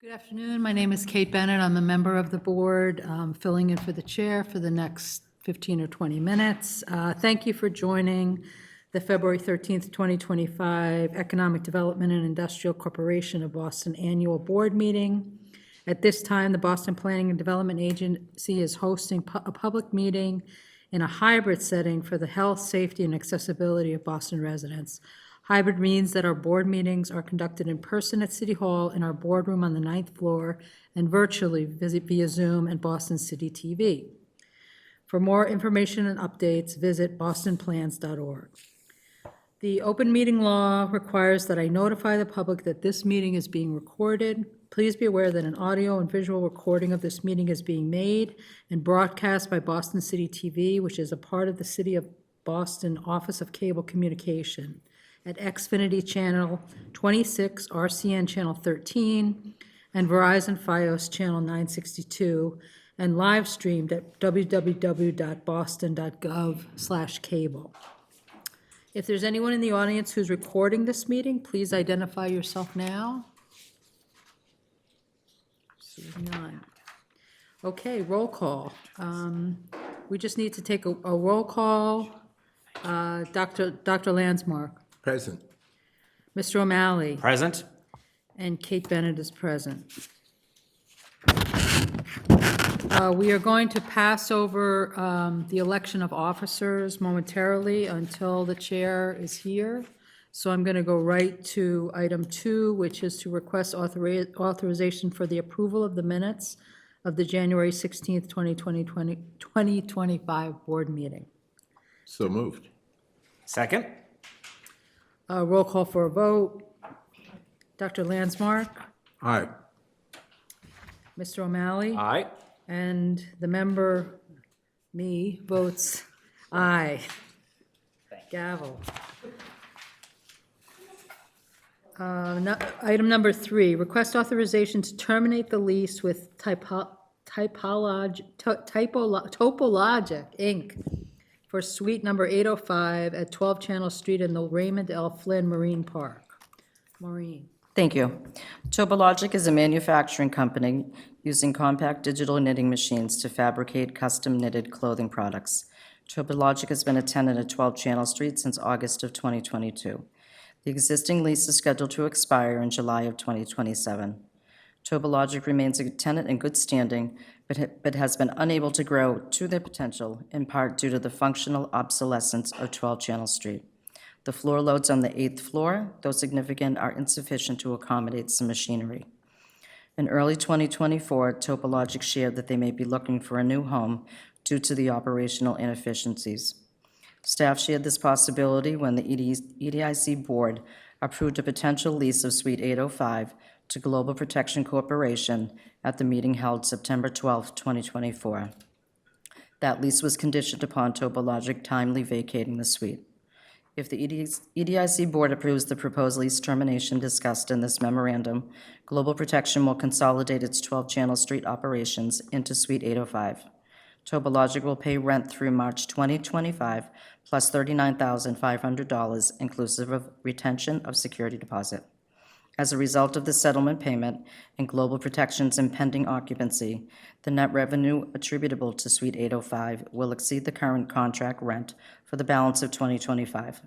Good afternoon. My name is Kate Bennett. I'm a member of the board, filling in for the chair for the next 15 or 20 minutes. Thank you for joining the February 13th, 2025 Economic Development and Industrial Corporation of Boston Annual Board Meeting. At this time, the Boston Planning and Development Agency is hosting a public meeting in a hybrid setting for the health, safety, and accessibility of Boston residents. Hybrid means that our board meetings are conducted in person at City Hall in our boardroom on the 9th floor and virtually via Zoom and Boston City TV. For more information and updates, visit bostonplans.org. The open meeting law requires that I notify the public that this meeting is being recorded. Please be aware that an audio and visual recording of this meeting is being made and broadcast by Boston City TV, which is a part of the City of Boston Office of Cable Communication, at Xfinity Channel 26, RCN Channel 13, and Verizon Fios Channel 962, and live streamed at www.boston.gov/cable. If there's anyone in the audience who's recording this meeting, please identify yourself now. See none. Okay, roll call. We just need to take a roll call. Dr. Landsmark. Present. Mr. O'Malley. Present. And Kate Bennett is present. We are going to pass over the election of officers momentarily until the chair is here. So I'm going to go right to item 2, which is to request authorization for the approval of the minutes of the January 16th, 2025 board meeting. So moved. Second. Roll call for a vote. Dr. Landsmark, Aye. Mr. O'Malley, Aye. and the member, me, votes aye. Gavel. Item number 3, request authorization to terminate the lease with Topologic, Inc. for suite number 805 at 12 Channel Street in the Raymond L. Flynn Marine Park. Maureen. Thank you. Topologic is a manufacturing company using compact digital knitting machines to fabricate custom knitted clothing products. Topologic has been a tenant at 12 Channel Street since August of 2022. The existing lease is scheduled to expire in July of 2027. Topologic remains a tenant in good standing, but has been unable to grow to their potential, in part due to the functional obsolescence of 12 Channel Street. The floor loads on the 8th floor, though significant, are insufficient to accommodate some machinery. In early 2024, Topologic shared that they may be looking for a new home due to the operational inefficiencies. Staff shared this possibility when the EDIC board approved a potential lease of Suite 805 to Global Protection Corporation at the meeting held September 12, 2024. That lease was conditioned upon Topologic timely vacating the suite. If the EDIC board approves the proposed lease termination discussed in this memorandum, Global Protection will consolidate its 12 Channel Street operations into Suite 805. Topologic will pay rent through March 2025 plus $39,500 inclusive of retention of security deposit. As a result of the settlement payment and Global Protection's impending occupancy, the net revenue attributable to Suite 805 will exceed the current contract rent for the balance of 2025.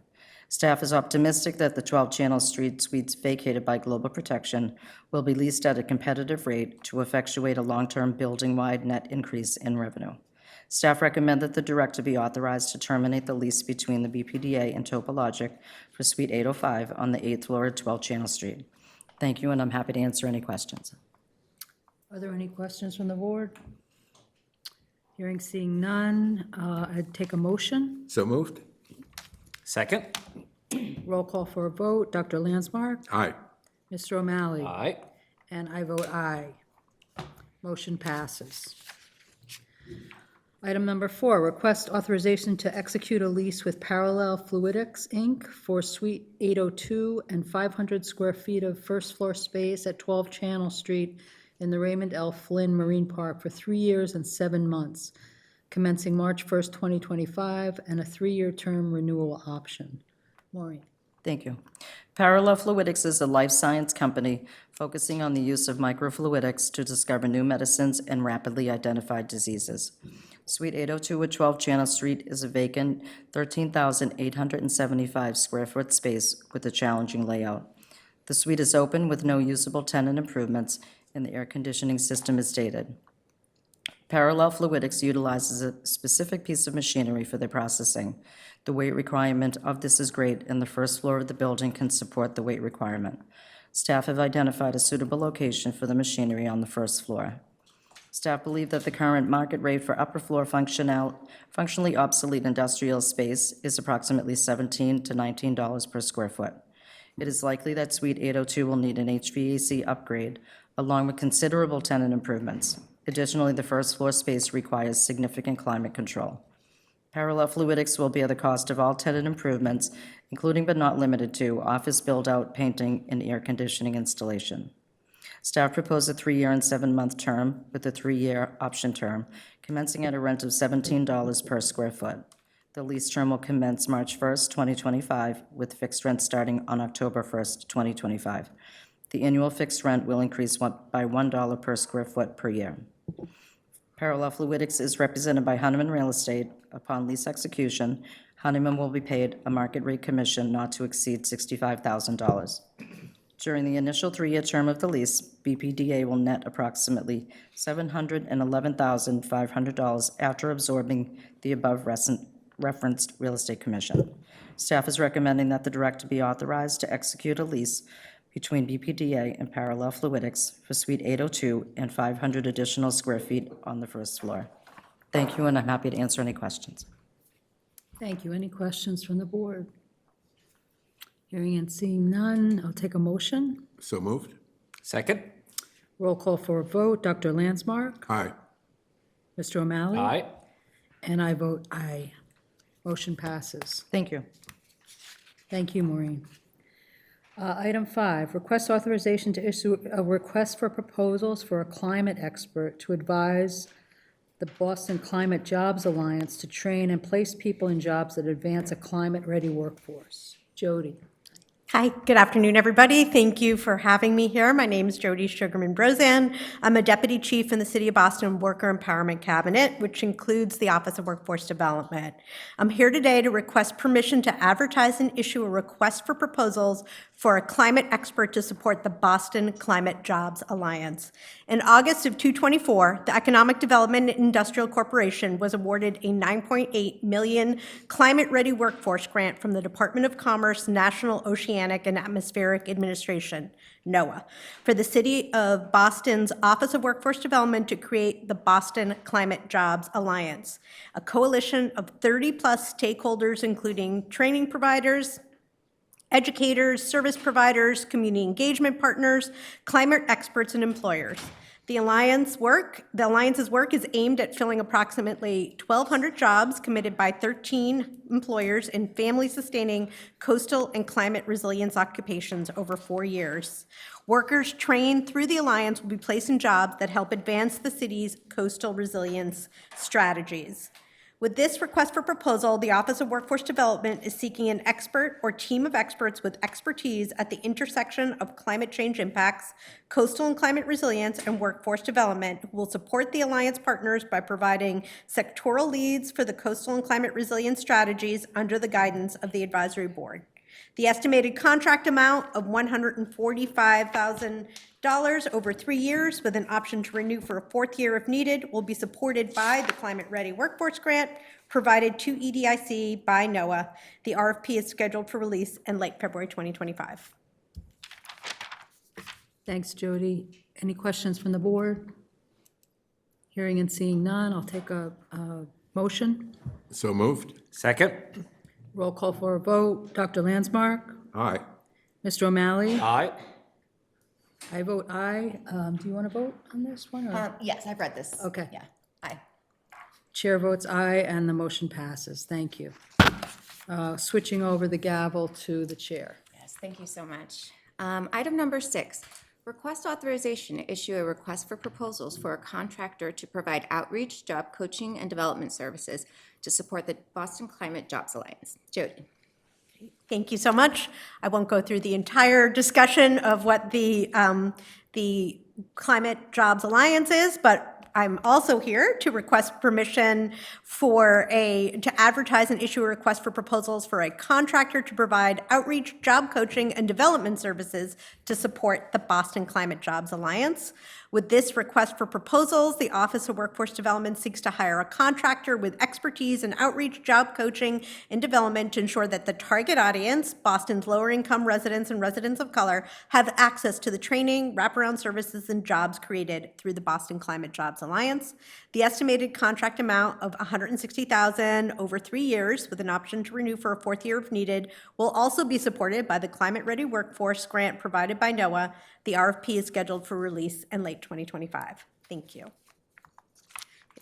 Staff is optimistic that the 12 Channel Street suites vacated by Global Protection will be leased at a competitive rate to effectuate a long-term building-wide net increase in revenue. Staff recommend that the director be authorized to terminate the lease between the BPDA and Topologic for Suite 805 on the 8th floor at 12 Channel Street. Thank you, and I'm happy to answer any questions. Are there any questions from the board? Hearing, seeing none, I'd take a motion. So moved. Second. Roll call for a vote. Dr. Landsmark, Aye. Mr. O'Malley. Aye. And I vote aye. Motion passes. Item number 4, request authorization to execute a lease with Parallel Fluidics, Inc. for Suite 802 and 500 square feet of first floor space at 12 Channel Street in the Raymond L. Flynn Marine Park for 3 years and 7 months, commencing March 1st, 2025, and a 3-year term renewal option. Maureen. Thank you. Parallel Fluidics is a life science company focusing on the use of microfluidics to discover new medicines and rapidly identified diseases. Suite 802 at 12 Channel Street is a vacant 13,875 square foot space with a challenging layout. The suite is open with no usable tenant improvements, and the air conditioning system is dated. Parallel Fluidics utilizes a specific piece of machinery for their processing. The weight requirement of this is great, and the first floor of the building can support the weight requirement. Staff have identified a suitable location for the machinery on the first floor. Staff believe that the current market rate for upper floor functionally obsolete industrial space is approximately $17 to $19 per square foot. It is likely that Suite 802 will need an HVAC upgrade, along with considerable tenant improvements. Additionally, the first floor space requires significant climate control. Parallel Fluidics will bear the cost of all tenant improvements, including but not limited to office build-out, painting, and air conditioning installation. Staff propose a 3-year and 7-month term with a 3-year option term, commencing at a rent of $17 per square foot. The lease term will commence March 1st, 2025, with fixed rent starting on October 1st, 2025. The annual fixed rent will increase by $1 per square foot per year. Parallel Fluidics is represented by Honeyman Real Estate. Upon lease execution, Honeyman will be paid a market rate commission not to exceed $65,000. During the initial 3-year term of the lease, BPDA will net approximately $711,500 after absorbing the above referenced real estate commission. Staff is recommending that the director be authorized to execute a lease between BPDA and Parallel Fluidics for Suite 802 and 500 additional square feet on the first floor. Thank you, and I'm happy to answer any questions. Thank you. Any questions from the board? Hearing and seeing none, I'll take a motion. So moved. Second. Roll call for a vote. Dr. Landsmark? Aye. Mr. O'Malley? Aye. And I vote aye. Motion passes. Thank you. Thank you, Maureen. Item 5, request authorization to issue a request for proposals for a climate expert to advise the Boston Climate Jobs Alliance to train and place people in jobs that advance a climate-ready workforce. Jody. Hi, good afternoon, everybody. Thank you for having me here. My name is Jody Sugarman-Brozan. I'm a deputy chief in the City of Boston Worker Empowerment Cabinet, which includes the Office of Workforce Development. I'm here today to request permission to advertise and issue a request for proposals for a climate expert to support the Boston Climate Jobs Alliance. In August of 2024, the Economic Development and Industrial Corporation was awarded a $9.8 million climate-ready workforce grant from the Department of Commerce National Oceanic and Atmospheric Administration, NOAA, for the City of Boston's Office of Workforce Development to create the Boston Climate Jobs Alliance, a coalition of 30-plus stakeholders, including training providers, educators, service providers, community engagement partners, climate experts, and employers. The alliance's work is aimed at filling approximately 1,200 jobs committed by 13 employers in family-sustaining coastal and climate resilience occupations over 4 years. Workers trained through the alliance will be placed in jobs that help advance the city's coastal resilience strategies. With this request for proposal, the Office of Workforce Development is seeking an expert or team of experts with expertise at the intersection of climate change impacts, coastal and climate resilience, and workforce development, who will support the Alliance partners by providing sectoral leads for the coastal and climate resilience strategies under the guidance of the Advisory Board. The estimated contract amount of $145,000 over 3 years, with an option to renew for a 4th year if needed, will be supported by the Climate Ready Workforce Grant provided to EDIC by NOAA. The RFP is scheduled for release in late February 2025. Thanks, Jody. Any questions from the board? Hearing and seeing none, I'll take a motion. So moved. Second. Roll call for a vote. Dr. Landsmark? Aye. Mr. O'Malley? Aye. I vote aye. Do you want to vote on this one? or- Yes, I've read this. Okay. Yeah, aye. Chair votes aye, and the motion passes. Thank you. Switching over the gavel to the chair. Yes, thank you so much. Item number 6, request authorization to issue a request for proposals for a contractor to provide outreach, job coaching, and development services to support the Boston Climate Jobs Alliance. Jody. Thank you so much. I won't go through the entire discussion of what the Climate Jobs Alliance is, but I'm also here to request permission to advertise and issue a request for proposals for a contractor to provide outreach, job coaching, and development services to support the Boston Climate Jobs Alliance. With this request for proposals, the Office of Workforce Development seeks to hire a contractor with expertise in outreach, job coaching, and development to ensure that the target audience, Boston's lower-income residents and residents of color, have access to the training, wraparound services, and jobs created through the Boston Climate Jobs Alliance. The estimated contract amount of $160,000 over 3 years, with an option to renew for a 4th year if needed, will also be supported by the Climate Ready Workforce Grant provided by NOAA. The RFP is scheduled for release in late 2025. Thank you.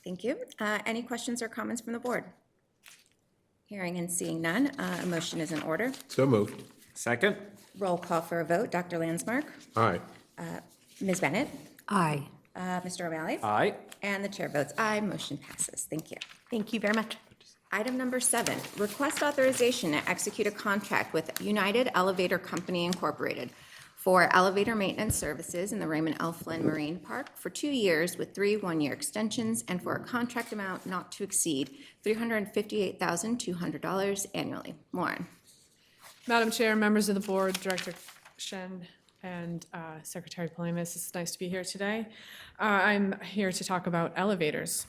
Thank you. Any questions or comments from the board? Hearing and seeing none, a motion is in order. So moved. Second? Roll call for a vote. Dr. Landsmark, Aye. Ms. Bennett, Aye. Mr. O'Malley, Aye. and the chair votes aye. Motion passes. Thank you. Thank you very much. Item number 7, request authorization to execute a contract with United Elevator Company Incorporated for elevator maintenance services in the Raymond L. Flynn Marine Park for 2 years with 3 one-year extensions and for a contract amount not to exceed $358,200 annually. Lauren. Madam Chair, members of the board, Director Shen, and Secretary Palamas, it's nice to be here today. I'm here to talk about elevators.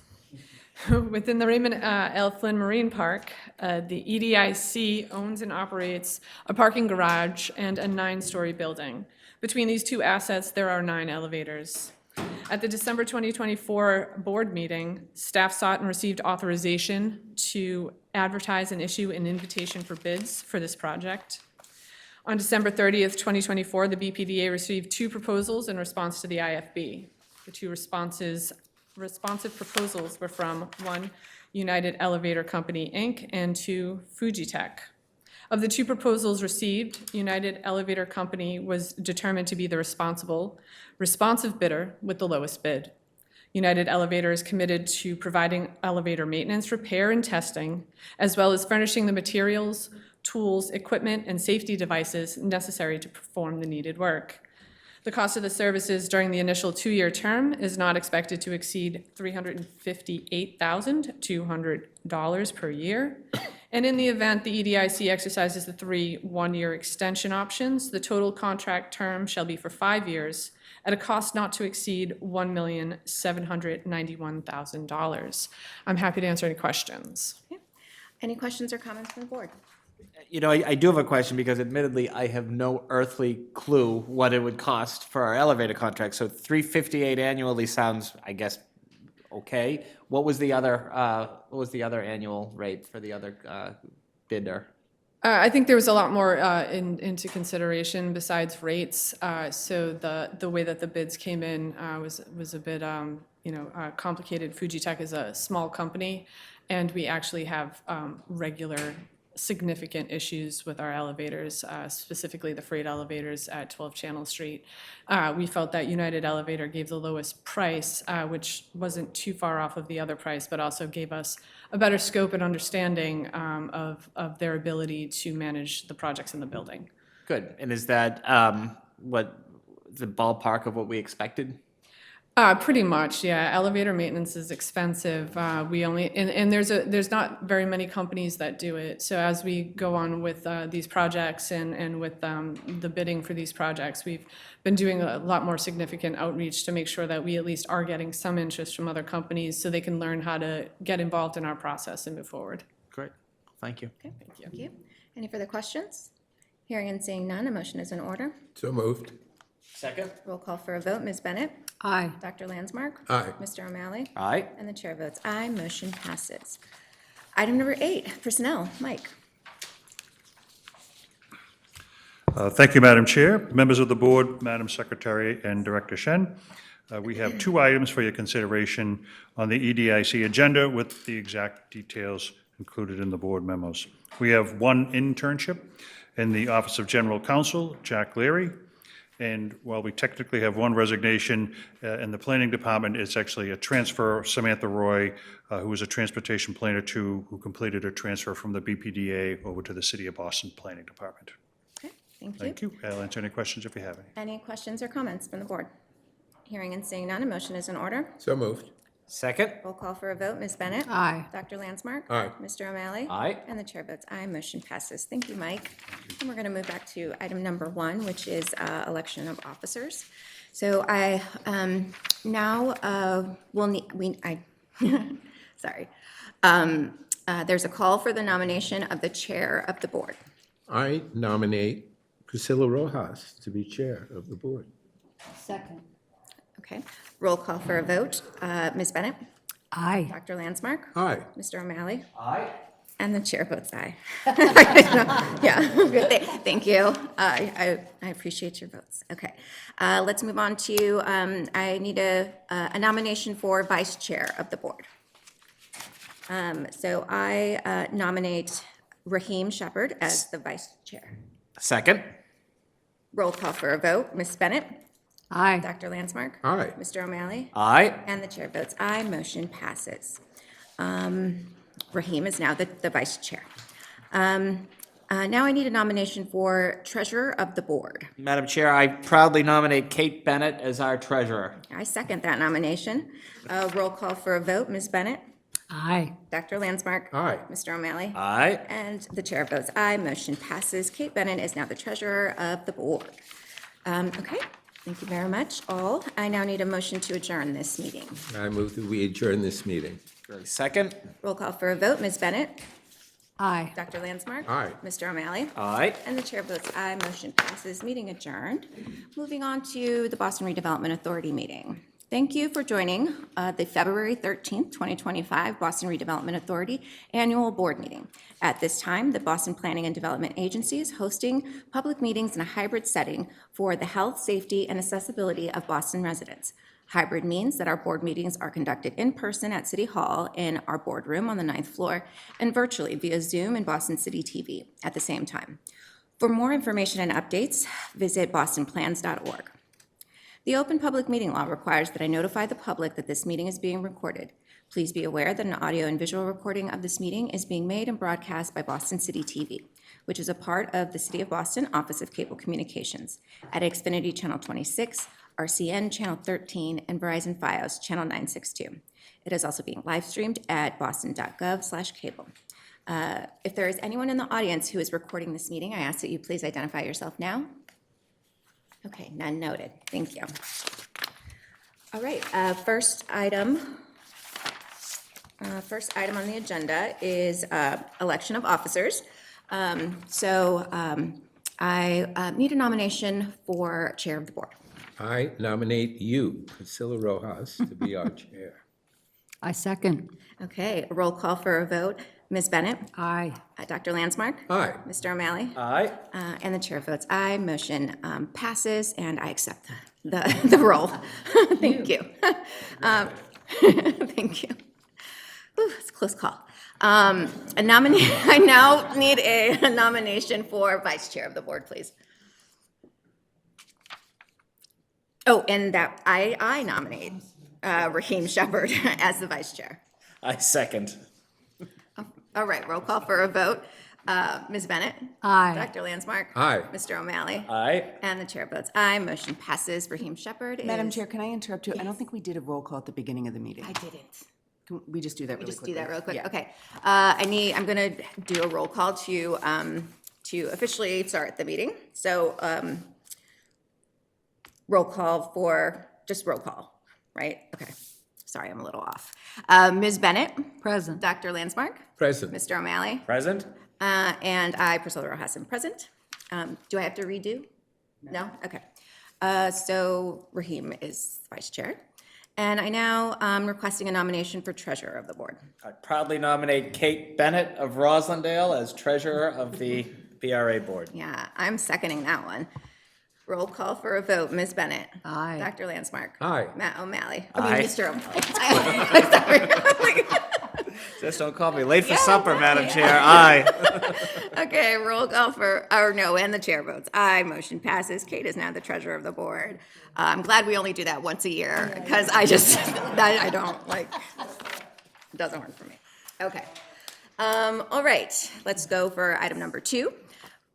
Within the Raymond L. Flynn Marine Park, the EDIC owns and operates a parking garage and a 9-story building. Between these two assets, there are 9 elevators. At the December 2024 board meeting, staff sought and received authorization to advertise and issue an invitation for bids for this project. On December 30th, 2024, the BPDA received 2 proposals in response to the IFB. The 2 responsive proposals were from 1, United Elevator Company, Inc., and 2, Fujitec. Of the 2 proposals received, United Elevator Company was determined to be the responsive bidder with the lowest bid. United Elevator is committed to providing elevator maintenance, repair, and testing, as well as furnishing the materials, tools, equipment, and safety devices necessary to perform the needed work. The cost of the services during the initial 2-year term is not expected to exceed $358,200 per year. And in the event the EDIC exercises the 3 one-year extension options, the total contract term shall be for 5 years at a cost not to exceed $1,791,000. I'm happy to answer any questions. Any questions or comments from the board? You know, I do have a question because admittedly, I have no earthly clue what it would cost for our elevator contract. So $358 annually sounds, I guess, okay. What was the other annual rate for the other bidder? I think there was a lot more into consideration besides rates. So the way that the bids came in was a bit complicated. Fujitec is a small company, and we actually have regular significant issues with our elevators, specifically the freight elevators at 12 Channel Street. We felt that United Elevator gave the lowest price, which wasn't too far off of the other price, but also gave us a better scope and understanding of their ability to manage the projects in the building. Good. And is that what the ballpark of what we expected? Pretty much, yeah. Elevator maintenance is expensive. We only and there's not very many companies that do it. So as we go on with these projects and with the bidding for these projects, we've been doing a lot more significant outreach to make sure that we at least are getting some interest from other companies so they can learn how to get involved in our process and move forward. Great. Thank you. Okay, thank you. Any further questions? Hearing and seeing none, a motion is in order. So moved. Second? Roll call for a vote. Ms. Bennett? Aye. Dr. Landsmark? Aye. Mr. O'Malley? Aye. And the chair votes aye. Motion passes. Item number 8, personnel. Mike. Thank you, Madam Chair, members of the board, Madam Secretary, and Director Shen. We have 2 items for your consideration on the EDIC agenda with the exact details included in the board memos. We have 1 internship in the Office of General Counsel, Jack Leary, And while we technically have one resignation in the planning department, it's actually a transfer, Samantha Roy, who was a transportation planner too, who completed a transfer from the BPDA over to the City of Boston Planning Department. Okay, thank you. Thank you. I'll answer any questions if you have any. Any questions or comments from the board? Hearing and seeing none, a motion is in order. So moved. Second? Roll call for a vote. Ms. Bennett? Aye. Dr. Landsmark? Aye. Mr. O'Malley? Aye. And the chair votes aye. Motion passes. Thank you, Mike. And we're going to move back to item number 1, which is election of officers. So I now will need, sorry. There's a call for the nomination of the chair of the board. I nominate Priscilla Rojas to be chair of the board. Second. Okay. Roll call for a vote. Ms. Bennett? Aye. Dr. Landsmark? Aye. Mr. O'Malley? Aye. And the chair votes aye. Yeah, good. Thank you. I appreciate your votes. Okay. Let's move on to, I need a nomination for vice chair of the board. So I nominate Raheem Shepherd as the vice chair. Second? Roll call for a vote. Ms. Bennett? Aye. Dr. Landsmark? Aye. Mr. O'Malley? Aye. And the chair votes aye. Motion passes. Raheem is now the vice chair. Now I need a nomination for treasurer of the board. Madam Chair, I proudly nominate Kate Bennett as our treasurer. I second that nomination. Roll call for a vote. Ms. Bennett? Aye. Dr. Landsmark? Aye. Mr. O'Malley? Aye. And the chair votes aye. Motion passes. Kate Bennett is now the treasurer of the board. Okay, thank you very much, all. I now need a motion to adjourn this meeting. I move that we adjourn this meeting. Second? Roll call for a vote. Ms. Bennett? Aye. Dr. Landsmark? Aye. Mr. O'Malley? Aye. And the chair votes aye. Motion passes. Meeting adjourned. Moving on to the Boston Redevelopment Authority meeting. Thank you for joining the February 13th, 2025 Boston Redevelopment Authority Annual Board Meeting. At this time, the Boston Planning and Development Agency is hosting public meetings in a hybrid setting for the health, safety, and accessibility of Boston residents. Hybrid means that our board meetings are conducted in person at City Hall in our boardroom on the 9th floor and virtually via Zoom and Boston City TV at the same time. For more information and updates, visit bostonplans.org. The Open Public Meeting Law requires that I notify the public that this meeting is being recorded. Please be aware that an audio and visual recording of this meeting is being made and broadcast by Boston City TV, which is a part of the City of Boston Office of Cable Communications, at Xfinity Channel 26, RCN Channel 13, and Verizon Fios Channel 962. It is also being live streamed at boston.gov/cable. If there is anyone in the audience who is recording this meeting, I ask that you please identify yourself now. Okay, none noted. Thank you. All right, first item on the agenda is election of officers. I need a nomination for chair of the board. I nominate you, Priscilla Rojas, to be our chair. I second. Okay, a roll call for a vote. Ms. Bennett? Aye. Dr. Landsmark? Aye. Mr. O'Malley? Aye. And the chair votes aye. Motion passes, and I accept the role. Thank you. Thank you. Ooh, it's a close call. I now need a nomination for vice chair of the board, please. Oh, and that I nominate Raheem Shepherd as the vice chair. I second. All right, roll call for a vote. Ms. Bennett? Aye. Dr. Landsmark? Aye. Mr. O'Malley? Aye. And the chair votes aye. Motion passes. Raheem Shepherd is... Madam Chair, can I interrupt you? I don't think we did a roll call at the beginning of the meeting. I didn't. Can we just do that really Just quickly? do that real quick. Yeah. Okay. I'm going to do a roll call to officially start the meeting. So roll call, right? Okay. Sorry, I'm a little off. Ms. Bennett? Present. Dr. Landsmark? Present. Mr. O'Malley? Present? And I, Priscilla Rojas, am present. Do I have to redo? No? Okay. So Raheem is vice chair. And I now am requesting a nomination for treasurer of the board. I proudly nominate Kate Bennett of Roslindale as treasurer of the BRA board. Yeah, I'm seconding that one. Roll call for a vote. Ms. Bennett. Aye. Dr. Landsmark. Aye. Matt O'Malley. Aye. Mr. O'Malley. Sorry. Just don't call me late for supper, Madam Chair. Aye. Okay, roll call for, or no, and the chair votes aye, motion passes. Kate is now the treasurer of the board. I'm glad we only do that once a year, because I just, I don't, like, it doesn't work for me. Okay. All right, let's go for item number 2.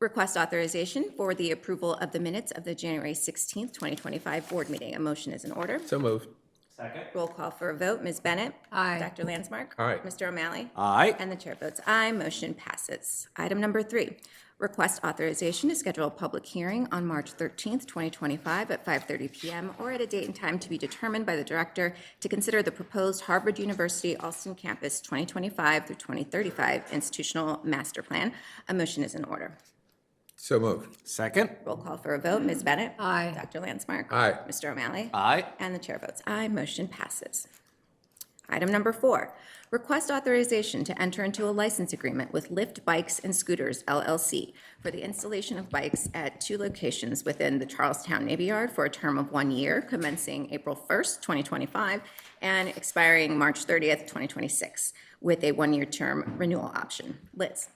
Request authorization for the approval of the minutes of the January 16th, 2025 board meeting. A motion is in order. So moved. Second. Roll call for a vote. Ms. Bennett? Aye. Dr. Landsmark? Aye. Mr. O'Malley? Aye. And the chair votes aye. Motion passes. Item number 3, request authorization to schedule a public hearing on March 13th, 2025 at 5:30 p.m. or at a date and time to be determined by the director to consider the proposed Harvard University Alston Campus 2025 through 2035 institutional master plan. A motion is in order. So moved. Second. Roll call for a vote. Ms. Bennett? Aye. Dr. Landsmark? Aye. Mr. O'Malley? Aye. And the chair votes aye. Motion passes. Item number 4, request authorization to enter into a license agreement with Lyft Bikes and Scooters LLC for the installation of bikes at 2 locations within the Charlestown Navy Yard for a term of 1 year, commencing April 1st, 2025, and expiring March 30th, 2026, with a 1-year term renewal option. Liz?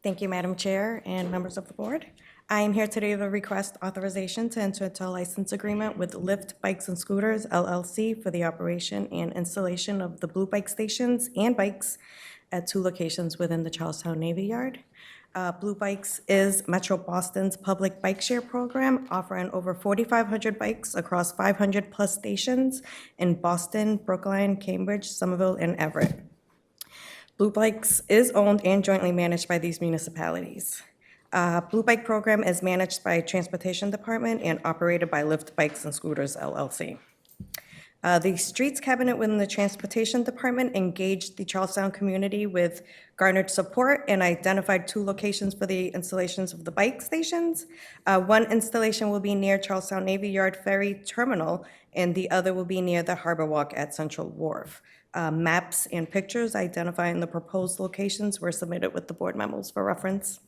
Thank you, Madam Chair and members of the board. I am here today to request authorization to enter into a license agreement with Lyft Bikes and Scooters LLC for the operation and installation of the Blue Bike stations and bikes at 2 locations within the Charlestown Navy Yard. Blue Bikes is Metro Boston's public bike share program, offering over 4,500 bikes across 500-plus stations in Boston, Brookline, Cambridge, Somerville, and Everett. Blue Bikes is owned and jointly managed by these municipalities. Blue Bike program is managed by Transportation Department and operated by Lyft Bikes and Scooters LLC. The Streets Cabinet within the Transportation Department engaged the Charlestown community with garnered support and identified 2 locations for the installations of the bike stations. One installation will be near Charlestown Navy Yard Ferry Terminal, and the other will be near the Harbor Walk at Central Wharf. Maps and pictures identifying the proposed locations were submitted with the board memos for reference.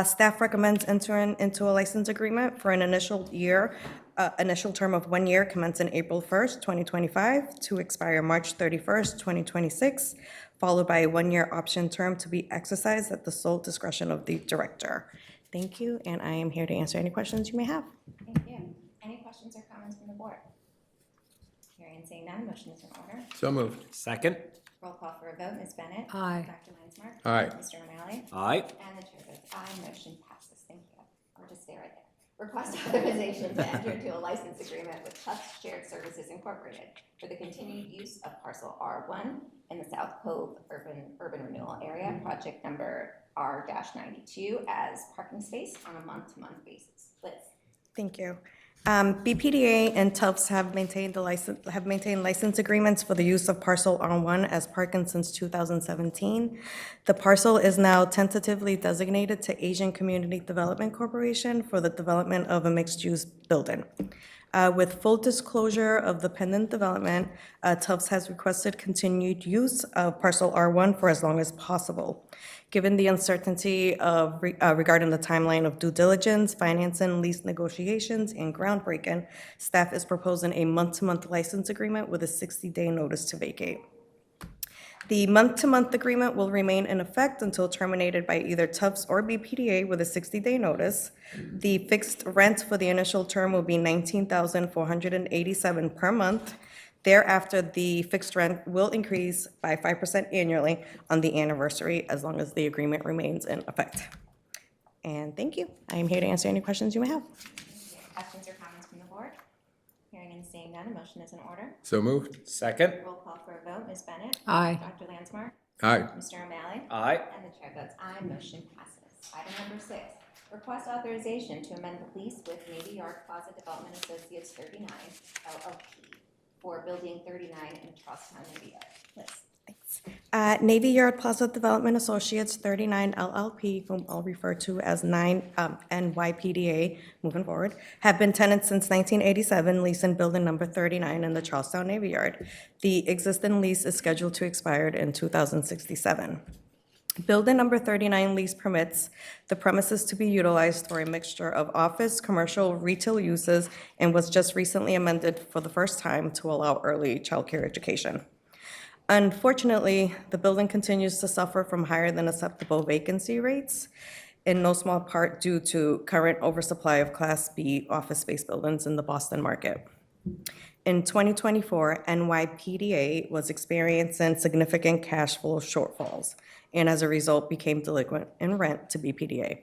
Staff recommends entering into a license agreement for an initial term of 1 year commencing April 1st, 2025 to expire March 31st, 2026, followed by a 1-year option term to be exercised at the sole discretion of the director. Thank you, and I am here to answer any questions you may have. Thank you. Any questions or comments from the board? Hearing and seeing none, motion is in order. So moved. Second. Roll call for a vote. Ms. Bennett? Aye. Dr. Landsmark? Aye. Mr. O'Malley? Aye. And the chair votes aye. Motion passes. Thank you. I'll just stay right there. Request authorization to enter into a license agreement with Tufts Shared Services Incorporated for the continued use of parcel R1 in the South Cove Urban Renewal Area, project number R-92, as parking space on a month-to-month basis. Liz? Thank you. BPDA and Tufts have maintained license agreements for the use of parcel R1 as parking since 2017. The parcel is now tentatively designated to Asian Community Development Corporation for the development of a mixed-use building. With full disclosure of the pending development, Tufts has requested continued use of parcel R1 for as long as possible. Given the uncertainty regarding the timeline of due diligence, financing, lease negotiations, and groundbreaking, staff is proposing a month-to-month license agreement with a 60-day notice to vacate. The month-to-month agreement will remain in effect until terminated by either Tufts or BPDA with a 60-day notice. The fixed rent for the initial term will be $19,487 per month. Thereafter, the fixed rent will increase by 5% annually on the anniversary, as long as the agreement remains in effect. And thank you. I am here to answer any questions you may have. Questions or comments from the board? Hearing and seeing none, a motion is in order. So moved. Second. Roll call for a vote. Ms. Bennett? Aye. Dr. Landsmark? Aye. Mr. O'Malley? Aye. And the chair votes aye. Motion passes. Item number 6, request authorization to amend the lease with Navy Yard Plaza Development Associates 39 LLP for Building 39 in Charlestown, Navy Yard. Liz? Navy Yard Plaza Development Associates 39 LLP, whom I'll refer to as NYPDA moving forward, have been tenants since 1987, leasing building number 39 in the Charlestown Navy Yard. The existing lease is scheduled to expire in 2067. Building number 39 lease permits the premises to be utilized for a mixture of office, commercial, retail uses, and was just recently amended for the first time to allow early childcare education. Unfortunately, the building continues to suffer from higher than acceptable vacancy rates, in no small part due to current oversupply of Class B office space buildings in the Boston market. In 2024, NYPDA was experiencing significant cash flow shortfalls, and as a result, became delinquent in rent to BPDA.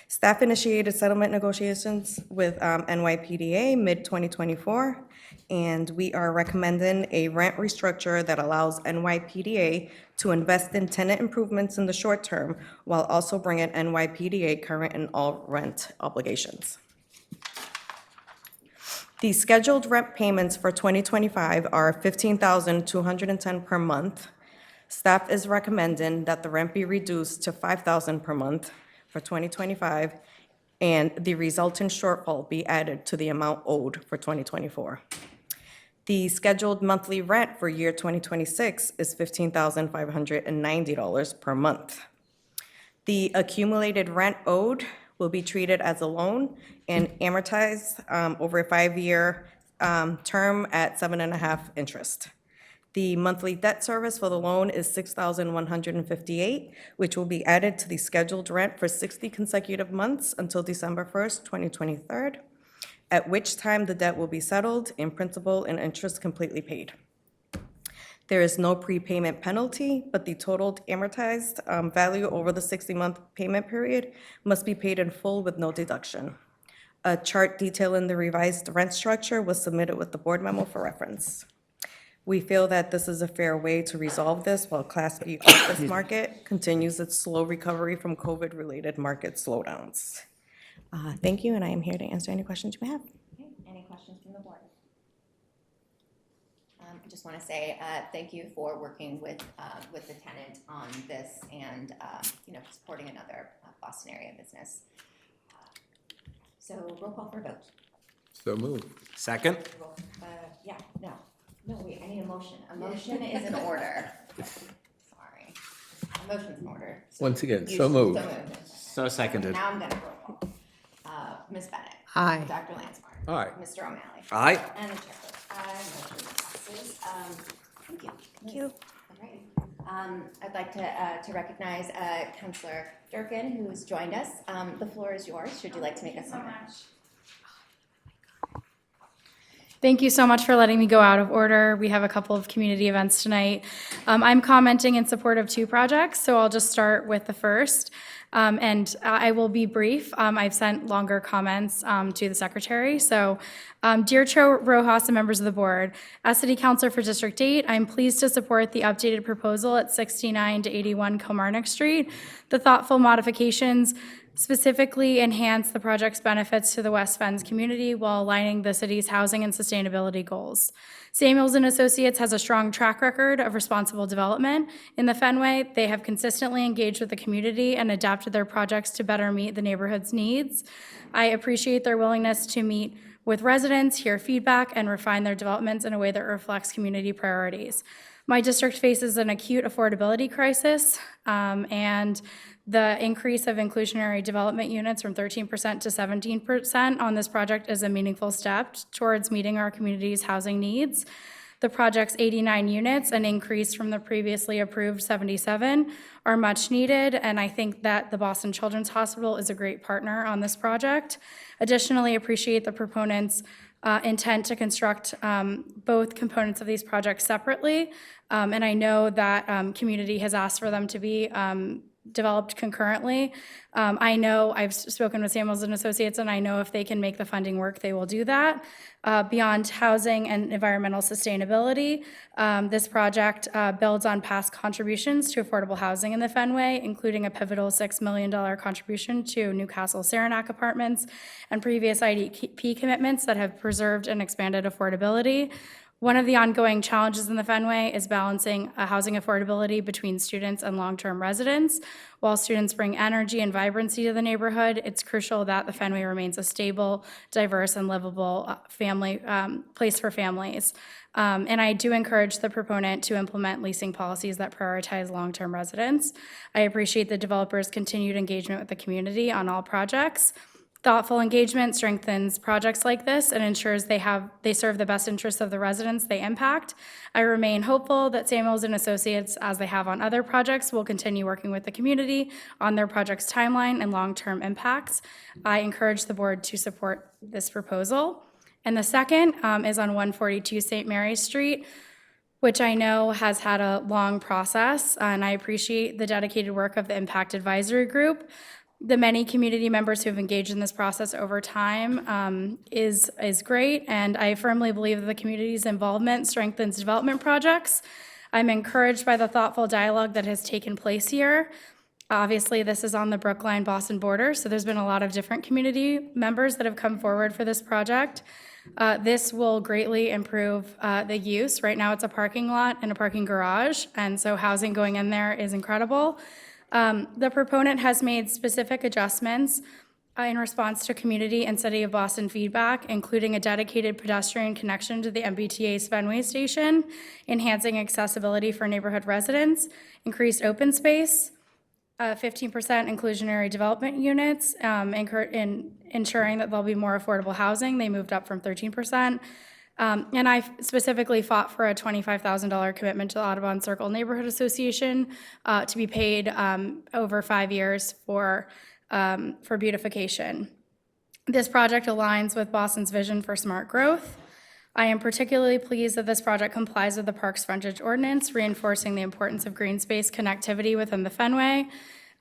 Staff initiated settlement negotiations with NYPDA mid-2024, and we are recommending a rent restructure that allows NYPDA to invest in tenant improvements in the short term while also bringing NYPDA current in all rent obligations. The scheduled rent payments for 2025 are $15,210 per month. Staff is recommending that the rent be reduced to $5,000 per month for 2025, and the resultant shortfall be added to the amount owed for 2024. The scheduled monthly rent for year 2026 is $15,590 per month. The accumulated rent owed will be treated as a loan and amortized over a 5-year term at 7.5% interest. The monthly debt service for the loan is $6,158, which will be added to the scheduled rent for 60 consecutive months until December 1st, 2023, at which time the debt will be settled in principal and interest completely paid. There is no prepayment penalty, but the total amortized value over the 60-month payment period must be paid in full with no deduction. A chart detailing the revised rent structure was submitted with the board memo for reference. We feel that this is a fair way to resolve this while Class B office market continues its slow recovery from COVID-related market slowdowns. Thank you, and I am here to answer any questions you may have. Okay, any questions from the board? I just want to say thank you for working with the tenant on this and supporting another Boston area business. So roll call for a vote. So moved. Second? Wait, I need a motion. A motion is in order. Sorry. A motion's in order. Once again, You- so moved. So seconded. Now I'm gonna roll call. Ms. Bennett. Aye. Dr. Lansmore. Aye. Mr. O'Malley. Aye. And the chair votes aye. Motion passes. Thank you. Thank you. All right. I'd like to recognize Councillor Durkin, who's joined us. The floor is yours. Should you like to make a comment? Thank you so much for letting me go out of order. We have a couple of community events tonight. I'm commenting in support of 2 projects, so I'll just start with the first. And I will be brief. I've sent longer comments to the secretary. So, dear Cho Rojas and members of the board, as city councilor for District 8, I'm pleased to support the updated proposal at 69 to 81 Kilmarnock Street. The thoughtful modifications specifically enhance the project's benefits to the West Fens community while aligning the city's housing and sustainability goals. Samuels and Associates has a strong track record of responsible development. In the Fenway, they have consistently engaged with the community and adapted their projects to better meet the neighborhood's needs. I appreciate their willingness to meet with residents, hear feedback, and refine their developments in a way that reflects community priorities. My district faces an acute affordability crisis, and the increase of inclusionary development units from 13% to 17% on this project is a meaningful step towards meeting our community's housing needs. The project's 89 units, an increase from the previously approved 77, are much needed, and I think that the Boston Children's Hospital is a great partner on this project. Additionally, appreciate the proponents' intent to construct both components of these projects separately, and I know that community has asked for them to be developed concurrently. I know I've spoken with Samuels and Associates, and I know if they can make the funding work, they will do that. Beyond housing and environmental sustainability, this project builds on past contributions to affordable housing in the Fenway, including a pivotal $6 million contribution to Newcastle Saranac Apartments and previous IDP commitments that have preserved and expanded affordability. One of the ongoing challenges in the Fenway is balancing housing affordability between students and long-term residents. While students bring energy and vibrancy to the neighborhood, it's crucial that the Fenway remains a stable, diverse, and livable place for families. And I do encourage the proponent to implement leasing policies that prioritize long-term residents. I appreciate the developer's continued engagement with the community on all projects. Thoughtful engagement strengthens projects like this and ensures they serve the best interests of the residents they impact. I remain hopeful that Samuels and Associates, as they have on other projects, will continue working with the community on their project's timeline and long-term impacts. I encourage the board to support this proposal. And the second is on 142 St. Mary's Street, which I know has had a long process, and I appreciate the dedicated work of the Impact Advisory Group. The many community members who have engaged in this process over time is great, and I firmly believe that the community's involvement strengthens development projects. I'm encouraged by the thoughtful dialogue that has taken place here. Obviously, this is on the Brookline-Boston border, so there's been a lot of different community members that have come forward for this project. This will greatly improve the use. Right now, it's a parking lot and a parking garage, and so housing going in there is incredible. The proponent has made specific adjustments in response to community and City of Boston feedback, including a dedicated pedestrian connection to the MBTA's Fenway Station, enhancing accessibility for neighborhood residents, increased open space, 15% inclusionary development units, ensuring that there'll be more affordable housing. They moved up from 13%. And I specifically fought for a $25,000 commitment to the Audubon Circle Neighborhood Association to be paid over 5 years for beautification. This project aligns with Boston's vision for smart growth. I am particularly pleased that this project complies with the Parks Frontage Ordinance, reinforcing the importance of green space connectivity within the Fenway.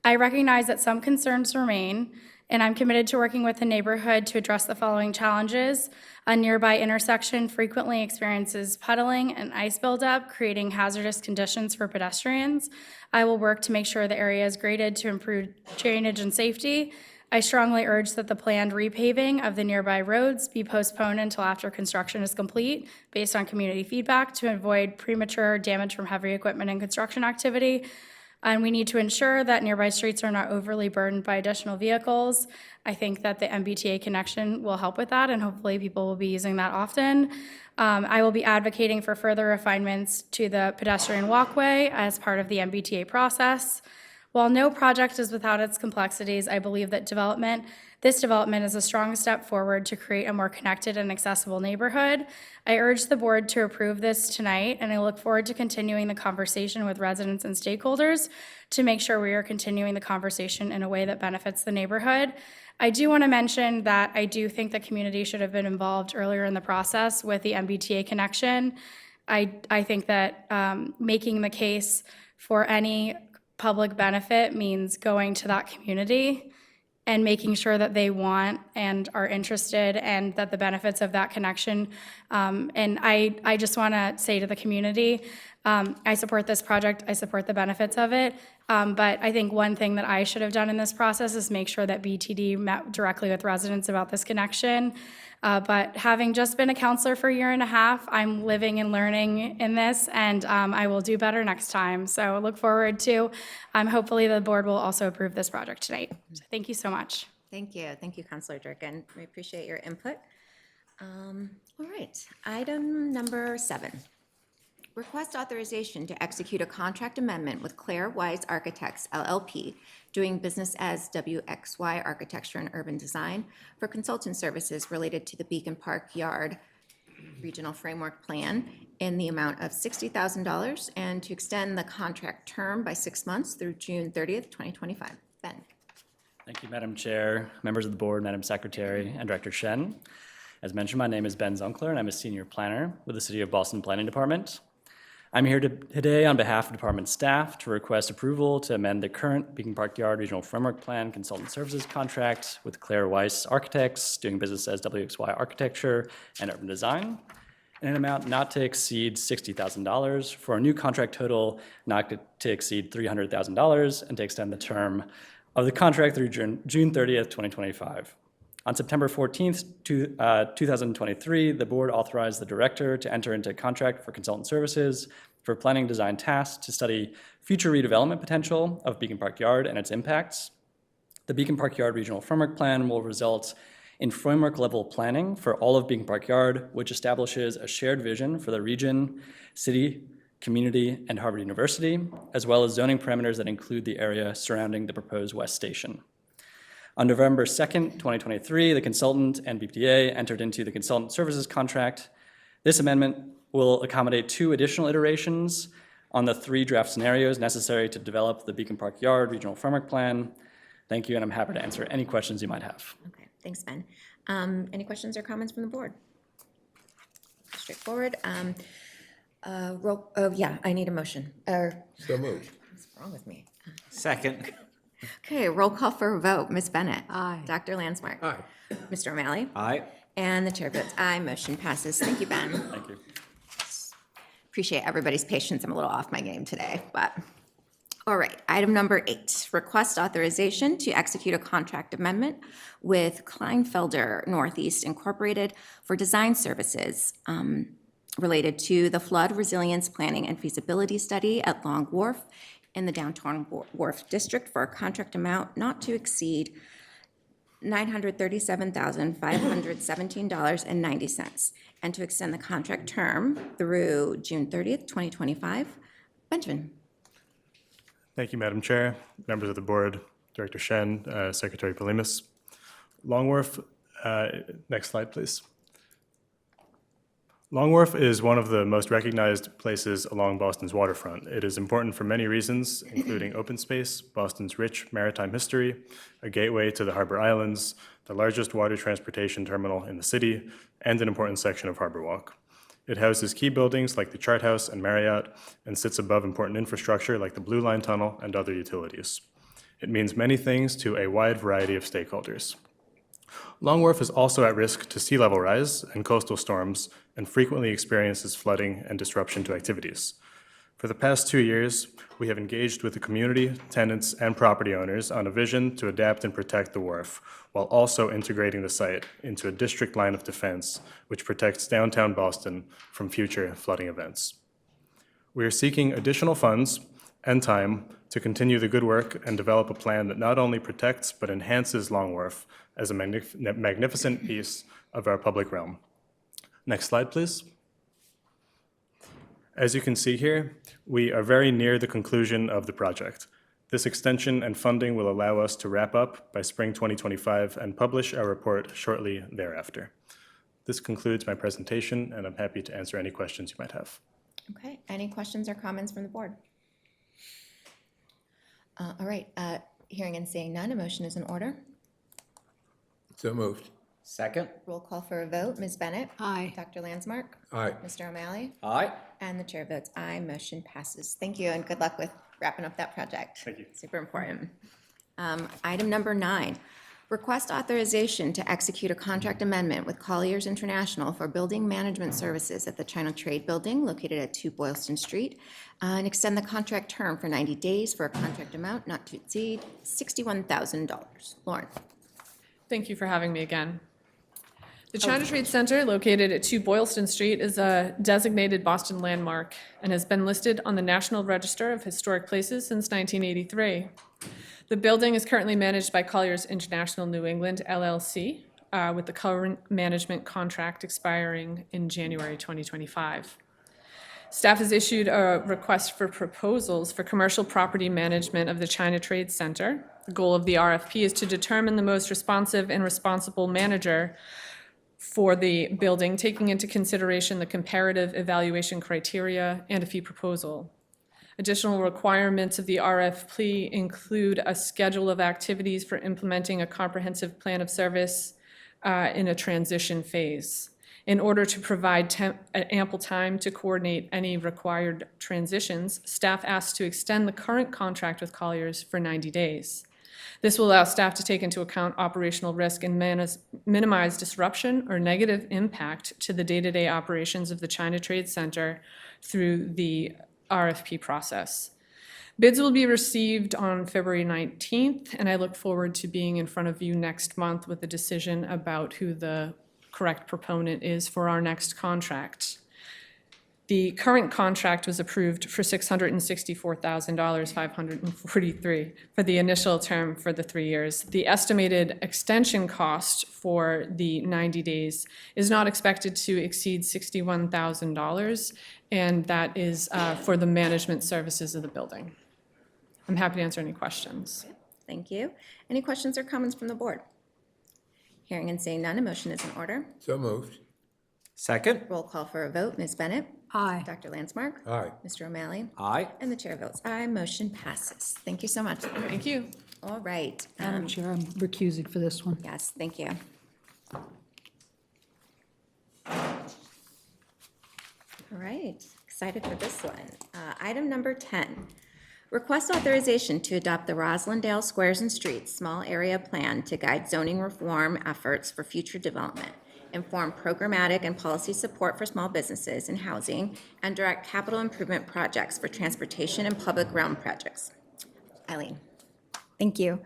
I recognize that some concerns remain, and I'm committed to working with the neighborhood to address the following challenges. A nearby intersection frequently experiences puddling and ice buildup, creating hazardous conditions for pedestrians. I will work to make sure the area is graded to improve drainage and safety. I strongly urge that the planned repaving of the nearby roads be postponed until after construction is complete, based on community feedback, to avoid premature damage from heavy equipment and construction activity. And we need to ensure that nearby streets are not overly burdened by additional vehicles. I think that the MBTA connection will help with that, and hopefully people will be using that often. I will be advocating for further refinements to the pedestrian walkway as part of the MBTA process. While no project is without its complexities, I believe that this development is a strong step forward to create a more connected and accessible neighborhood. I urge the board to approve this tonight, and I look forward to continuing the conversation with residents and stakeholders to make sure we are continuing the conversation in a way that benefits the neighborhood. I do want to mention that I do think the community should have been involved earlier in the process with the MBTA connection. I think that making the case for any public benefit means going to that community and making sure that they want and are interested, and that the benefits of that connection. And I just want to say to the community, I support this project, I support the benefits of it, but I think one thing that I should have done in this process is make sure that BTD met directly with residents about this connection. But having just been a counselor for a year and a half, I'm living and learning in this, and I will do better next time. So look forward to, hopefully the board will also approve this project tonight. So thank you so much. Thank you. Thank you, Councilor Durkin. We appreciate your input. All right, item number 7. Request authorization to execute a contract amendment with Claire Wise Architects, LLP, doing business as WXY Architecture and Urban Design, for consultant services related to the Beacon Park Yard Regional Framework Plan in the amount of $60,000, and to extend the contract term by 6 months through June 30th, 2025. Ben. Thank you, Madam Chair, members of the board, Madam Secretary, and Director Shen. As mentioned, my name is Ben Zunkler, and I'm a senior planner with the City of Boston Planning Department. I'm here today on behalf of department staff to request approval to amend the current Beacon Park Yard Regional Framework Plan Consultant Services Contract with Claire Weiss Architects, doing business as WXY Architecture and Urban Design, in an amount not to exceed $60,000 for a new contract total not to exceed $300,000, and to extend the term of the contract through June 30th, 2025. On September 14th, 2023, the board authorized the director to enter into a contract for consultant services for planning design tasks to study future redevelopment potential of Beacon Park Yard and its impacts. The Beacon Park Yard Regional Framework Plan will result in framework level planning for all of Beacon Park Yard, which establishes a shared vision for the region, city, community, and Harvard University, as well as zoning parameters that include the area surrounding the proposed West Station. On November 2nd, 2023, the consultant and BPDA entered into the consultant services contract. This amendment will accommodate 2 additional iterations on the 3 draft scenarios necessary to develop the Beacon Park Yard Regional Framework Plan. Thank you, and I'm happy to answer any questions you might have. Okay, thanks, Ben. Any questions or comments from the board? Straightforward. Yeah, I need a motion. So moved. What's wrong with me? Second. Okay, roll call for a vote. Ms. Bennett? Aye. Dr. Landsmark? Aye. Mr. O'Malley? Aye. And the chair votes aye. Motion passes. Thank you, Ben. Thank you. Appreciate everybody's patience. I'm a little off my game today, but. All right, item number 8, request authorization to execute a contract amendment with Kleinfelder Northeast Incorporated for design services related to the flood resilience planning and feasibility study at Long Wharf in the downtown Wharf District for a contract amount not to exceed $937,517.90, and to extend the contract term through June 30th, 2025. Benjamin? Thank you, Madam Chair, members of the board, Director Shen, Secretary Palimas. Long Wharf, next slide, please. Long Wharf is one of the most recognized places along Boston's waterfront. It is important for many reasons, including open space, Boston's rich maritime history, a gateway to the Harbor Islands, the largest water transportation terminal in the city, and an important section of Harbor Walk. It houses key buildings like the Chart House and Marriott, and sits above important infrastructure like the Blue Line Tunnel and other utilities. It means many things to a wide variety of stakeholders. Long Wharf is also at risk to sea level rise and coastal storms, and frequently experiences flooding and disruption to activities. For the past 2 years, we have engaged with the community, tenants, and property owners on a vision to adapt and protect the wharf, while also integrating the site into a district line of defense, which protects downtown Boston from future flooding events. We are seeking additional funds and time to continue the good work and develop a plan that not only protects but enhances Long Wharf as a magnificent piece of our public realm. Next slide, please. As you can see here, we are very near the conclusion of the project. This extension and funding will allow us to wrap up by spring 2025 and publish our report shortly thereafter. This concludes my presentation, and I'm happy to answer any questions you might have. Okay, any questions or comments from the board? All right, hearing and seeing none, a motion is in order. So moved. Second. Roll call for a vote. Ms. Bennett? Aye. Dr. Landsmark? Aye. Mr. O'Malley? Aye. And the chair votes aye. Motion passes. Thank you, and good luck with wrapping up that project. Thank you. Super important. Item number 9, request authorization to execute a contract amendment with Colliers International for building management services at the China Trade Building located at 2 Boylston Street, and extend the contract term for 90 days for a contract amount not to exceed $61,000. Lauren? Thank you for having me again. The China Trade Center, located at 2 Boylston Street, is a designated Boston landmark and has been listed on the National Register of Historic Places since 1983. The building is currently managed by Colliers International New England, LLC, with the current management contract expiring in January 2025. Staff has issued a request for proposals for commercial property management of the China Trade Center. The goal of the RFP is to determine the most responsive and responsible manager for the building, taking into consideration the comparative evaluation criteria and a fee proposal. Additional requirements of the RFP include a schedule of activities for implementing a comprehensive plan of service in a transition phase. In order to provide ample time to coordinate any required transitions, staff asked to extend the current contract with Colliers for 90 days. This will allow staff to take into account operational risk and minimize disruption or negative impact to the day-to-day operations of the China Trade Center through the RFP process. Bids will be received on February 19th, and I look forward to being in front of you next month with a decision about who the correct proponent is for our next contract. The current contract was approved for $664,543 for the initial term for the 3 years. The estimated extension cost for the 90 days is not expected to exceed $61,000, and that is for the management services of the building. I'm happy to answer any questions. Thank you. Any questions or comments from the board? Hearing and seeing none, a motion is in order. So moved. Second? Roll call for a vote. Ms. Bennett? Aye. Dr. Landsmark? Aye. Mr. O'Malley? Aye. And the chair votes aye. Motion passes. Thank you so much. Thank you. All right. Madam Chair, I'm recusing for this one. Yes, thank you. All right, excited for this one. Item number 10, request authorization to adopt the Roslindale Squares and Streets Small Area Plan to guide zoning reform efforts for future development, inform programmatic and policy support for small businesses and housing, and direct capital improvement projects for transportation and public realm projects. Eileen. Thank you.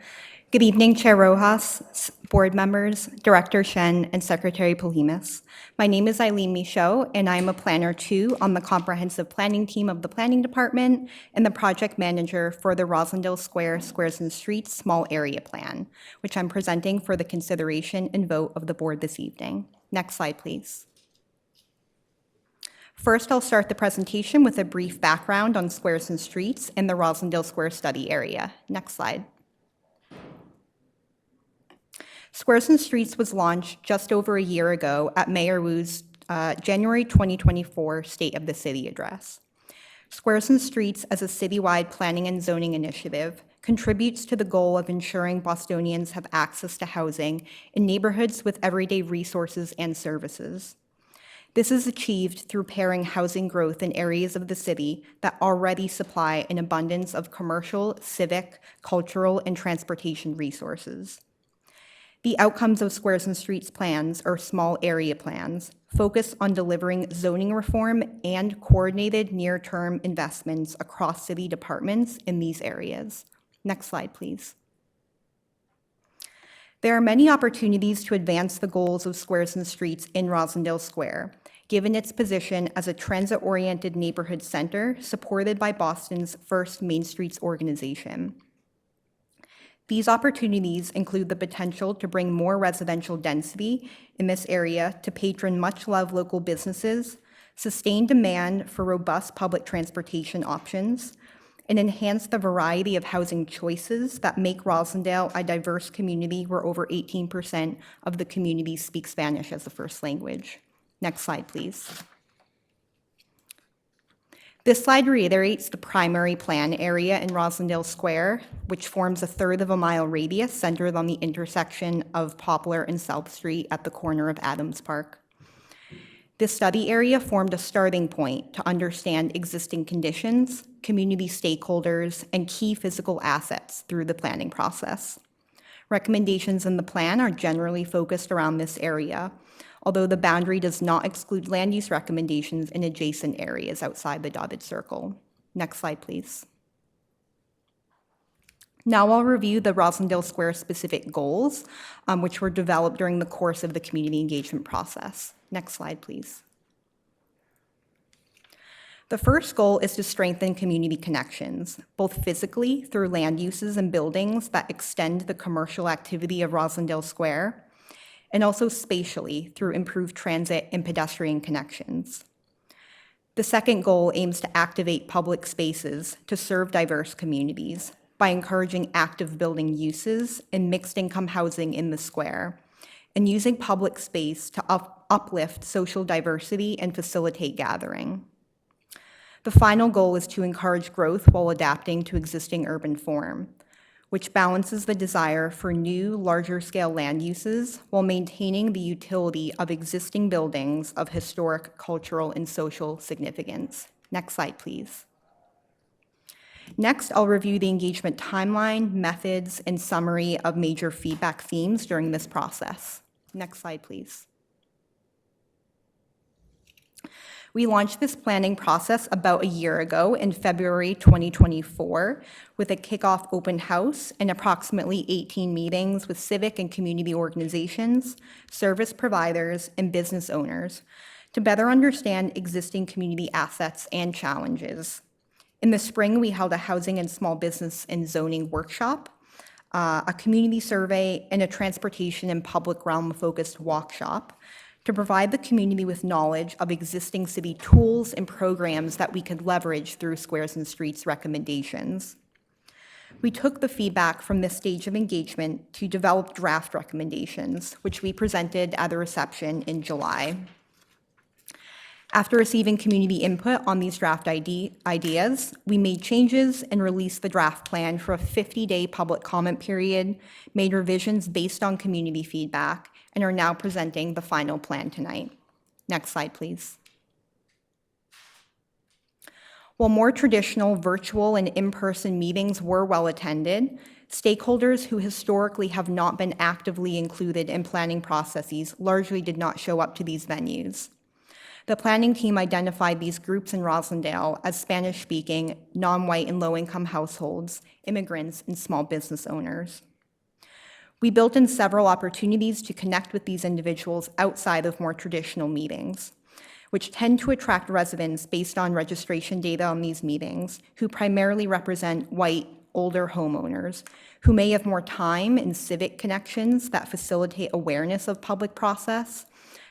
Good evening, Chair Rojas, board members, Director Shen, and Secretary Polimas. My name is Eileen Michaud, and I am a Planner 2 on the Comprehensive Planning Team of the Planning Department and the Project Manager for the Roslindale Squares and Streets Small Area Plan, which I'm presenting for the consideration and vote of the board this evening. Next slide, please. First, I'll start the presentation with a brief background on Squares and Streets in the Roslindale Square study area. Next slide. Squares and Streets was launched just over a year ago at Mayor Wu's January 2024 State of the City address. Squares and Streets, as a citywide planning and zoning initiative, contributes to the goal of ensuring Bostonians have access to housing in neighborhoods with everyday resources and services. This is achieved through pairing housing growth in areas of the city that already supply an abundance of commercial, civic, cultural, and transportation resources. The outcomes of Squares and Streets plans, or small area plans, focus on delivering zoning reform and coordinated near-term investments across city departments in these areas. Next slide, please. There are many opportunities to advance the goals of Squares and Streets in Roslindale Square, given its position as a transit-oriented neighborhood center supported by Boston's first Main Streets organization. These opportunities include the potential to bring more residential density in this area to patron much-loved local businesses, sustain demand for robust public transportation options, and enhance the variety of housing choices that make Roslindale a diverse community where over 18% of the community speak Spanish as a first language. Next slide, please. This slide reiterates the primary plan area in Roslindale Square, which forms a third of a mile radius centered on the intersection of Poplar and South Street at the corner of Adams Park. This study area formed a starting point to understand existing conditions, community stakeholders, and key physical assets through the planning process. Recommendations in the plan are generally focused around this area, although the boundary does not exclude land use recommendations in adjacent areas outside the dotted circle. Next slide, please. Now I'll review the Roslindale Square specific goals, which were developed during the course of the community engagement process. Next slide, please. The first goal is to strengthen community connections, both physically through land uses and buildings that extend the commercial activity of Roslindale Square, and also spatially through improved transit and pedestrian connections. The second goal aims to activate public spaces to serve diverse communities by encouraging active building uses and mixed-income housing in the square, and using public space to uplift social diversity and facilitate gathering. The final goal is to encourage growth while adapting to existing urban form, which balances the desire for new, larger-scale land uses while maintaining the utility of existing buildings of historic, cultural, and social significance. Next slide, please. Next, I'll review the engagement timeline, methods, and summary of major feedback themes during this process. Next slide, please. We launched this planning process about a year ago in February 2024 with a kickoff open house and approximately 18 meetings with civic and community organizations, service providers, and business owners to better understand existing community assets and challenges. In the spring, we held a housing and small business and zoning workshop, a community survey, and a transportation and public realm-focused workshop to provide the community with knowledge of existing city tools and programs that we could leverage through Squares and Streets recommendations. We took the feedback from this stage of engagement to develop draft recommendations, which we presented at a reception in July. After receiving community input on these draft ideas, we made changes and released the draft plan for a 50-day public comment period, made revisions based on community feedback, and are now presenting the final plan tonight. Next slide, please. While more traditional virtual and in-person meetings were well attended, stakeholders who historically have not been actively included in planning processes largely did not show up to these venues. The planning team identified these groups in Roslindale as Spanish-speaking, non-white and low-income households, immigrants, and small business owners. We built in several opportunities to connect with these individuals outside of more traditional meetings, which tend to attract residents based on registration data on these meetings, who primarily represent white, older homeowners, who may have more time and civic connections that facilitate awareness of public process,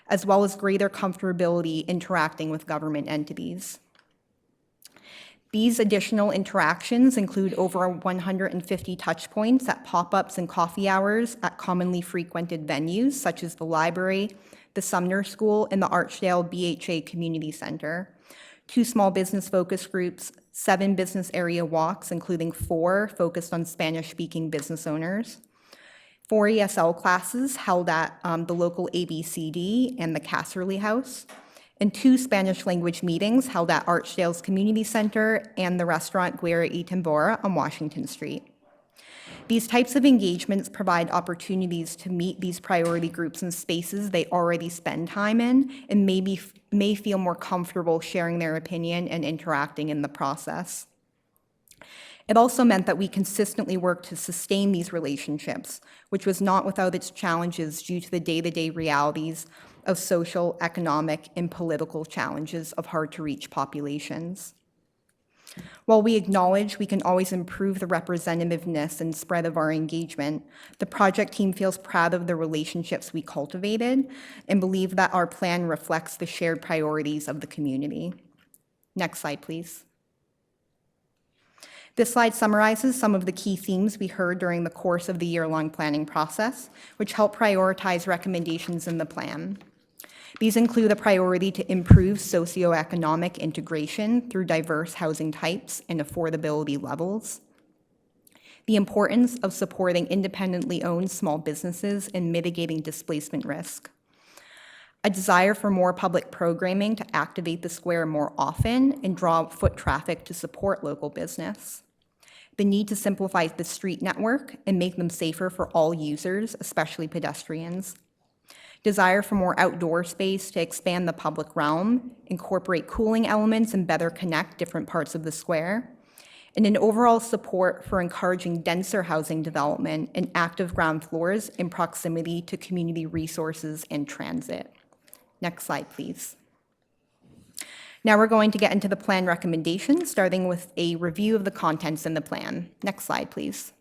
as well as greater comfortability interacting with government entities. These additional interactions include over 150 touchpoints at pop-ups and coffee hours at commonly frequented venues such as the library, the Sumner School, and the Archdale BHA Community Center, 2 small business focus groups, 7 business area walks, including 4 focused on Spanish-speaking business owners, 4 ESL classes held at the local ABCD and the Casserly House, and 2 Spanish language meetings held at Archdale's Community Center and the restaurant Guerra y Tambora on Washington Street. These types of engagements provide opportunities to meet these priority groups in spaces they already spend time in and may feel more comfortable sharing their opinion and interacting in the process. It also meant that we consistently worked to sustain these relationships, which was not without its challenges due to the day-to-day realities of social, economic, and political challenges of hard-to-reach populations. While we acknowledge we can always improve the representativeness and spread of our engagement, the project team feels proud of the relationships we cultivated and believe that our plan reflects the shared priorities of the community. Next slide, please. This slide summarizes some of the key themes we heard during the course of the year-long planning process, which help prioritize recommendations in the plan. These include a priority to improve socioeconomic integration through diverse housing types and affordability levels, the importance of supporting independently owned small businesses and mitigating displacement risk, a desire for more public programming to activate the square more often and draw foot traffic to support local business, the need to simplify the street network and make them safer for all users, especially pedestrians, desire for more outdoor space to expand the public realm, incorporate cooling elements, and better connect different parts of the square, and an overall support for encouraging denser housing development and active ground floors in proximity to community resources and transit. Next slide, please. Now we're going to get into the plan recommendations, starting with a review of the contents in the plan. Next slide, please.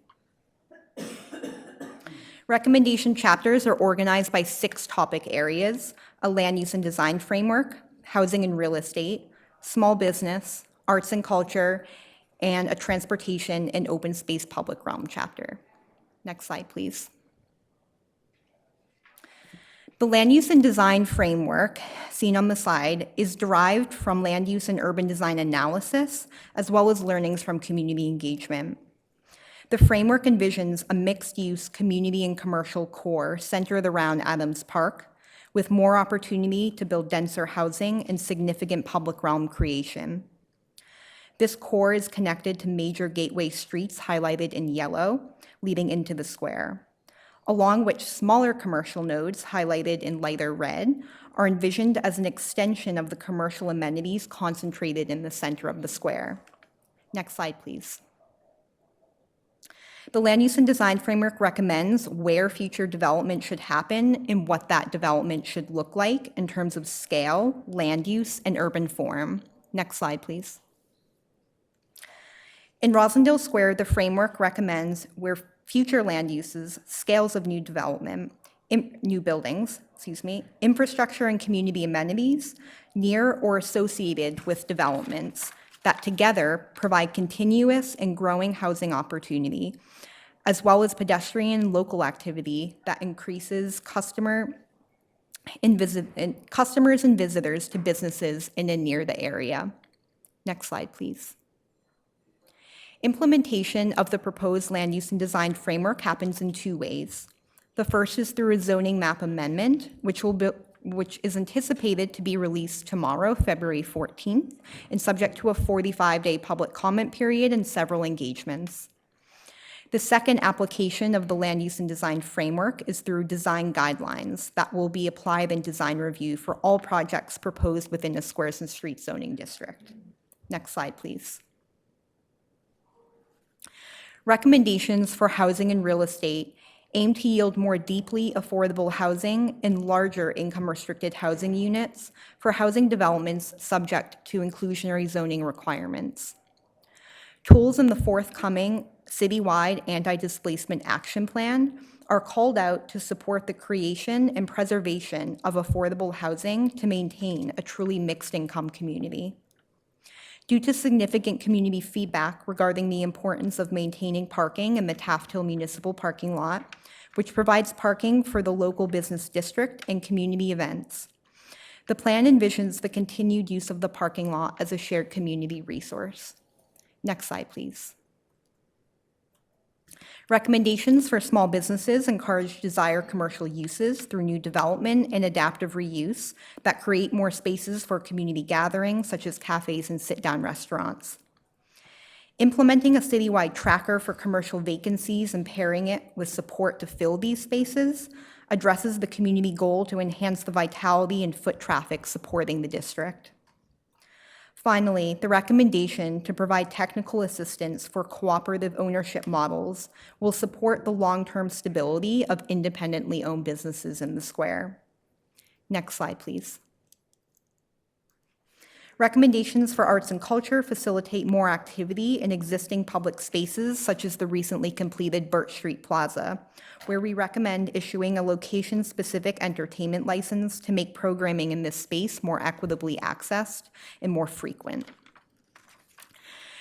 Recommendation chapters are organized by 6 topic areas: a land use and design framework, housing and real estate, small business, arts and culture, and a transportation and open space public realm chapter. Next slide, please. The land use and design framework, seen on the slide, is derived from land use and urban design analysis, as well as learnings from community engagement. The framework envisions a mixed-use community and commercial core centered around Adams Park, with more opportunity to build denser housing and significant public realm creation. This core is connected to major gateway streets highlighted in yellow, leading into the square, along which smaller commercial nodes, highlighted in lighter red, are envisioned as an extension of the commercial amenities concentrated in the center of the square. Next slide, please. The land use and design framework recommends where future development should happen and what that development should look like in terms of scale, land use, and urban form. Next slide, please. In Rosendale Square, the framework recommends where future land uses, scales of new development, new buildings, infrastructure and community amenities near or associated with developments that together provide continuous and growing housing opportunity, as well as pedestrian local activity that increases customers and visitors to businesses in and near the area. Next slide, please. Implementation of the proposed land use and design framework happens in two ways. The first is through a zoning map amendment, which is anticipated to be released tomorrow, February 14th, and subject to a 45-day public comment period and several engagements. The second application of the land use and design framework is through design guidelines that will be applied in design review for all projects proposed within the Squares and Streets zoning district. Next slide, please. Recommendations for housing and real estate aim to yield more deeply affordable housing in larger income-restricted housing units for housing developments subject to inclusionary zoning requirements. Tools in the forthcoming citywide anti-displacement action plan are called out to support the creation and preservation of affordable housing to maintain a truly mixed-income community. Due to significant community feedback regarding the importance of maintaining parking in the Taft Hill Municipal Parking Lot, which provides parking for the local business district and community events, the plan envisions the continued use of the parking lot as a shared community resource. Next slide, please. Recommendations for small businesses encourage desired commercial uses through new development and adaptive reuse that create more spaces for community gatherings, such as cafes and sit-down restaurants. Implementing a citywide tracker for commercial vacancies and pairing it with support to fill these spaces addresses the community goal to enhance the vitality and foot traffic supporting the district. Finally, the recommendation to provide technical assistance for cooperative ownership models will support the long-term stability of independently owned businesses in the square. Next slide, please. Recommendations for arts and culture facilitate more activity in existing public spaces, such as the recently completed Burt Street Plaza, where we recommend issuing a location-specific entertainment license to make programming in this space more equitably accessed and more frequent.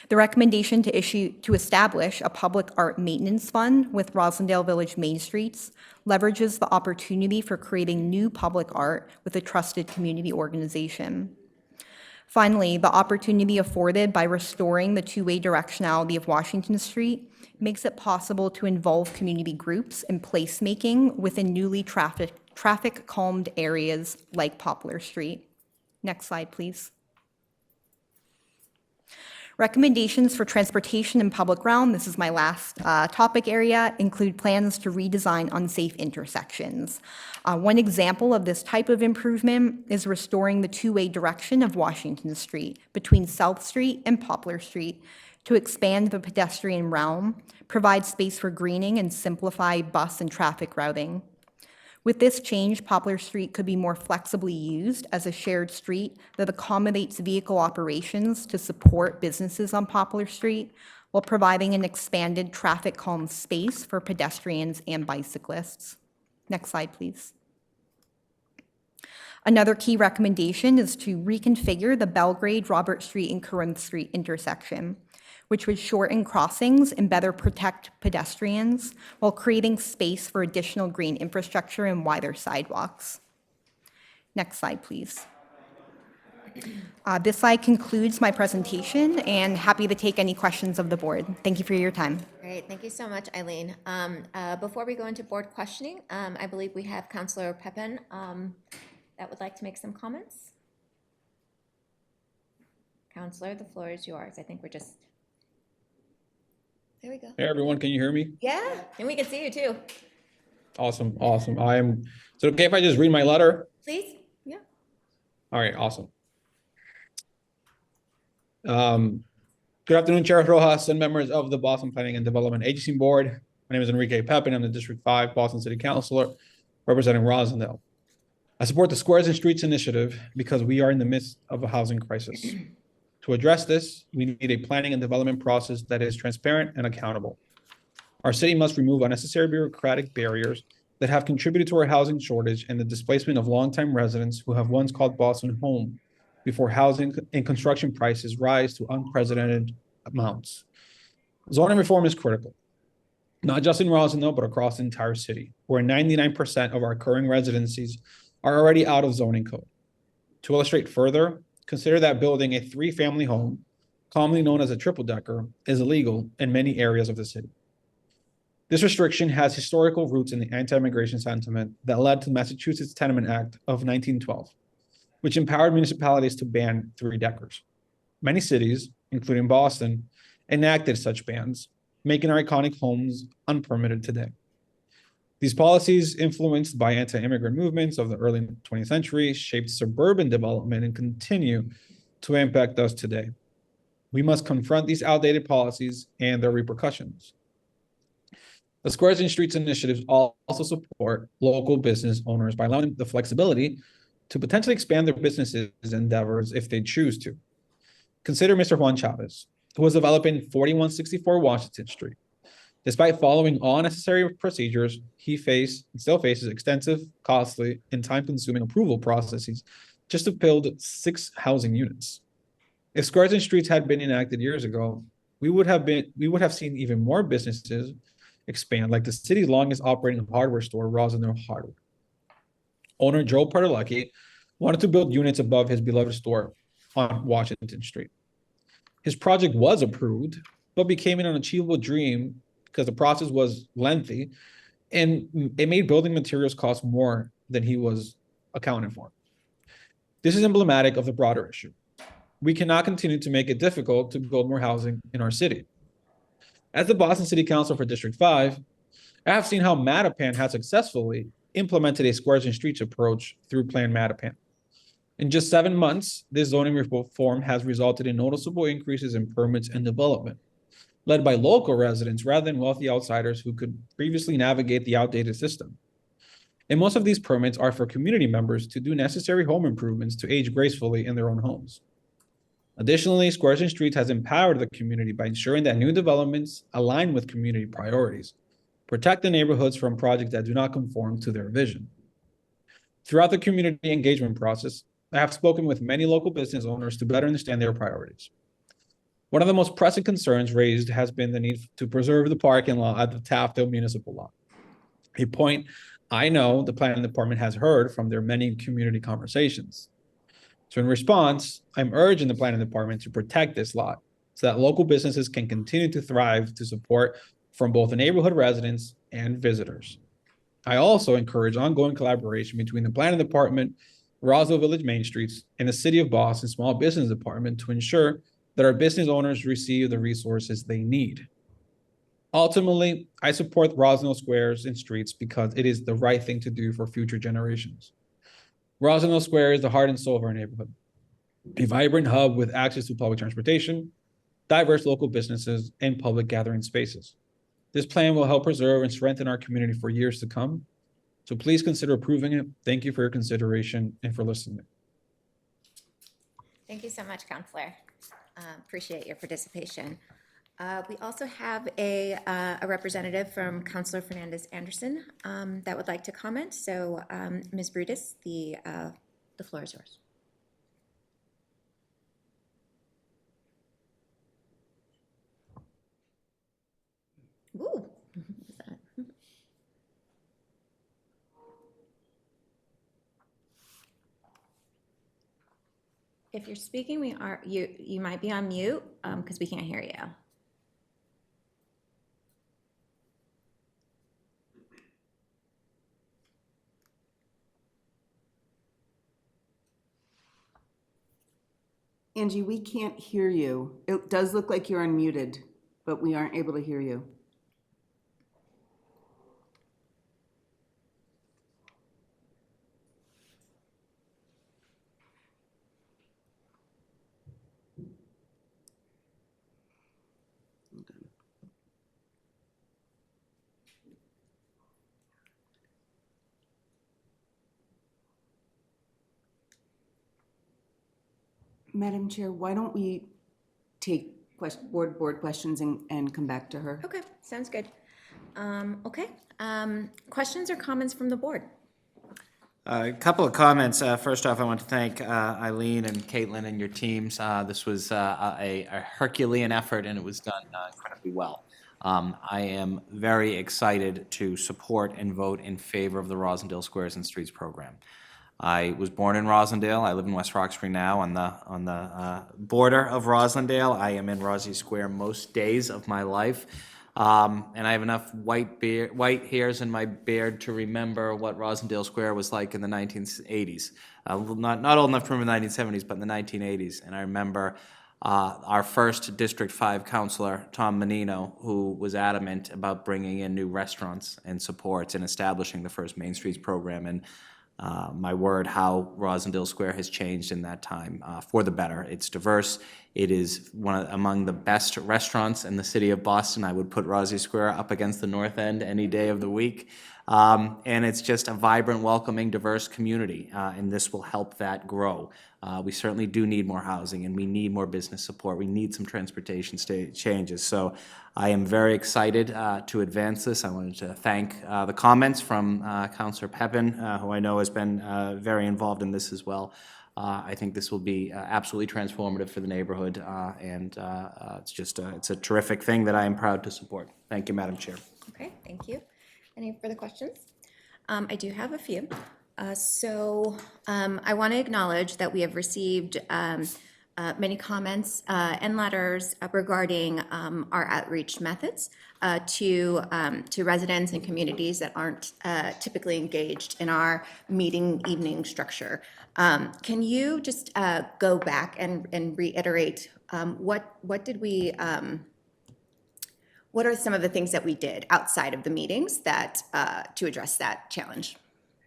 The recommendation to establish a public art maintenance fund with Rosendale Village Main Streets leverages the opportunity for creating new public art with a trusted community organization. Finally, the opportunity afforded by restoring the two-way directionality of Washington Street makes it possible to involve community groups in placemaking within newly traffic-calmed areas like Poplar Street. Next slide, please. Recommendations for transportation and public realm, this is my last topic area, include plans to redesign unsafe intersections. One example of this type of improvement is restoring the two-way direction of Washington Street between South Street and Poplar Street to expand the pedestrian realm, provide space for greening, and simplify bus and traffic routing. With this change, Poplar Street could be more flexibly used as a shared street that accommodates vehicle operations to support businesses on Poplar Street while providing an expanded traffic-calm space for pedestrians and bicyclists. Next slide, please. Another key recommendation is to reconfigure the Belgrade, Robert Street, and Corinth Street intersection, which would shorten crossings and better protect pedestrians while creating space for additional green infrastructure and wider sidewalks. Next slide, please. This slide concludes my presentation, and happy to take any questions of the board. Thank you for your time. Great, thank you so much, Eileen. Before we go into board questioning, I believe we have Councilor Pepin that would like to make some comments. Councilor, the floor is yours. I think we're just... There we go. Hey everyone, can you hear me? Yeah, and we can see you too. Awesome, awesome. Is it okay if I just read my letter? Please, yeah. All right, awesome. Good afternoon, Chair Rojas and members of the Boston Planning and Development Agency Board. My name is Enrique Pepin. I'm the District 5 Boston City Councilor representing Rosendale. I support the Squares and Streets initiative because we are in the midst of a housing crisis. To address this, we need a planning and development process that is transparent and accountable. Our city must remove unnecessary bureaucratic barriers that have contributed to our housing shortage and the displacement of longtime residents who have once called Boston home. before housing and construction prices rise to unprecedented amounts. Zoning reform is critical, not just in Rosendale, but across the entire city, where 99% of our current residencies are already out of zoning code. To illustrate further, consider that building a 3-family home, commonly known as a triple-decker, is illegal in many areas of the city. This restriction has historical roots in the anti-immigration sentiment that led to Massachusetts Tenement Act of 1912, which empowered municipalities to ban 3-deckers. Many cities, including Boston, enacted such bans, making our iconic homes unpermitted today. These policies, influenced by anti-immigrant movements of the early 20th century, shaped suburban development and continue to impact us today. We must confront these outdated policies and their repercussions. The Squares and Streets initiatives also support local business owners by allowing them the flexibility to potentially expand their businesses endeavors if they choose to. Consider Mr. Juan Chavez, who was developing 4164 Washington Street. Despite following all necessary procedures, he faced and still faces extensive, costly, and time-consuming approval processes just to build 6 housing units. If Squares and Streets had been enacted years ago, we would have seen even more businesses expand, like the city's longest operating hardware store, Rosendale Hardware. Owner Joe Pardalecki wanted to build units above his beloved store on Washington Street. His project was approved, but became an unachievable dream because the process was lengthy and it made building materials cost more than he was accounting for. This is emblematic of the broader issue. We cannot continue to make it difficult to build more housing in our city. As the Boston City Council for District 5, I have seen how Mattapan has successfully implemented a Squares and Streets approach through Plan Mattapan. In just 7 months, this zoning reform has resulted in noticeable increases in permits and development, led by local residents rather than wealthy outsiders who could previously navigate the outdated system. And most of these permits are for community members to do necessary home improvements to age gracefully in their own homes. Additionally, Squares and Streets has empowered the community by ensuring that new developments align with community priorities, protect the neighborhoods from projects that do not conform to their vision. Throughout the community engagement process, I have spoken with many local business owners to better understand their priorities. One of the most pressing concerns raised has been the need to preserve the parking lot at the Taftdale Municipal Lot, a point I know the planning department has heard from their many community conversations. So in response, I'm urging the planning department to protect this lot so that local businesses can continue to thrive to support from both the neighborhood residents and visitors. I also encourage ongoing collaboration between the planning department, Roswell Village Main Streets, and the City of Boston Small Business Department to ensure that our business owners receive the resources they need. Ultimately, I support Rosendale Squares and Streets because it is the right thing to do for future generations. Rosendale Square is the heart and soul of our neighborhood, a vibrant hub with access to public transportation, diverse local businesses, and public gathering spaces. This plan will help preserve and strengthen our community for years to come. So please consider approving it. Thank you for your consideration and for listening. Thank you so much, Counselor. Appreciate your participation. We also have a representative from Counselor Fernandez Anderson that would like to comment. So, Ms. Brutus, the floor is yours. Ooh. If you're speaking, you might be on mute because we can't hear you. Angie, we can't hear you. It does look like you're unmuted, but we aren't able to hear you. Madam Chair, why don't we take board questions and come back to her? Okay, sounds good. Okay, questions or comments from the board? A couple of comments. First off, I want to thank Eileen and Caitlin and your teams. This was a Herculean effort, and it was done incredibly well. I am very excited to support and vote in favor of the Rosendale Squares and Streets program. I was born in Rosendale. I live in West Roxbury now on the border of Rosendale. I am in Rosy Square most days of my life. And I have enough white hairs in my beard to remember what Rosendale Square was like in the 1980s. Not old enough to remember the 1970s, but in the 1980s. And I remember our first District 5 councilor, Tom Menino, who was adamant about bringing in new restaurants and supports and establishing the first Main Streets program. And my word, how Rosendale Square has changed in that time for the better. It's diverse. It is among the best restaurants in the city of Boston. I would put Rosy Square up against the North End any day of the week. And it's just a vibrant, welcoming, diverse community, and this will help that grow. We certainly do need more housing, and we need more business support. We need some transportation changes. So I am very excited to advance this. I wanted to thank the comments from Councilor Pepin, who I know has been very involved in this as well. I think this will be absolutely transformative for the neighborhood, and it's a terrific thing that I am proud to support. Thank you, Madam Chair. Okay, thank you. Any further questions? I do have a few. I want to acknowledge that we have received many comments and letters regarding our outreach methods to residents and communities that aren't typically engaged in our meeting evening structure. Can you just go back and reiterate what did we what are some of the things that we did outside of the meetings that to address that challenge?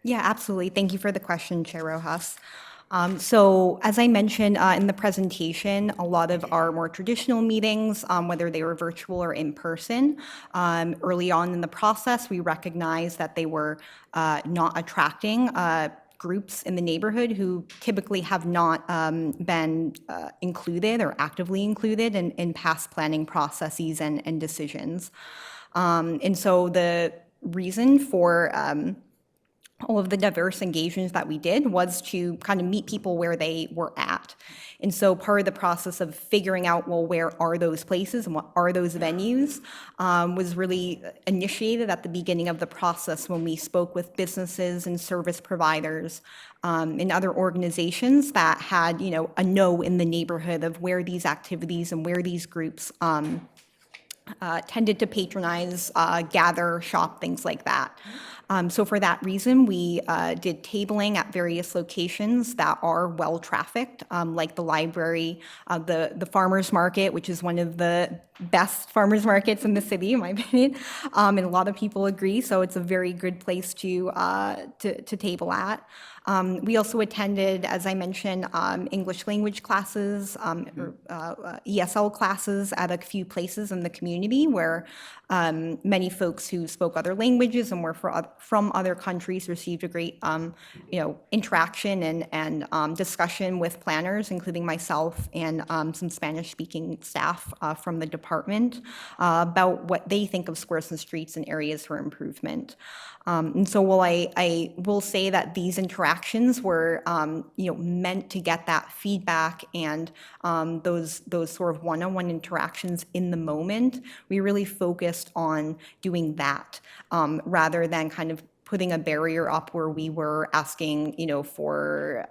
Yeah, absolutely. Thank you for the question, Chair Rojas. So as I mentioned in the presentation, a lot of our more traditional meetings, whether they were virtual or in person, early on in the process, we recognized that they were not attracting groups in the neighborhood who typically have not been included or actively included in past planning processes and decisions. And so the reason for all of the diverse engagements that we did was to kind of meet people where they were at. And so part of the process of figuring out, well, where are those places and what are those venues was really initiated at the beginning of the process when we spoke with businesses and service providers and other organizations that had, a know in the neighborhood of where these activities and where these groups tended to patronize, gather, shop, things like that. So for that reason, we did tabling at various locations that are well-trafficked, like the library, the farmers market, which is one of the best farmers markets in the city, in my opinion, and a lot of people agree. So it's a very good place to table at. We also attended, as I mentioned, English language classes, ESL classes at a few places in the community where many folks who spoke other languages and were from other countries received a great, interaction and discussion with planners, including myself and some Spanish-speaking staff from the department about what they think of squares and streets and areas for improvement. And so while I will say that these interactions were, meant to get that feedback and those sort of one-on-one interactions in the moment, we really focused on doing that rather than kind of putting a barrier up where we were asking, for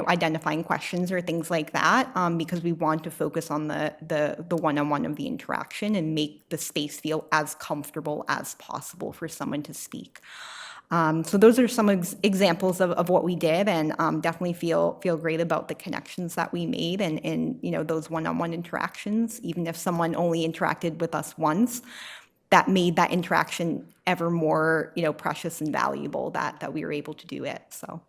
identifying questions or things like that, because we want to focus on the one-on-one of the interaction and make the space feel as comfortable as possible for someone to speak. So those are some examples of what we did, and definitely feel great about the connections that we made and those one-on-one interactions, even if someone only interacted with us once. That made that interaction ever more, precious and valuable that we were able to do it. So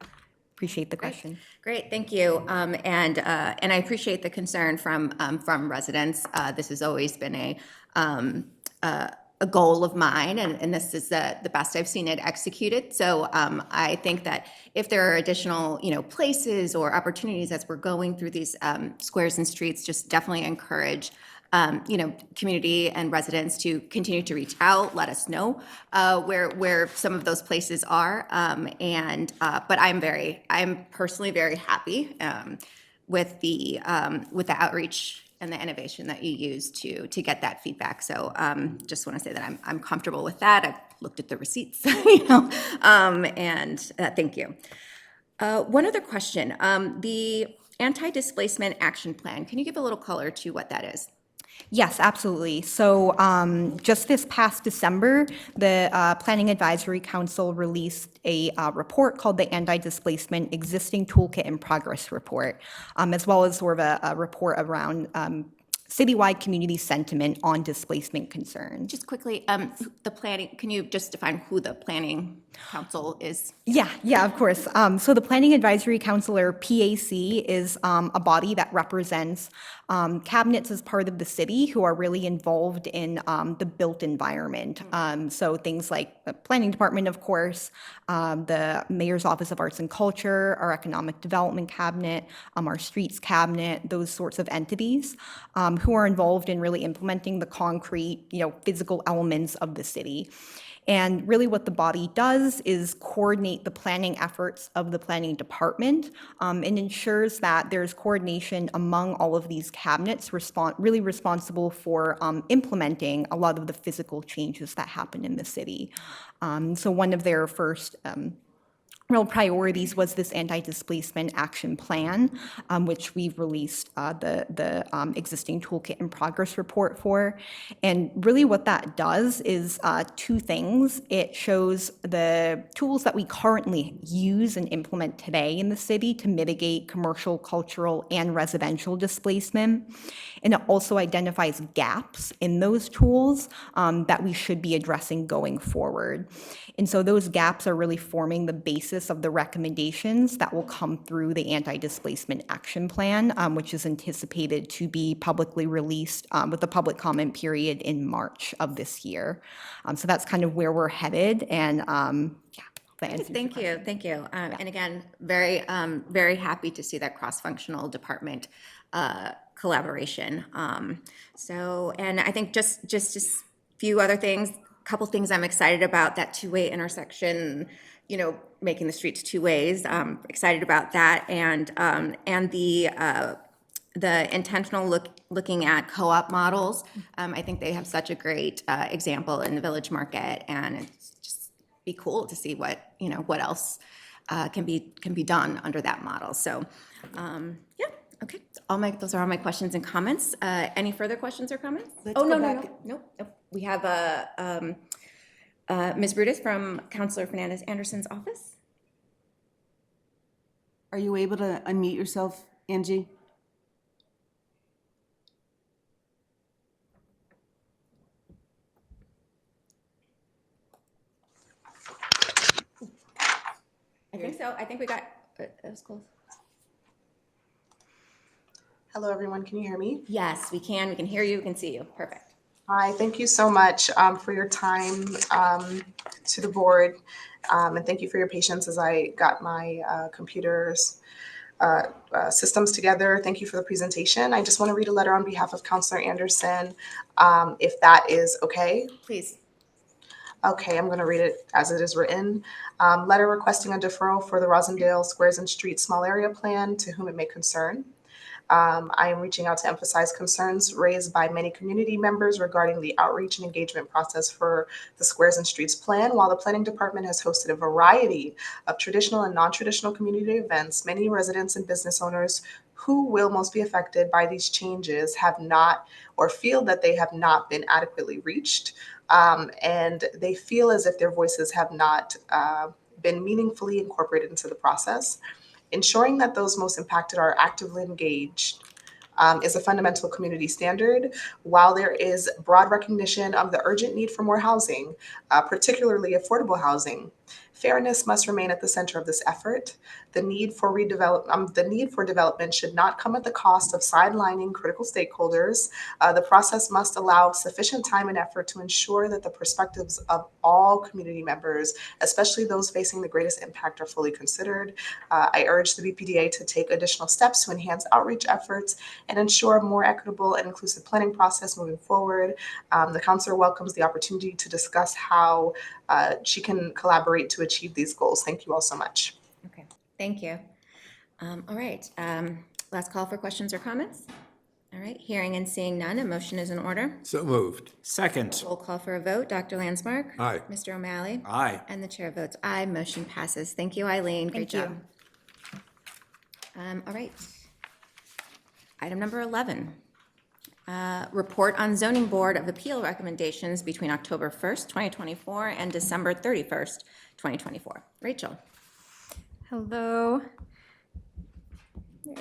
appreciate the question. Great, thank you. And I appreciate the concern from residents. This has always been a goal of mine, and this is the best I've seen it executed. So I think that if there are additional, places or opportunities as we're going through these squares and streets, just definitely encourage community and residents to continue to reach out, let us know where some of those places are. But I'm personally very happy with the outreach and the innovation that you use to get that feedback. So just want to say that I'm comfortable with that. I've looked at the receipts, and thank you. One other question, the anti-displacement action plan, can you give a little color to what that is? Yes, absolutely. So just this past December, the Planning Advisory Council released a report called the Anti-Displacement Existing Toolkit and Progress Report, as well as sort of a report around citywide community sentiment on displacement concerns. Just quickly, the planning, can you just define who the planning council is? Yeah, of course. So the Planning Advisory Council, or PAC, is a body that represents cabinets as part of the city who are really involved in the built environment. So things like the Planning Department, of course, the Mayor's Office of Arts and Culture, our Economic Development Cabinet, our Streets Cabinet, those sorts of entities who are involved in really implementing the concrete, physical elements of the city. And really what the body does is coordinate the planning efforts of the planning department and ensures that there's coordination among all of these cabinets really responsible for implementing a lot of the physical changes that happen in the city. So one of their first real priorities was this anti-displacement action plan, which we've released the existing toolkit and progress report for. And really what that does is two things. It shows the tools that we currently use and implement today in the city to mitigate commercial, cultural, and residential displacement. And it also identifies gaps in those tools that we should be addressing going forward. And so those gaps are really forming the basis of the recommendations that will come through the anti-displacement action plan, which is anticipated to be publicly released with the public comment period in March of this year. So that's kind of where we're headed, and Thank you. And again, very happy to see that cross-functional department collaboration. And I think just a few other things, couple things I'm excited about, that two-way intersection, making the streets two ways. Excited about that, and the intentional looking at co-op models. I think they have such a great example in the Village Market, and it's just be cool to see what else can be done under that model. So, okay. Those are all my questions and comments. Any further questions or comments? No. We have Ms. Brutus from Councilor Fernandez Anderson's office. Are you able to unmute yourself, Angie? I think so. I think we got, that was close. Hello, everyone. Can you hear me? Yes, we can. We can hear you. We can see you. Perfect. Hi, thank you so much for your time to the board. And thank you for your patience as I got my computers systems together. Thank you for the presentation. I just want to read a letter on behalf of Councilor Anderson, if that is okay. Please. Okay, I'm going to read it as it is written. Letter requesting a deferral for the Rosendale Squares and Streets Small Area Plan, to whom it may concern. I am reaching out to emphasize concerns raised by many community members regarding the outreach and engagement process for the Squares and Streets Plan. While the Planning Department has hosted a variety of traditional and non-traditional community events, many residents and business owners who will most be affected by these changes have not, or feel that they have not been adequately reached, and they feel as if their voices have not been meaningfully incorporated into the process. Ensuring that those most impacted are actively engaged is a fundamental community standard. While there is broad recognition of the urgent need for more housing, particularly affordable housing, Fairness must remain at the center of this effort. The need for development should not come at the cost of sidelining critical stakeholders. The process must allow sufficient time and effort to ensure that the perspectives of all community members, especially those facing the greatest impact, are fully considered. I urge the BPDA to take additional steps to enhance outreach efforts and ensure a more equitable and inclusive planning process moving forward. The councilor welcomes the opportunity to discuss how she can collaborate to achieve these goals. Thank you all so much. Okay, thank you. All right, last call for questions or comments. All right, hearing and seeing none, a motion is in order. So moved. Second. Roll call for a vote. Dr. Landsmark? Aye. Mr. O'Malley? Aye. And the chair votes aye. Motion passes. Thank you, Eileen. Great Thank job. All right. Item number 11. Report on Zoning Board of Appeal recommendations between October 1st, 2024 and December 31st, 2024. Rachel. Hello.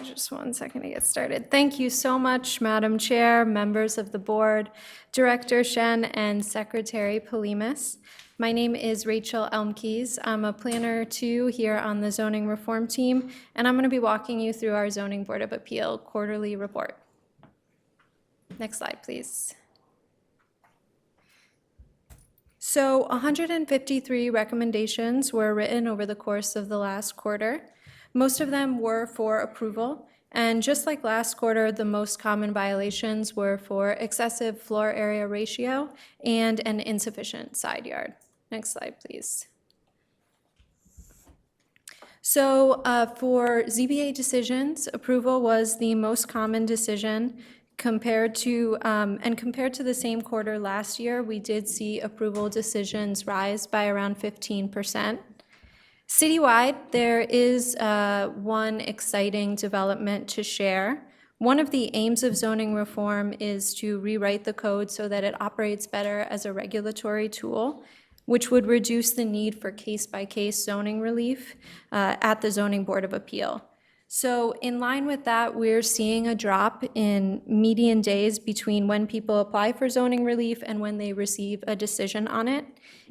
Just 1 second to get started. Thank you so much, Madam Chair, members of the board, Director Shen, and Secretary Polimis. My name is Rachel Elmkeys. I'm a planner 2 here on the zoning reform team, and I'm going to be walking you through our Zoning Board of Appeal quarterly report. Next slide, please. So 153 recommendations were written over the course of the last quarter. Most of them were for approval, and just like last quarter, the most common violations were for excessive floor area ratio and an insufficient side yard. Next slide, please. So for ZBA decisions, approval was the most common decision. Compared to the same quarter last year, we did see approval decisions rise by around 15%. Citywide, there is one exciting development to share. One of the aims of zoning reform is to rewrite the code so that it operates better as a regulatory tool, which would reduce the need for case-by-case zoning relief at the Zoning Board of Appeal. So in line with that, we're seeing a drop in median days between when people apply for zoning relief and when they receive a decision on it.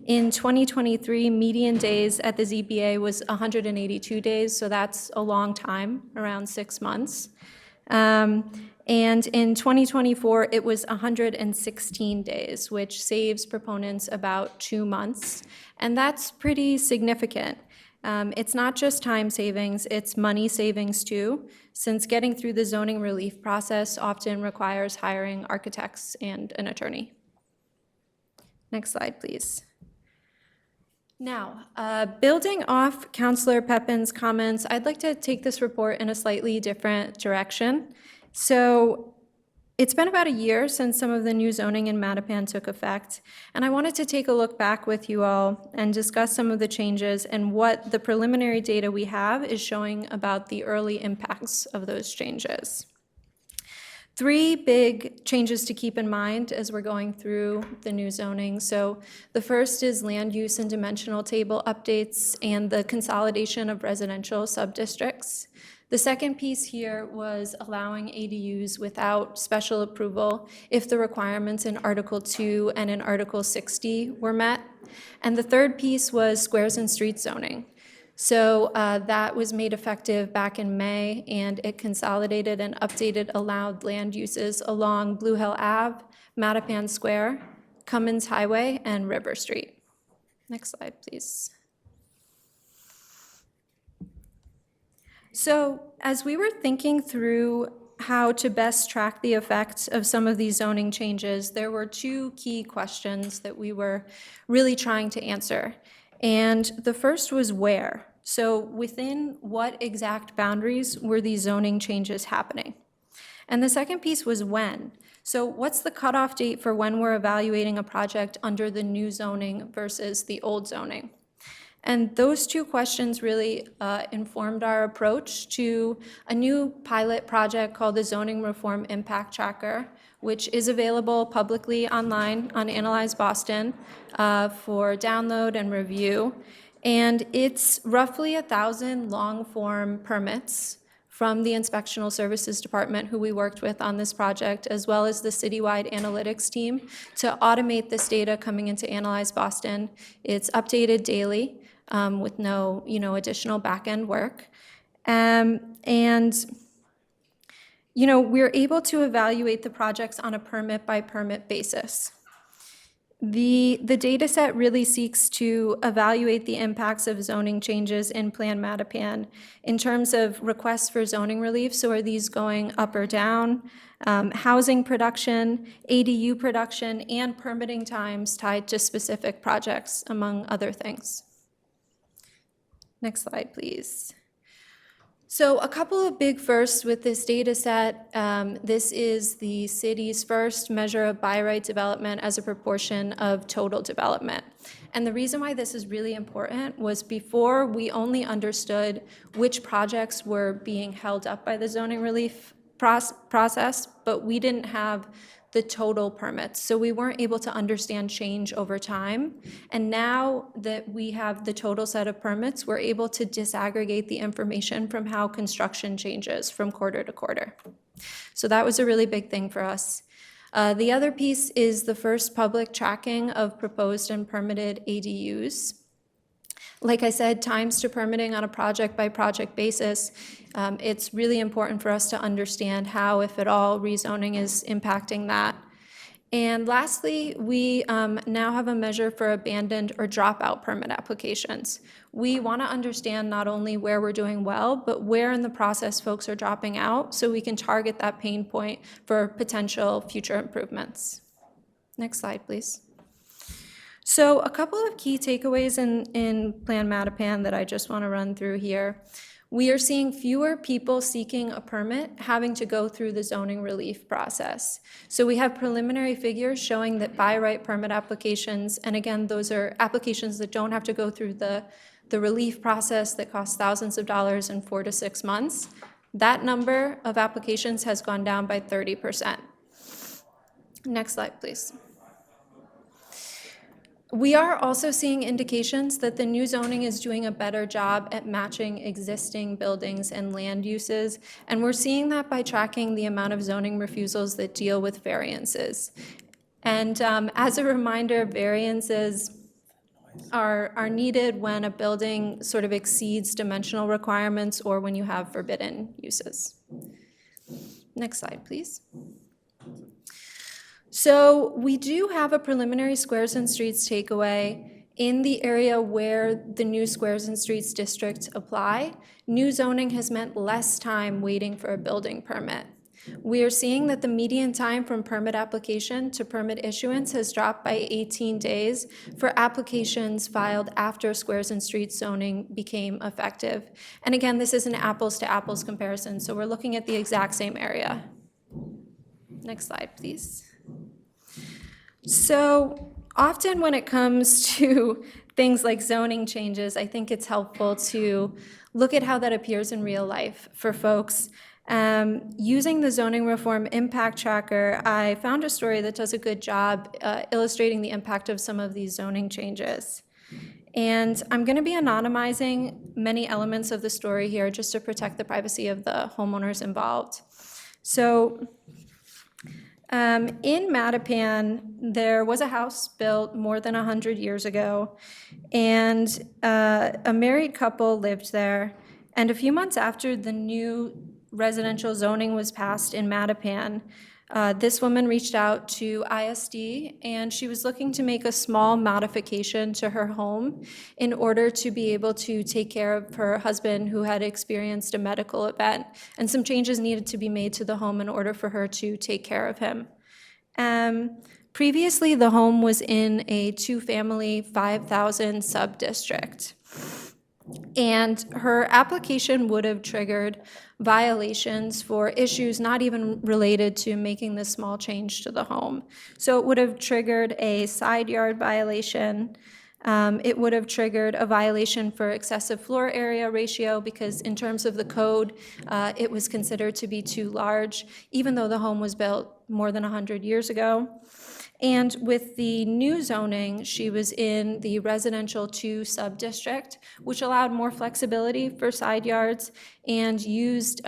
In 2023, median days at the ZBA was 182 days, so that's a long time, around 6 months. And in 2024, it was 116 days, which saves proponents about 2 months, and that's pretty significant. It's not just time savings, it's money savings too, since getting through the zoning relief process often requires hiring architects and an attorney. Next slide, please. Now, building off Councilor Pepin's comments, I'd like to take this report in a slightly different direction. So it's been about a year since some of the new zoning in Mattapan took effect, and I wanted to take a look back with you all and discuss some of the changes and what the preliminary data we have is showing about the early impacts of those changes. 3 big changes to keep in mind as we're going through the new zoning. So the first is land use and dimensional table updates and the consolidation of residential subdistricts. The second piece here was allowing ADUs without special approval if the requirements in Article 2 and in Article 60 were met. And the third piece was squares and street zoning. So that was made effective back in May, and it consolidated and updated allowed land uses along Blue Hill Ave, Mattapan Square, Cummins Highway, and River Street. Next slide, please. So as we were thinking through how to best track the effects of some of these zoning changes, there were 2 key questions that we were really trying to answer. And the first was where. So within what exact boundaries were these zoning changes happening? And the second piece was when. So what's the cutoff date for when we're evaluating a project under the new zoning versus the old zoning? And those 2 questions really informed our approach to a new pilot project called the Zoning Reform Impact Tracker, which is available publicly online on Analyze Boston for download and review. And it's roughly 1,000 long-form permits from the Inspectional Services Department, who we worked with on this project, as well as the citywide analytics team, to automate this data coming into Analyze Boston. It's updated daily. with no, additional back-end work. And we're able to evaluate the projects on a permit-by-permit basis. The data set really seeks to evaluate the impacts of zoning changes in Plan Mattapan in terms of requests for zoning relief. So are these going up or down? Housing production, ADU production, and permitting times tied to specific projects, among other things. Next slide, please. So a couple of big firsts with this data set. This is the city's first measure of by right development as a proportion of total development. And the reason why this is really important was before we only understood which projects were being held up by the zoning relief process, but we didn't have the total permits. So we weren't able to understand change over time. And now that we have the total set of permits, we're able to disaggregate the information from how construction changes from quarter to quarter. So that was a really big thing for us. The other piece is the first public tracking of proposed and permitted ADUs. Like I said, times to permitting on a project-by-project basis. It's really important for us to understand how, if at all, rezoning is impacting that. And lastly, we now have a measure for abandoned or dropout permit applications. We want to understand not only where we're doing well, but where in the process folks are dropping out, so we can target that pain point for potential future improvements. Next slide, please. So a couple of key takeaways in Plan Mattapan that I just want to run through here. We are seeing fewer people seeking a permit having to go through the zoning relief process. So we have preliminary figures showing that by right permit applications, and again, those are applications that don't have to go through the relief process that costs thousands of dollars in 4 to 6 months. That number of applications has gone down by 30%. Next slide, please. We are also seeing indications that the new zoning is doing a better job at matching existing buildings and land uses, and we're seeing that by tracking the amount of zoning refusals that deal with variances. And as a reminder, variances are needed when a building sort of exceeds dimensional requirements or when you have forbidden uses. Next slide, please. So we do have a preliminary Squares and Streets takeaway in the area where the new Squares and Streets districts apply. New zoning has meant less time waiting for a building permit. We are seeing that the median time from permit application to permit issuance has dropped by 18 days for applications filed after Squares and Streets zoning became effective. And again, this is an apples to apples comparison, so we're looking at the exact same area. Next slide, please. So often when it comes to things like zoning changes, I think it's helpful to look at how that appears in real life for folks. Using the zoning reform impact tracker, I found a story that does a good job illustrating the impact of some of these zoning changes. And I'm going to be anonymizing many elements of the story here just to protect the privacy of the homeowners involved. So in Mattapan, there was a house built more than 100 years ago, and a married couple lived there. And a few months after the new residential zoning was passed in Mattapan, this woman reached out to ISD, and she was looking to make a small modification to her home in order to be able to take care of her husband who had experienced a medical event, and some changes needed to be made to the home in order for her to take care of him. Previously, the home was in a 2-family, 5,000 sub-district. And her application would have triggered violations for issues not even related to making this small change to the home. So it would have triggered a side yard violation. It would have triggered a violation for excessive floor area ratio because in terms of the code, it was considered to be too large, even though the home was built more than 100 years ago. And with the new zoning, she was in the residential 2 sub-district, which allowed more flexibility for side yards and used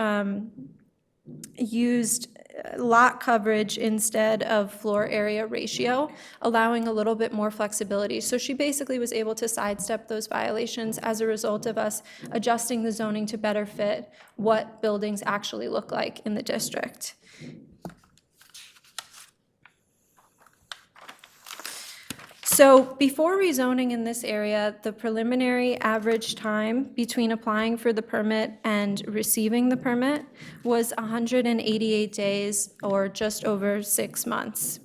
lot coverage instead of floor area ratio, allowing a little bit more flexibility. So she basically was able to sidestep those violations as a result of us adjusting the zoning to better fit what buildings actually look like in the district. So before rezoning in this area, the preliminary average time between applying for the permit and receiving the permit was 188 days, or just over 6 months.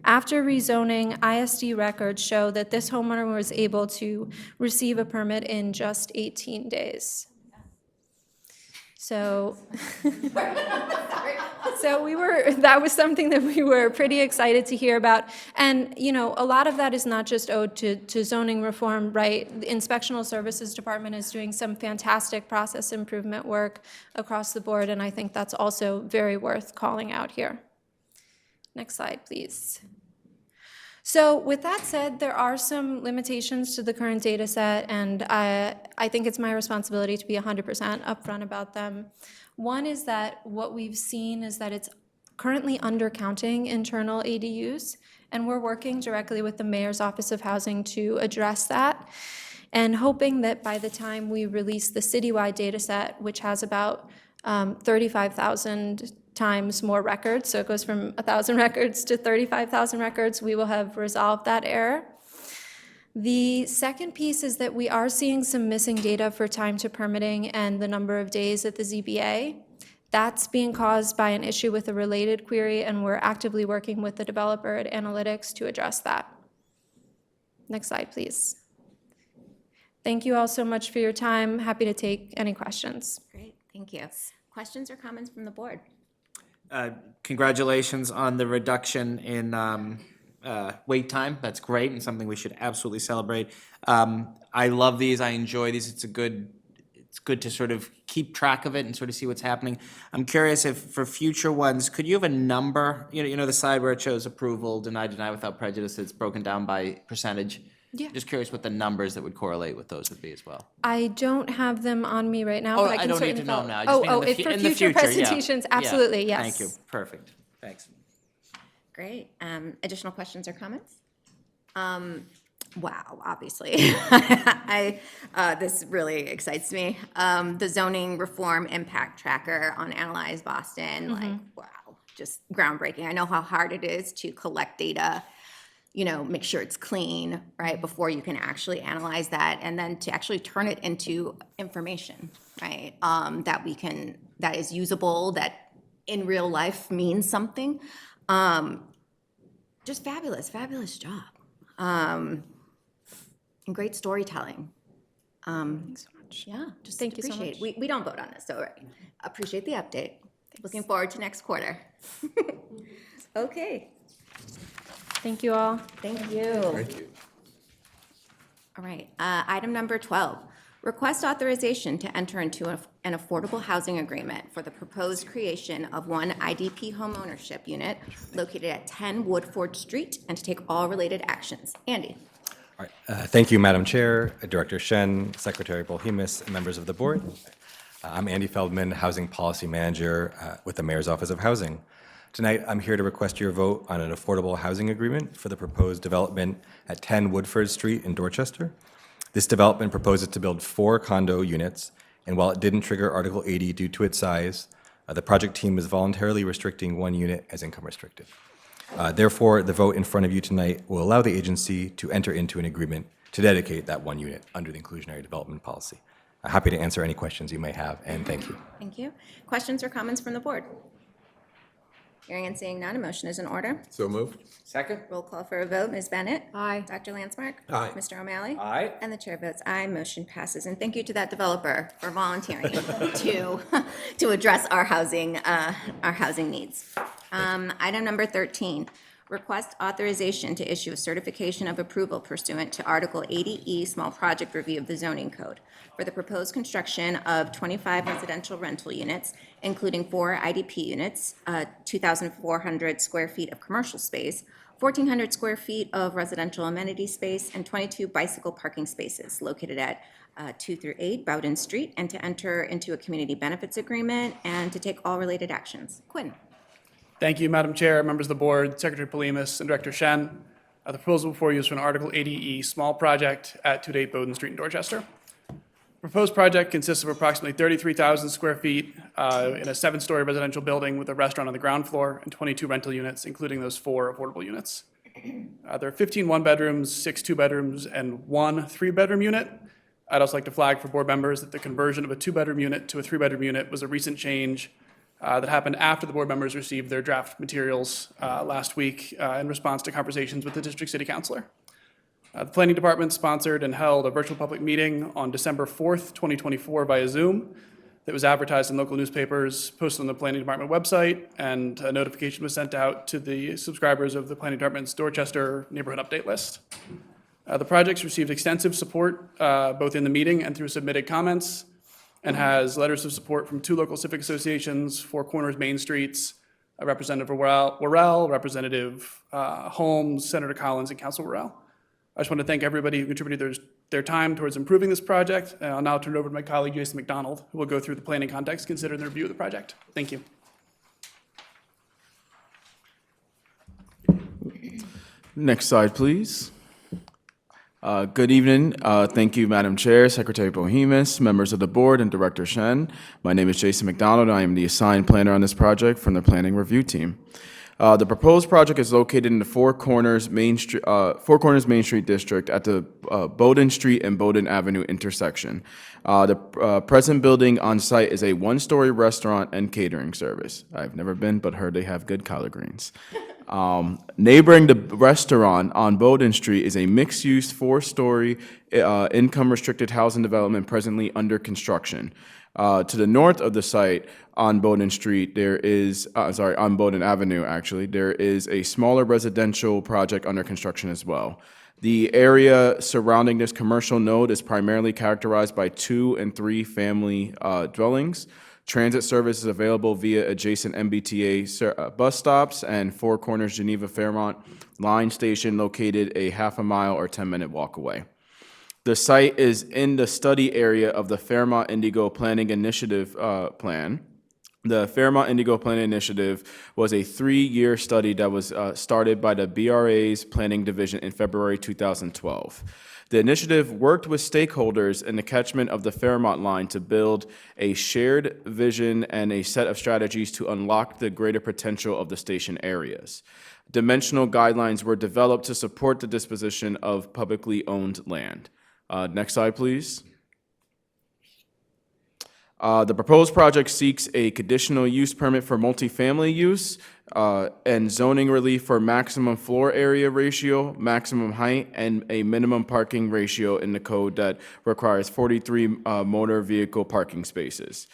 After rezoning, ISD records show that this homeowner was able to receive a permit in just 18 days. So, that was something that we were pretty excited to hear about. And, you know, a lot of that is not just owed to zoning reform, right? The Inspectional Services Department is doing some fantastic process improvement work across the board, and I think that's also very worth calling out here. Next slide, please. So with that said, there are some limitations to the current data set, and I think it's my responsibility to be 100% upfront about them. One is that what we've seen is that it's currently undercounting internal ADUs, and we're working directly with the Mayor's Office of Housing to address that, and hoping that by the time we release the citywide data set, which has about 35,000 times more records, so it goes from 1,000 records to 35,000 records, we will have resolved that error. The second piece is that we are seeing some missing data for time to permitting and the number of days at the ZBA. That's being caused by an issue with a related query, and we're actively working with the developer at Analytics to address that. Next slide, please. Thank you all so much for your time. Happy to take any questions. Great, thank you. Questions or comments from the board? Congratulations on the reduction in wait time. That's great and something we should absolutely celebrate. I love these. I enjoy these. It's good to sort of keep track of it and sort of see what's happening. I'm curious if for future ones, could you have a number? You know the side where it shows approval, deny without prejudice. It's broken down by percentage. Yeah. Just curious what the numbers that would correlate with those would be as well. I don't have them on me right now, Oh, but I I can don't certainly need to know follow. now. I just mean If in for the future future, yeah. presentations, Yeah. absolutely, yes. Thank you. Perfect. Thanks. Great. Additional questions or comments? Wow, obviously. This really excites me. The zoning reform impact tracker on Analyze Boston, like, wow, just groundbreaking. I know how hard it is to collect data, you know, make sure it's clean, right, before you can actually analyze that, and then to actually turn it into information, right, that is usable, that in real life means something. Just fabulous job. And great storytelling. Thanks so much. Yeah, just Thank you so appreciate much. it. We don't vote on this, so appreciate the update. Looking forward to next quarter. Okay. Thank you all. Thank you. Thank you. All right, item number 12, request authorization to enter into an affordable housing agreement for the proposed creation of one IDP homeownership unit located at 10 Woodford Street and to take all related actions. Andy. All right. Thank you, Madam Chair, Director Shen, Secretary Bolhemus, and members of the board. I'm Andy Feldman, Housing Policy Manager with the Mayor's Office of Housing. Tonight, I'm here to request your vote on an affordable housing agreement for the proposed development at 10 Woodford Street in Dorchester. This development proposes to build 4 condo units, and while it didn't trigger Article 80 due to its size, the project team is voluntarily restricting 1 unit as income restricted. Therefore, the vote in front of you tonight will allow the agency to enter into an agreement to dedicate that 1 unit under the inclusionary development policy. Happy to answer any questions you may have, and thank you. Thank you. Questions or comments from the board? Hearing and seeing none, a motion is in order. So moved. Second? Roll call for a vote. Ms. Bennett? Aye. Dr. Landsmark? Aye. Mr. O'Malley? Aye. And the chair votes aye. Motion passes. And thank you to that developer for volunteering to address our housing needs. Item number 13, request authorization to issue a certification of approval pursuant to Article 80E Small Project Review of the Zoning Code for the proposed construction of 25 residential rental units, including 4 IDP units, 2,400 square feet of commercial space, 1,400 square feet of residential amenity space, and 22 bicycle parking spaces located at 2 through 8 Bowden Street, and to enter into a community benefits agreement and to take all related actions. Quinn. Thank you, Madam Chair, members of the board, Secretary Polimis, and Director Shen. The proposal before you is for an Article 80E small project at 2-8 Bowden Street in Dorchester. The proposed project consists of approximately 33,000 square feet in a 7-story residential building with a restaurant on the ground floor and 22 rental units, including those 4 affordable units. There are 15 one-bedrooms, 6 two-bedrooms, and 1 3-bedroom unit. I'd also like to flag for board members that the conversion of a 2-bedroom unit to a 3-bedroom unit was a recent change that happened after the board members received their draft materials last week in response to conversations with the district city councilor. The planning department sponsored and held a virtual public meeting on December 4th, 2024 via Zoom that was advertised in local newspapers, posted on the planning department website, and a notification was sent out to the subscribers of the planning department's Dorchester neighborhood update list. The project's received extensive support both in the meeting and through submitted comments, and has letters of support from 2 local civic associations, Four Corners Main Streets, Representative Worrell, Representative Holmes, Senator Collins, and Council Worrell. I just want to thank everybody who contributed their time towards improving this project. I'll now turn it over to my colleague, Jason McDonald, who will go through the planning context considered in the review of the project. Thank you. Next slide, please. Good evening. Thank you, Madam Chair, Secretary Bohemus, members of the board, and Director Shen. My name is Jason McDonald. I am the assigned planner on this project from the Planning Review Team. The proposed project is located in the Four Corners Main Street District at the Bowden Street and Bowden Avenue intersection. The present building on site is a 1-story restaurant and catering service. I've never been, but heard they have good collard greens. Neighboring the restaurant on Bowden Street is a mixed-use 4-story income-restricted housing development presently under construction. To the north of the site on Bowden Street, there is, on Bowden Avenue, actually, there is a smaller residential project under construction as well. The area surrounding this commercial node is primarily characterized by 2- and 3-family dwellings. Transit service is available via adjacent MBTA bus stops and Four Corners Geneva Fairmont line station located a half a mile or 10-minute walk away. The site is in the study area of the Fairmont Indigo Planning Initiative plan. The Fairmont Indigo Planning Initiative was a 3-year study that was started by the BRA's Planning Division in February 2012. The initiative worked with stakeholders in the catchment of the Fairmont line to build a shared vision and a set of strategies to unlock the greater potential of the station areas. Dimensional guidelines were developed to support the disposition of publicly owned land. Next slide, please. The proposed project seeks a conditional use permit for multifamily use and zoning relief for maximum floor area ratio, maximum height, and a minimum parking ratio in the code that requires 43 motor vehicle parking spaces.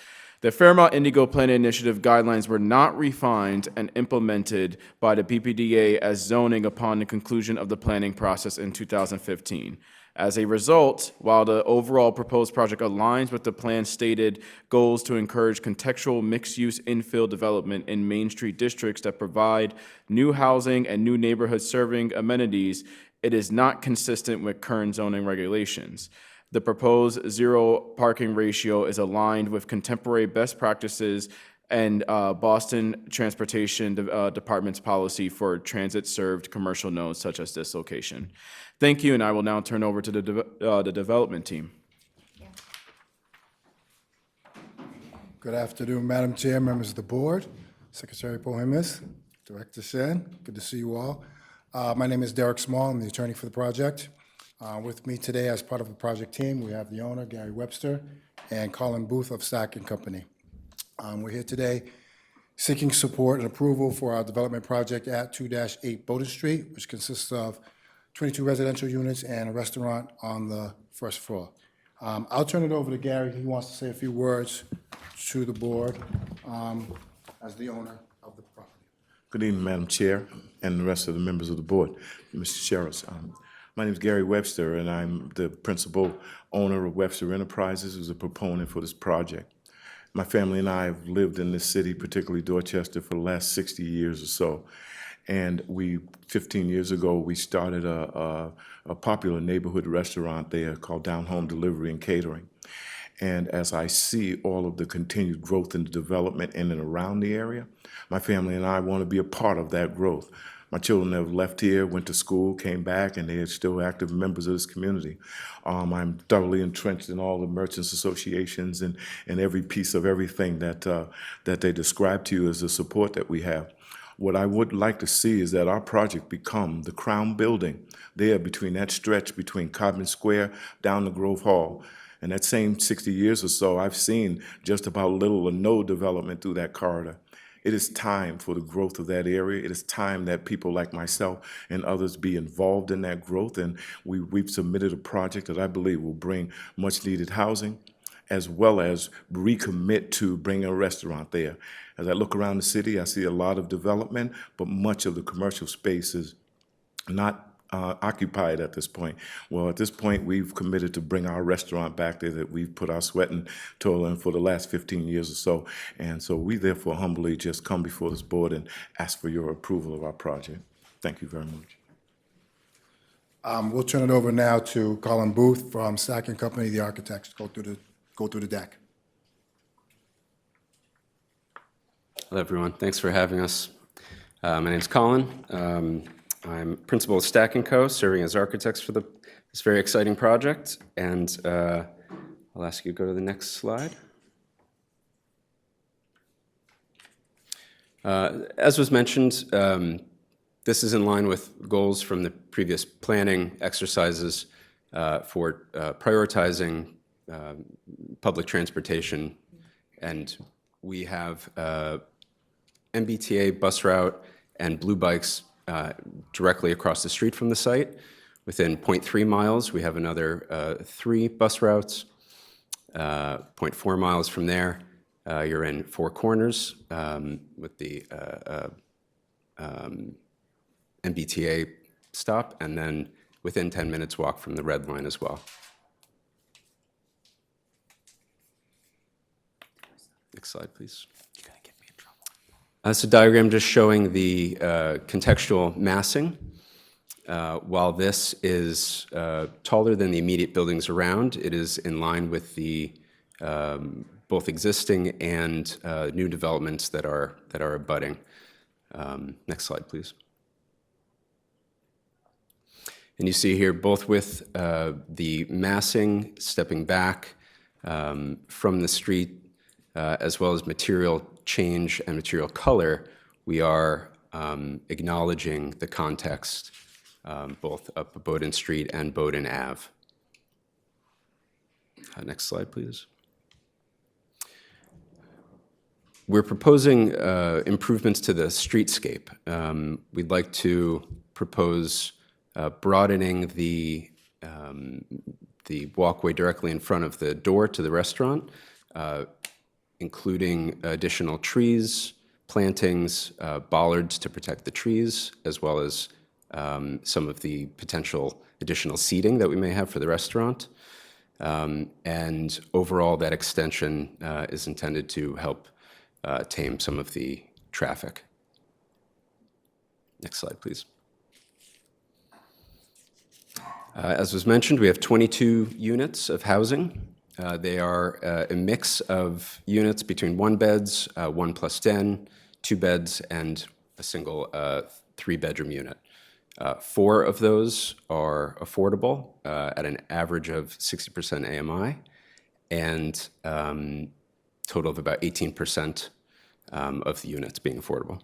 The Fairmont Indigo Planning Initiative guidelines were not refined and implemented by the BPDA as zoning upon the conclusion of the planning process in 2015. As a result, while the overall proposed project aligns with the plan's stated goals to encourage contextual mixed-use infill development in Main Street districts that provide new housing and new neighborhood serving amenities, it is not consistent with current zoning regulations. The proposed 0 parking ratio is aligned with contemporary best practices and Boston Transportation Department's policy for transit-served commercial nodes such as this location. Thank you, and I will now turn over to the development team. Good afternoon, Madam Chair, members of the board, Secretary Bohemus, Director Shen. Good to see you all. My name is Derek Small. I'm the attorney for the project. With me today as part of the project team, we have the owner, Gary Webster, and Colin Booth of Stack & Company. We're here today seeking support and approval for our development project at 2-8 Bowden Street, which consists of 22 residential units and a restaurant on the first floor. I'll turn it over to Gary. He wants to say a few words to the board as the owner of the property. Good evening, Madam Chair, and the rest of the members of the board. Mr. Sheriff, my name is Gary Webster, and I'm the principal owner of Webster Enterprises, who's a proponent for this project. My family and I have lived in this city, particularly Dorchester, for the last 60 years or so. And 15 years ago, we started a popular neighborhood restaurant there called Down Home Delivery and Catering. And as I see all of the continued growth and development in and around the area, my family and I want to be a part of that growth. My children have left here, went to school, came back, and they are still active members of this community. I'm thoroughly entrenched in all the merchants associations and every piece of everything that they describe to you as the support that we have. What I would like to see is that our project become the crown building there between that stretch between Codman Square down to Grove Hall. And that same 60 years or so, I've seen just about little or no development through that corridor. It is time for the growth of that area. It is time that people like myself and others be involved in that growth. And we've submitted a project that I believe will bring much needed housing, as well as recommit to bringing a restaurant there. As I look around the city, I see a lot of development, but much of the commercial space is not occupied at this point. Well, at this point, we've committed to bring our restaurant back there that we've put our sweat and toil in for the last 15 years or so. And so we therefore humbly just come before this board and ask for your approval of our project. Thank you very much. We'll turn it over now to Colin Booth from Stack and Company, the architects. Go through the deck. Hello, everyone. Thanks for having us. My name's Colin. I'm principal of Stack & Co., serving as architects for this very exciting project. And I'll ask you to go to the next slide. As was mentioned, this is in line with goals from the previous planning exercises for prioritizing public transportation. And we have MBTA bus route and Blue Bikes directly across the street from the site. Within 0.3 miles, we have another 3 bus routes. 0.4 miles from there, you're in Four Corners with the MBTA stop, and then within 10 minutes walk from the Red Line as well. Next slide, please. That's a diagram just showing the contextual massing. While this is taller than the immediate buildings around, it is in line with the both existing and new developments that are abutting. Next slide, please. And you see here, both with the massing stepping back from the street, as well as material change and material color, we are acknowledging the context, both up Bowdoin Street and Bowdoin Ave. Next slide, please. We're proposing improvements to the streetscape. We'd like to propose broadening the walkway directly in front of the door to the restaurant, including additional trees, plantings, bollards to protect the trees, as well as some of the potential additional seating that we may have for the restaurant. And overall, that extension is intended to help tame some of the traffic. Next slide, please. As was mentioned, we have 22 units of housing. They are a mix of units between 1 beds, 1 plus den, 2 beds, and a single 3-bedroom unit. 4 of those are affordable at an average of 60% AMI, and total of about 18% of the units being affordable.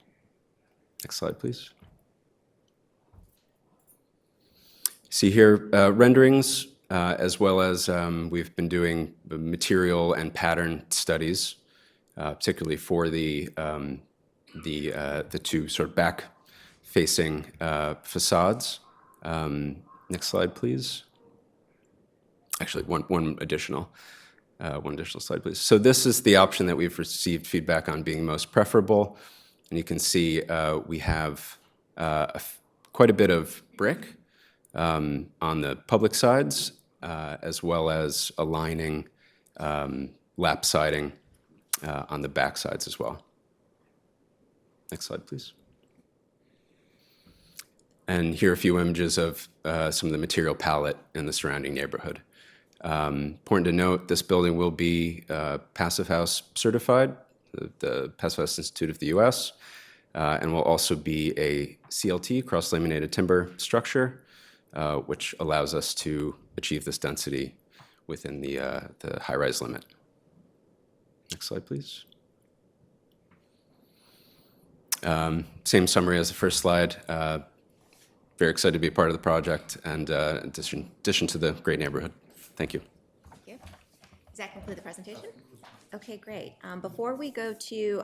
Next slide, please. See here renderings, as well as we've been doing material and pattern studies, particularly for the 2 sort of back-facing facades. Next slide, please. Actually, one additional slide, please. So this is the option that we've received feedback on being most preferable. And you can see we have quite a bit of brick on the public sides, as well as aligning lap siding on the back sides as well. Next slide, please. And here are a few images of some of the material palette in the surrounding neighborhood. Important to note, this building will be Passive House certified, the Passive House Institute of the U.S., and will also be a CLT, cross-laminated timber structure, which allows us to achieve this density within the high-rise limit. Next slide, please. Same summary as the first slide. Very excited to be a part of the project and in addition to the great neighborhood. Thank you. Thank you. Does that conclude the presentation? Okay, great. Before we go to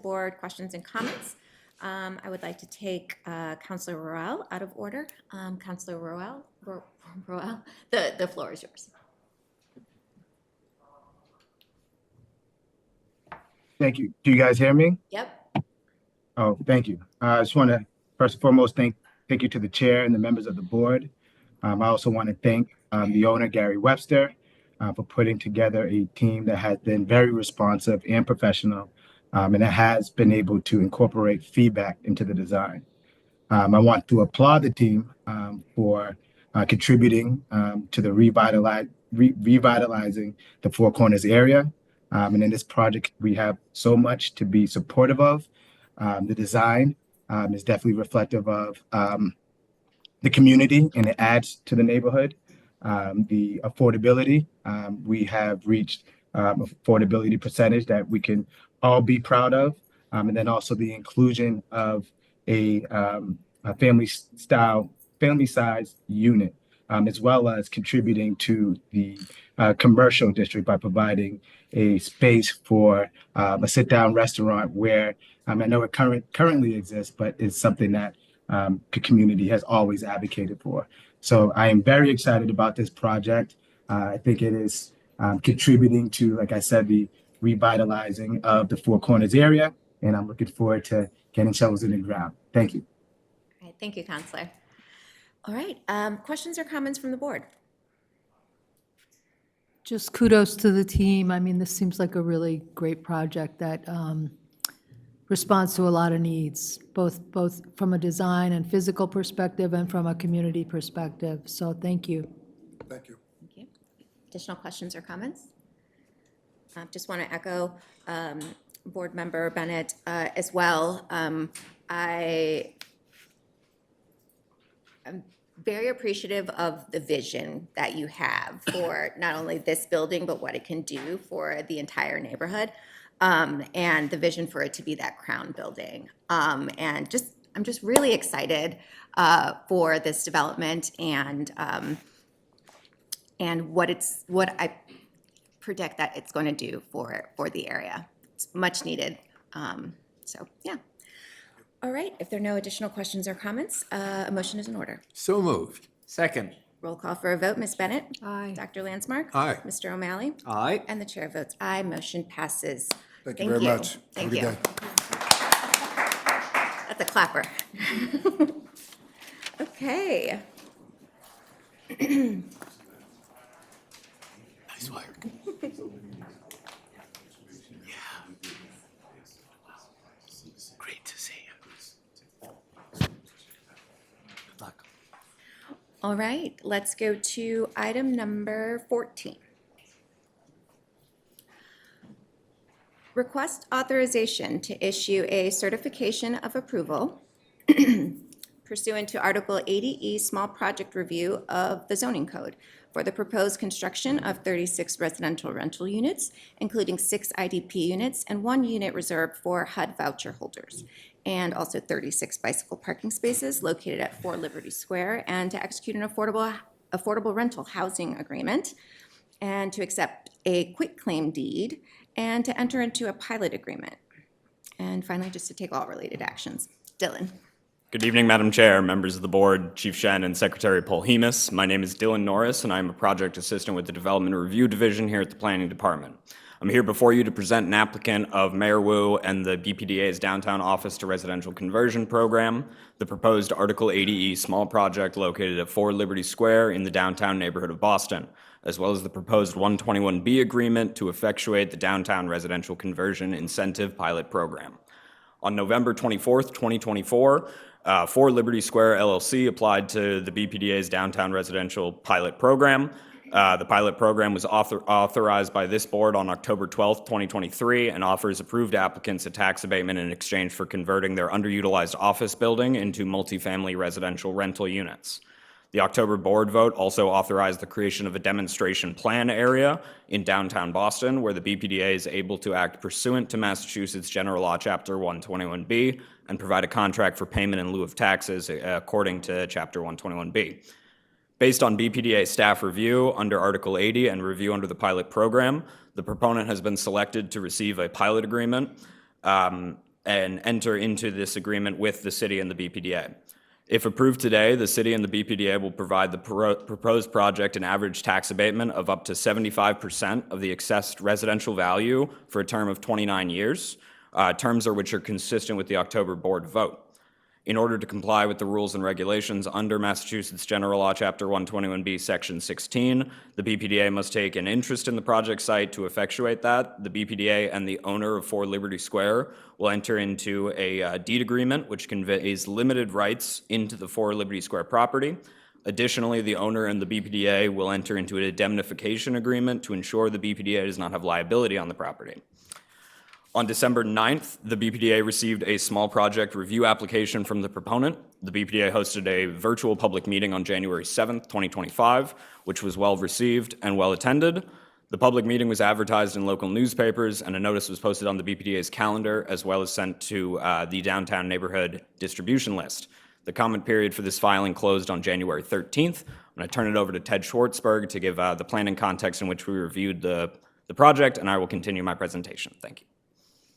board questions and comments, I would like to take Councilor Roel out of order. Councilor Roel, the floor is yours. Thank you. Do you guys hear me? Yep. Oh, thank you. I just want to first and foremost thank you to the chair and the members of the board. I also want to thank the owner, Gary Webster, for putting together a team that has been very responsive and professional, and that has been able to incorporate feedback into the design. I want to applaud the team for contributing to the revitalizing the Four Corners area. And in this project, we have so much to be supportive of. The design is definitely reflective of the community, and it adds to the neighborhood. The affordability, we have reached affordability percentage that we can all be proud of. And then also the inclusion of a family-sized unit, as well as contributing to the commercial district by providing a space for a sit-down restaurant where I know it currently exists, but it's something that the community has always advocated for. So I am very excited about this project. I think it is contributing to, like I said, the revitalizing of the Four Corners area, and I'm looking forward to getting shovels in the ground. Thank you. All right, thank you, Counselor. All right, questions or comments from the board? Just kudos to the team. I mean, this seems like a really great project that responds to a lot of needs, both from a design and physical perspective and from a community perspective. So thank you. Thank you. Thank you. Additional questions or comments? Just want to echo Board Member Bennett as well. I'm very appreciative of the vision that you have for not only this building, but what it can do for the entire neighborhood, and the vision for it to be that crown building. And I'm just really excited for this development and what I predict that it's going to do for the area. It's much needed. So yeah. All right, if there are no additional questions or comments, a motion is in order. So moved. Second. Roll call for a vote. Ms. Bennett? Aye. Dr. Landsmark? Aye. Mr. O'Malley? Aye. And the chair votes aye. Motion passes. Thank you very much. Have a Thank good you. day. That's a clapper. Okay. Nice work. Great to see you. Good luck. All right, let's go to item number 14. Request authorization to issue a certification of approval pursuant to Article 80E Small Project Review of the Zoning Code for the proposed construction of 36 residential rental units, including 6 IDP units and 1 unit reserved for HUD voucher holders, and also 36 bicycle parking spaces located at 4 Liberty Square, and to execute an affordable rental housing agreement, and to accept a quitclaim deed, and to enter into a pilot agreement. And finally, just to take all related actions. Dylan. Good evening, Madam Chair, members of the board, Chief Shen, and Secretary Polhemus. My name is Dylan Norris, and I'm a project assistant with the Development Review Division here at the Planning Department. I'm here before you to present an applicant of Mayor Wu and the BPDA's Downtown Office to Residential Conversion Program, the proposed Article 80E small project located at 4 Liberty Square in the downtown neighborhood of Boston, as well as the proposed 121B agreement to effectuate the Downtown Residential Conversion Incentive Pilot Program. On November 24th, 2024, 4 Liberty Square LLC applied to the BPDA's Downtown Residential Pilot Program. The pilot program was authorized by this board on October 12th, 2023, and offers approved applicants a tax abatement in exchange for converting their underutilized office building into multifamily residential rental units. The October board vote also authorized the creation of a demonstration plan area in downtown Boston where the BPDA is able to act pursuant to Massachusetts General Law, Chapter 121B, and provide a contract for payment in lieu of taxes according to Chapter 121B. Based on BPDA staff review under Article 80 and review under the pilot program, the proponent has been selected to receive a pilot agreement and enter into this agreement with the city and the BPDA. If approved today, the city and the BPDA will provide the proposed project an average tax abatement of up to 75% of the assessed residential value for a term of 29 years, terms which are consistent with the October board vote. In order to comply with the rules and regulations under Massachusetts General Law, Chapter 121B, Section 16, the BPDA must take an interest in the project site. To effectuate that, the BPDA and the owner of 4 Liberty Square will enter into a deed agreement which conveys limited rights into the 4 Liberty Square property. Additionally, the owner and the BPDA will enter into an indemnification agreement to ensure the BPDA does not have liability on the property. On December 9th, the BPDA received a small project review application from the proponent. The BPDA hosted a virtual public meeting on January 7th, 2025, which was well received and well attended. The public meeting was advertised in local newspapers, and a notice was posted on the BPDA's calendar, as well as sent to the downtown neighborhood distribution list. The comment period for this filing closed on January 13th. I'm going to turn it over to Ted Schwartzberg to give the planning context in which we reviewed the project, and I will continue my presentation. Thank you.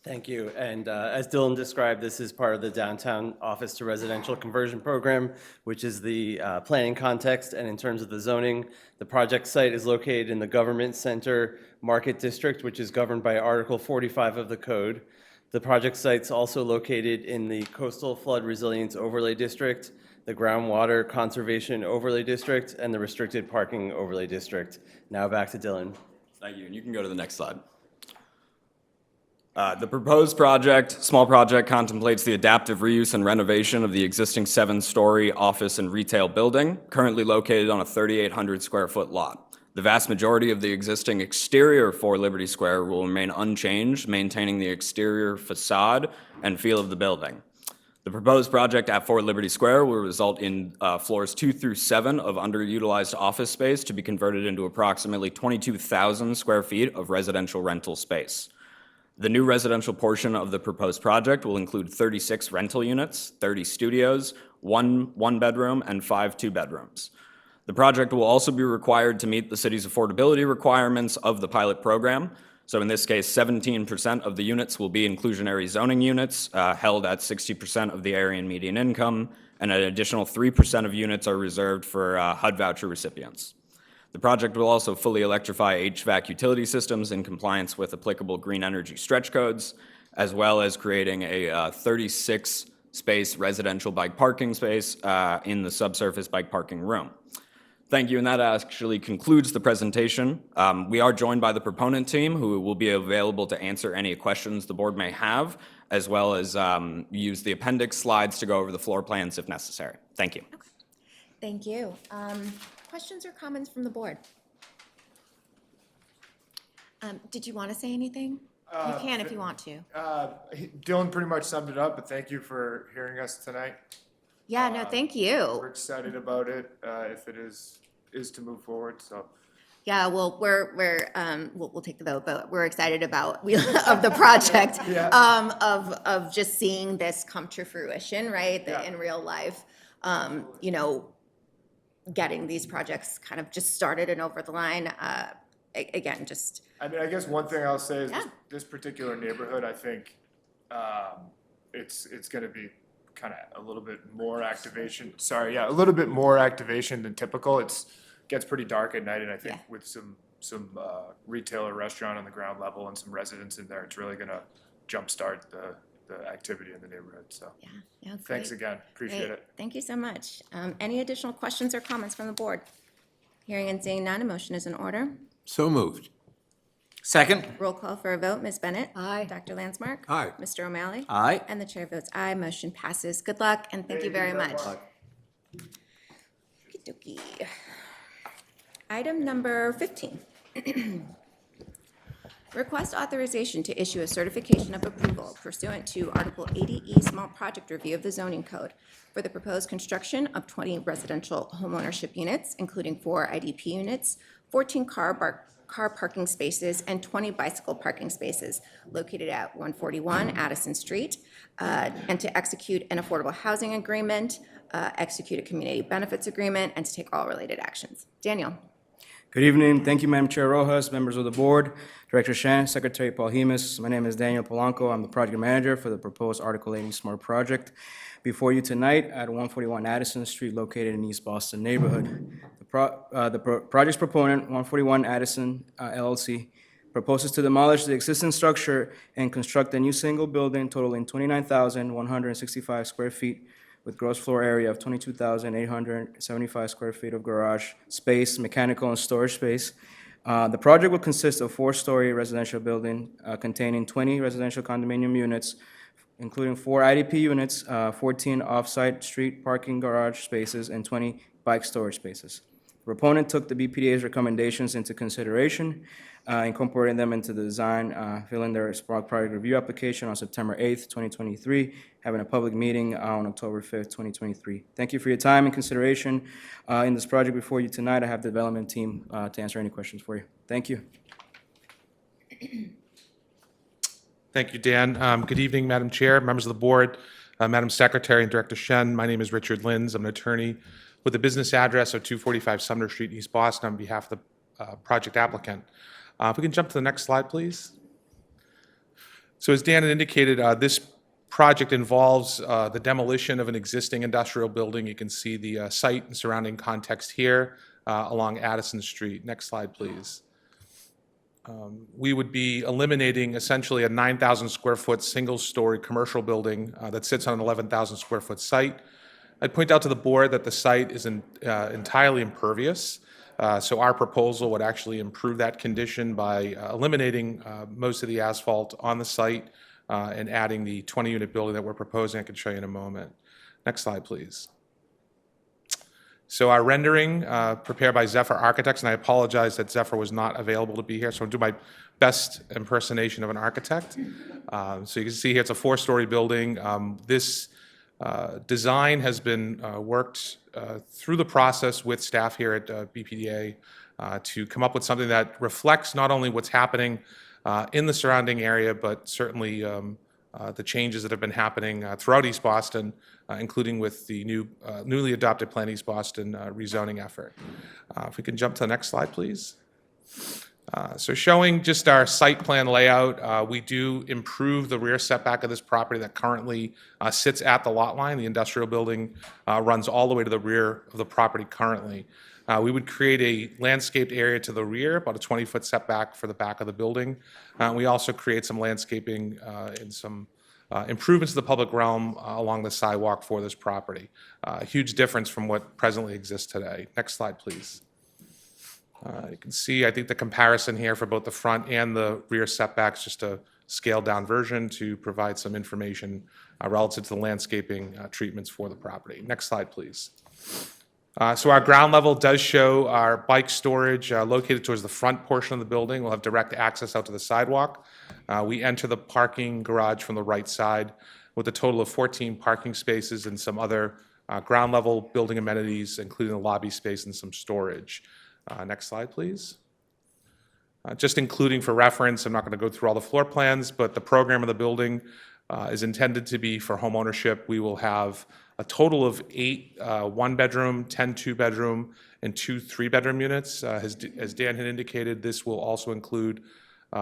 Thank you. And as Dylan described, this is part of the Downtown Office to Residential Conversion Program, which is the planning context. And in terms of the zoning, the project site is located in the Government Center Market District, which is governed by Article 45 of the Code. The project site's also located in the Coastal Flood Resilience Overlay District, the Groundwater Conservation Overlay District, and the Restricted Parking Overlay District. Now back to Dylan. Thank you. And you can go to the next slide. The proposed project, small project, contemplates the adaptive reuse and renovation of the existing 7-story office and retail building, currently located on a 3,800 square foot lot. The vast majority of the existing exterior for Liberty Square will remain unchanged, maintaining the exterior facade and feel of the building. The proposed project at 4 Liberty Square will result in floors 2 through 7 of underutilized office space to be converted into approximately 22,000 square feet of residential rental space. The new residential portion of the proposed project will include 36 rental units, 30 studios, 1 one-bedroom, and 5 two-bedrooms. The project will also be required to meet the city's affordability requirements of the pilot program. So in this case, 17% of the units will be inclusionary zoning units, held at 60% of the area and median income, and an additional 3% of units are reserved for HUD voucher recipients. The project will also fully electrify HVAC utility systems in compliance with applicable green energy stretch codes, as well as creating a 36-space residential bike parking space in the subsurface bike parking room. Thank you, and that actually concludes the presentation. We are joined by the proponent team, who will be available to answer any questions the board may have, as well as use the appendix slides to go over the floor plans if necessary. Thank you. Okay. Thank you. Questions or comments from the board? Did you want to say anything? You can if you want to. Dylan pretty much summed it up, but thank you for hearing us tonight. Yeah, no, thank you. We're excited about it, if it is to move forward, so. Yeah, well, we'll take the vote, but we're excited about of the project, of just seeing this come to fruition, right? In real life, getting these projects kind of just started and over the line. Again, just. I mean, I guess one thing I'll say is this particular neighborhood, I think, it's going to be kind of a little bit more activation. A little bit more activation than typical. Gets pretty dark at night, and I think with some retail or restaurant on the ground level and some residents in there, it's really going to jumpstart the activity in the neighborhood. So thanks again. Appreciate it. Thank you so much. Any additional questions or comments from the board? Hearing and seeing none, a motion is in order. So moved. Second. Roll call for a vote. Ms. Bennett? Aye. Dr. Landsmark? Aye. Mr. O'Malley? Aye. And the chair votes aye. Motion passes. Good luck, and thank you very much. Okey-dokey. Item number 15. Request authorization to issue a certification of approval pursuant to Article 80E Small Project Review of the Zoning Code for the proposed construction of 20 residential homeownership units, including 4 IDP units, 14 car parking spaces, and 20 bicycle parking spaces located at 141 Addison Street, and to execute an affordable housing agreement, execute a community benefits agreement, and to take all related actions. Daniel. Good evening. Thank you, Madam Chair Rojas, members of the board, Director Shan, Secretary Paul Hemus. My name is Daniel Polanco. I'm the project manager for the proposed Article 80 Smart Project before you tonight at 141 Addison Street, located in East Boston neighborhood. The project's proponent, 141 Addison LLC, proposes to demolish the existing structure and construct a new single building totaling 29,165 square feet with gross floor area of 22,875 square feet of garage space, mechanical and storage space. The project will consist of 4-story residential building containing 20 residential condominium units, including 4 IDP units, 14 off-site street parking garage spaces, and 20 bike storage spaces. The proponent took the BPDA's recommendations into consideration, incorporating them into the design, filling their Spark Project Review application on September 8th, 2023, having a public meeting on October 5th, 2023. Thank you for your time and consideration in this project before you tonight. I have the development team to answer any questions for you. Thank you. Thank you, Dan. Good evening, Madam Chair, members of the board, Madam Secretary, and Director Shen. My name is Richard Linz. I'm an attorney with a business address of 245 Sumner Street, East Boston, on behalf of the project applicant. If we can jump to the next slide, please. So as Dan had indicated, this project involves the demolition of an existing industrial building. You can see the site and surrounding context here along Addison Street. Next slide, please. We would be eliminating essentially a 9,000 square foot single-story commercial building that sits on an 11,000 square foot site. I'd point out to the board that the site is entirely impervious. So our proposal would actually improve that condition by eliminating most of the asphalt on the site and adding the 20-unit building that we're proposing. I can show you in a moment. Next slide, please. So our rendering prepared by Zephyr Architects, and I apologize that Zephyr was not available to be here, so I'll do my best impersonation of an architect. So you can see here it's a 4-story building. This design has been worked through the process with staff here at BPDA to come up with something that reflects not only what's happening in the surrounding area, but certainly the changes that have been happening throughout East Boston, including with the newly adopted Plan East Boston rezoning effort. If we can jump to the next slide, please. So showing just our site plan layout, we do improve the rear setback of this property that currently sits at the lot line. The industrial building runs all the way to the rear of the property currently. We would create a landscaped area to the rear, about a 20-foot setback for the back of the building. We also create some landscaping and some improvements to the public realm along the sidewalk for this property. A huge difference from what presently exists today. Next slide, please. You can see, I think, the comparison here for both the front and the rear setbacks, just a scaled-down version to provide some information relative to the landscaping treatments for the property. Next slide, please. So our ground level does show our bike storage located towards the front portion of the building. We'll have direct access out to the sidewalk. We enter the parking garage from the right side with a total of 14 parking spaces and some other ground level building amenities, including a lobby space and some storage. Next slide, please. Just including for reference, I'm not going to go through all the floor plans, but the program of the building is intended to be for home ownership. We will have a total of 8 one-bedroom, 10 two-bedroom, and 2 three-bedroom units. As Dan had indicated, this will also include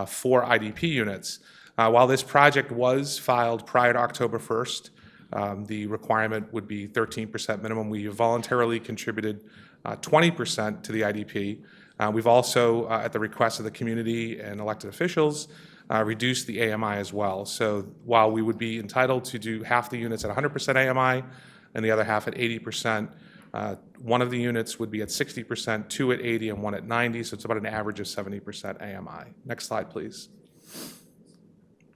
4 IDP units. While this project was filed prior to October 1st, the requirement would be 13% minimum. We voluntarily contributed 20% to the IDP. We've also, at the request of the community and elected officials, reduced the AMI as well. So while we would be entitled to do half the units at 100% AMI and the other half at 80%, one of the units would be at 60%, 2 at 80, and 1 at 90, so it's about an average of 70% AMI. Next slide, please.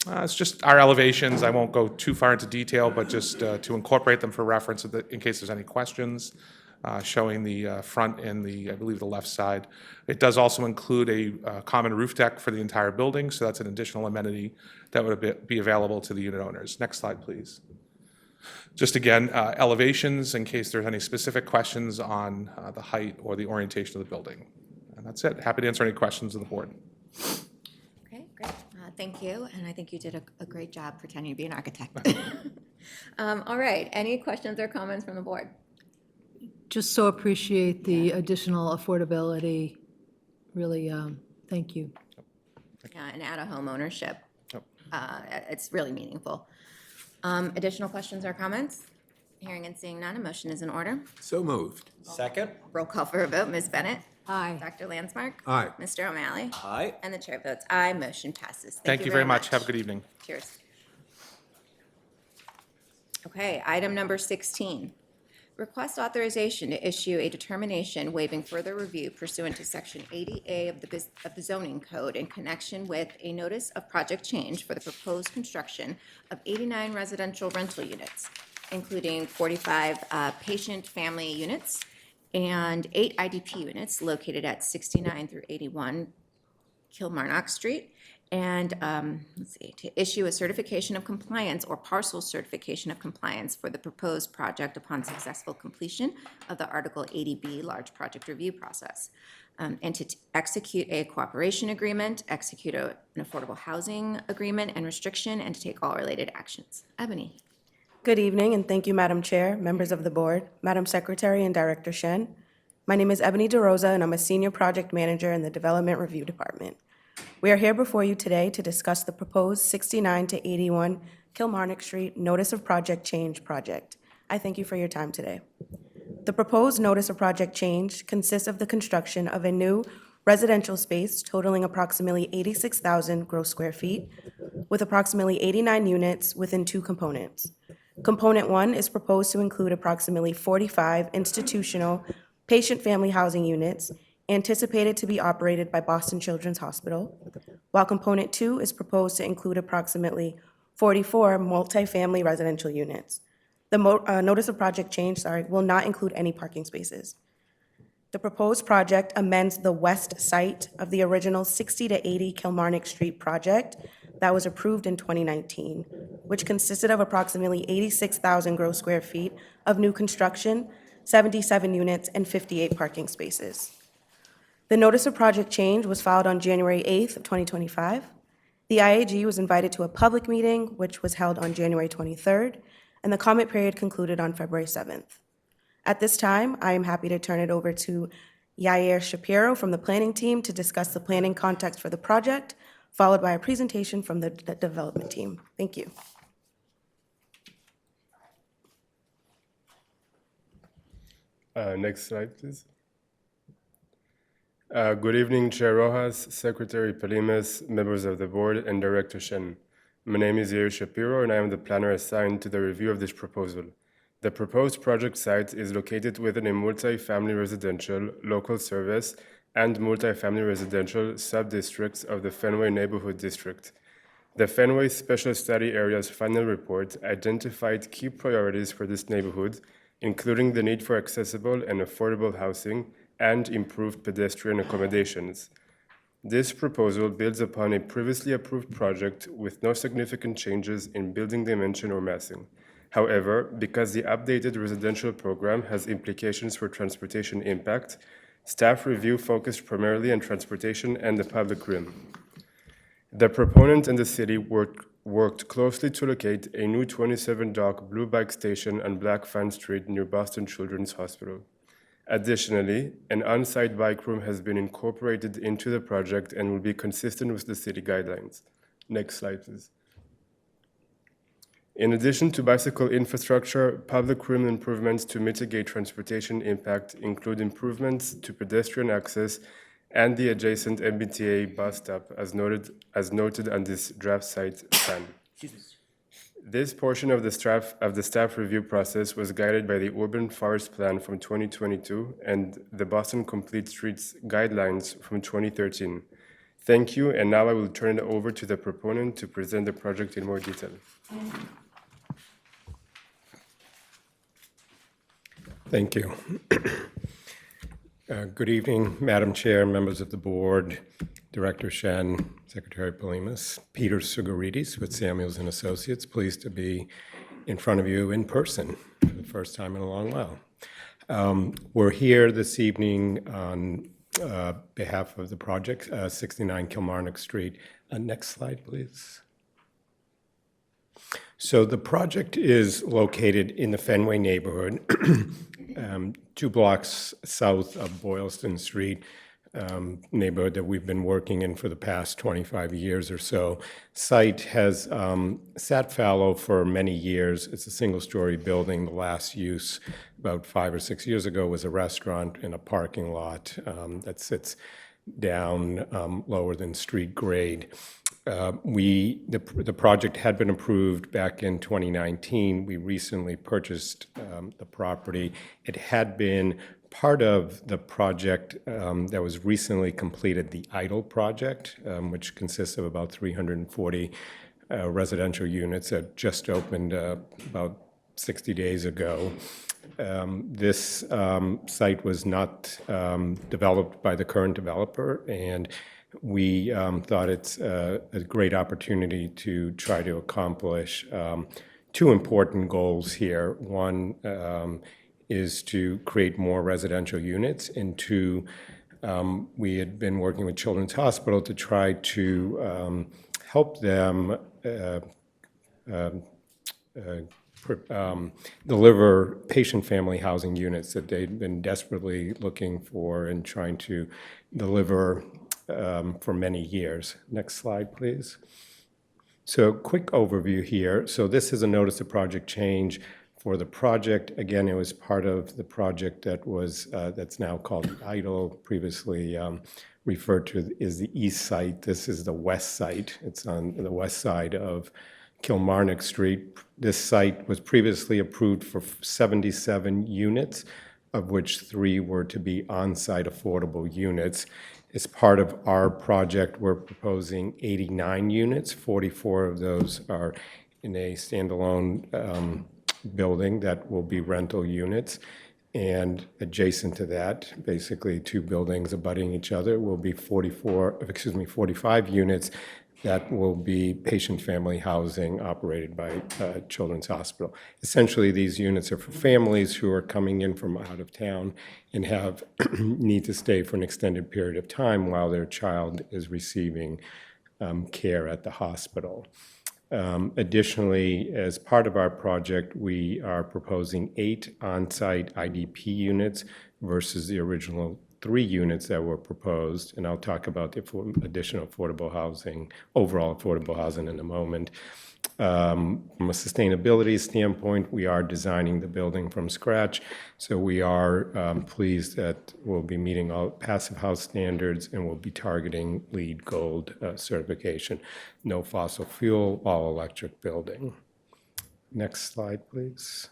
It's just our elevations. I won't go too far into detail, but just to incorporate them for reference in case there's any questions. showing the front and the, I believe, the left side. It does also include a common roof deck for the entire building, so that's an additional amenity that would be available to the unit owners. Next slide, please. Just again, elevations in case there's any specific questions on the height or the orientation of the building. And that's it. Happy to answer any questions of the board. Okay, great. Thank you, and I think you did a great job pretending to be an architect. All right, any questions or comments from the board? Just so appreciate the additional affordability. Really, thank you. Yeah, and add a home ownership. It's really meaningful. Additional questions or comments? Hearing and seeing none, a motion is in order. So moved. Second? Roll call for a vote. Ms. Bennett? Aye. Dr. Landsmark? Aye. Mr. O'Malley? Aye. And the chair votes aye. Motion passes. Thank you very much. Have a good evening. Cheers. Okay, item number 16. Request authorization to issue a determination waiving further review pursuant to Section 80A of the zoning code in connection with a notice of project change for the proposed construction of 89 residential rental units, including 45 patient family units and 8 IDP units located at 69 through 81 Kilmarnock Street, and to issue a certification of compliance or partial certification of compliance for the proposed project upon successful completion of the Article 80B large project review process, and to execute a cooperation agreement, execute an affordable housing agreement and restriction, and to take all related actions. Ebony. Good evening, and thank you, Madam Chair, members of the board, Madam Secretary, and Director Shen. My name is Ebony DeRosa, and I'm a Senior Project Manager in the Development Review Department. We are here before you today to discuss the proposed 69 to 81 Kilmarnock Street Notice of Project Change project. I thank you for your time today. The proposed Notice of Project Change consists of the construction of a new residential space totaling approximately 86,000 gross square feet with approximately 89 units within 2 components. Component 1 is proposed to include approximately 45 institutional patient family housing units anticipated to be operated by Boston Children's Hospital, while Component 2 is proposed to include approximately 44 multifamily residential units. The Notice of Project Change, will not include any parking spaces. The proposed project amends the west site of the original 60 to 80 Kilmarnock Street project that was approved in 2019, which consisted of approximately 86,000 gross square feet of new construction, 77 units, and 58 parking spaces. The Notice of Project Change was filed on January 8th of 2025. The IAG was invited to a public meeting, which was held on January 23rd, and the comment period concluded on February 7th. At this time, I am happy to turn it over to Yair Shapiro from the planning team to discuss the planning context for the project, followed by a presentation from the development team. Thank you. Next slide, please. Good evening, Chair Rojas, Secretary Palimas, members of the board, and Director Shen. My name is Yair Shapiro, and I am the planner assigned to the review of this proposal. The proposed project site is located within a multi-family residential, local service, and multi-family residential sub-districts of the Fenway Neighborhood District. The Fenway Special Study Area's final report identified key priorities for this neighborhood, including the need for accessible and affordable housing and improved pedestrian accommodations. This proposal builds upon a previously approved project with no significant changes in building dimension or massing. However, because the updated residential program has implications for transportation impact, staff review focused primarily on transportation and the public realm. The proponent and the city worked closely to locate a new 27-dock blue bike station on Black Fan Street near Boston Children's Hospital. Additionally, an on-site bike room has been incorporated into the project and will be consistent with the city guidelines. Next slide, please. In addition to bicycle infrastructure, public realm improvements to mitigate transportation impact include improvements to pedestrian access and the adjacent MBTA bus stop as noted on this draft site plan. This portion of the staff review process was guided by the Urban Forest Plan from 2022 and the Boston Complete Streets Guidelines from 2013. Thank you, and now I will turn it over to the proponent to present the project in more detail. Thank you. Good evening, Madam Chair, members of the board, Director Shen, Secretary Polimas, Peter Sugaridis with Samuels and Associates. Pleased to be in front of you in person for the first time in a long while. We're here this evening on behalf of the project, 69 Kilmarnock Street. Next slide, please. So the project is located in the Fenway neighborhood, 2 blocks south of Boylston Street, neighborhood that we've been working in for the past 25 years or so. Site has sat fallow for many years. It's a single-story building. The last use about 5 or 6 years ago was a restaurant in a parking lot that sits down lower than street grade. The project had been approved back in 2019. We recently purchased the property. It had been part of the project that was recently completed, the IDLE project, which consists of about 340 residential units that just opened about 60 days ago. This site was not developed by the current developer, and we thought it's a great opportunity to try to accomplish 2 important goals here. One is to create more residential units, and 2, we had been working with Children's Hospital to try to help them deliver patient-family housing units that they'd been desperately looking for and trying to deliver for many years. Next slide, please. So quick overview here. So this is a notice of project change for the project. Again, it was part of the project that was that's now called the IDLE, previously referred to as the east site. This is the west site. It's on the west side of Kilmarnock Street. This site was previously approved for 77 units, of which 3 were to be on-site affordable units. As part of our project, we're proposing 89 units. 44 of those are in a standalone building that will be rental units. And adjacent to that, basically 2 buildings abutting each other, will be 45 units that will be patient-family housing operated by Children's Hospital. Essentially, these units are for families who are coming in from out of town and have need to stay for an extended period of time while their child is receiving care at the hospital. Additionally, as part of our project, we are proposing 8 on-site IDP units versus the original 3 units that were proposed, and I'll talk about the additional affordable housing, overall affordable housing in a moment. From a sustainability standpoint, we are designing the building from scratch, so we are pleased that we'll be meeting all passive house standards and we'll be targeting LEED Gold certification. No fossil fuel, all electric building. Next slide, please.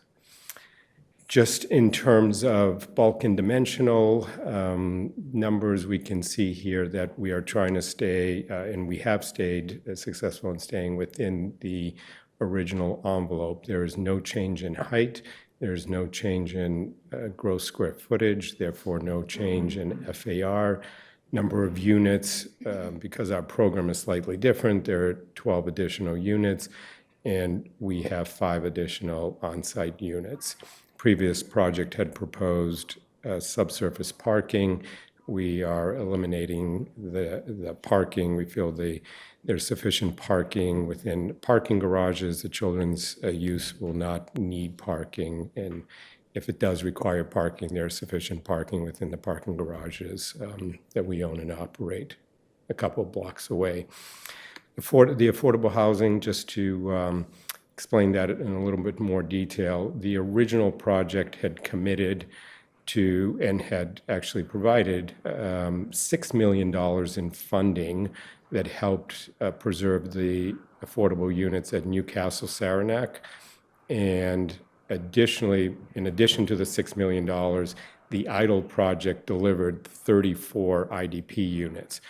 Just in terms of bulk and dimensional numbers, we can see here that we are trying to stay, and we have stayed successful in staying within the original envelope. There is no change in height. There's no change in gross square footage, therefore no change in FAR. Number of units, because our program is slightly different, there are 12 additional units, and we have 5 additional on-site units. Previous project had proposed subsurface parking. We are eliminating the parking. We feel there's sufficient parking within parking garages. The children's use will not need parking, and if it does require parking, there's sufficient parking within the parking garages that we own and operate a couple blocks away. The affordable housing, just to explain that in a little bit more detail. The original project had committed to and had actually provided $6 million in funding that helped preserve the affordable units at Newcastle Saranac. And additionally, in addition to the $6 million, the IDLE project delivered 34 IDP units.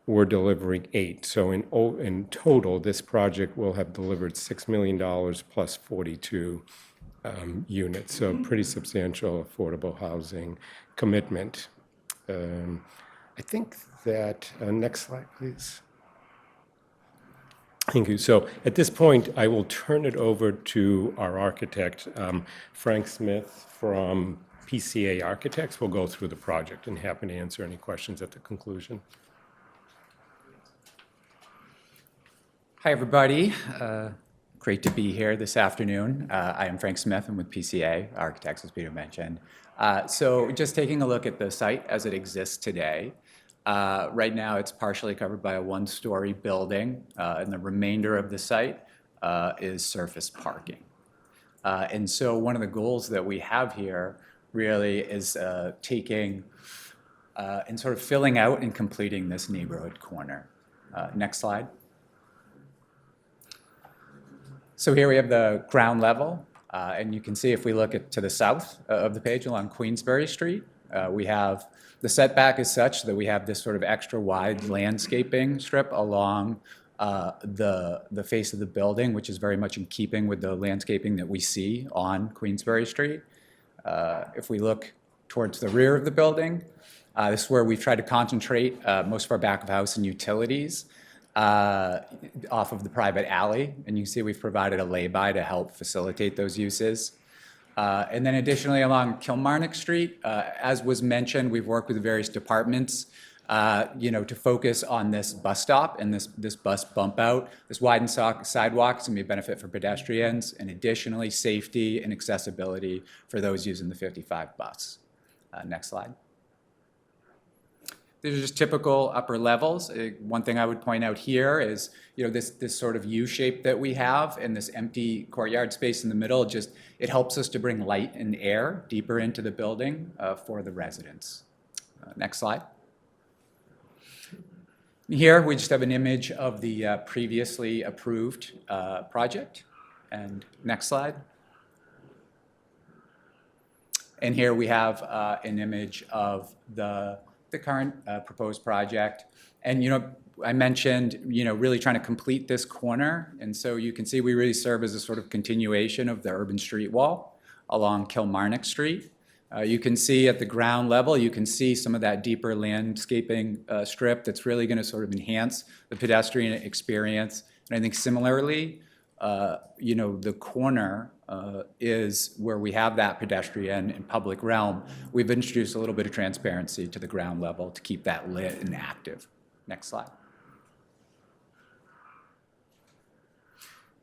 We're delivering 8. So in total, this project will have delivered $6 million plus 42 units, so pretty substantial affordable housing commitment. I think that, next slide, please. Thank you. So at this point, I will turn it over to our architect, Frank Smith from PCA Architects. Will go through the project and happy to answer any questions at the conclusion. Hi, everybody. Great to be here this afternoon. I am Frank Smith. I'm with PCA Architects, as Peter mentioned. So just taking a look at the site as it exists today. Right now, it's partially covered by a one-story building, and the remainder of the site is surface parking. And so one of the goals that we have here really is taking and sort of filling out and completing this neighborhood corner. Next slide. So here we have the ground level, and you can see if we look to the south of the page along Queensbury Street, we have the setback is such that we have this sort of extra wide landscaping strip along the face of the building, which is very much in keeping with the landscaping that we see on Queensbury Street. If we look towards the rear of the building, this is where we've tried to concentrate most of our back of house and utilities off of the private alley, and you see we've provided a lay-by to help facilitate those uses. And then additionally along Kilmarnock Street, as was mentioned, we've worked with various departments to focus on this bus stop and this bus bump out. This widened sidewalk is going to be a benefit for pedestrians, and additionally safety and accessibility for those using the 55 bus. Next slide. These are just typical upper levels. One thing I would point out here is, this sort of U shape that we have and this empty courtyard space in the middle, it helps us to bring light and air deeper into the building for the residents. Next slide. Here, we just have an image of the previously approved project. And next slide. And here we have an image of the current proposed project. And, I mentioned, really trying to complete this corner. And so you can see we really serve as a sort of continuation of the urban street wall along Kilmarnock Street. You can see at the ground level, you can see some of that deeper landscaping strip that's really going to sort of enhance the pedestrian experience. And I think similarly, the corner is where we have that pedestrian and public realm. We've introduced a little bit of transparency to the ground level to keep that lit and active. Next slide.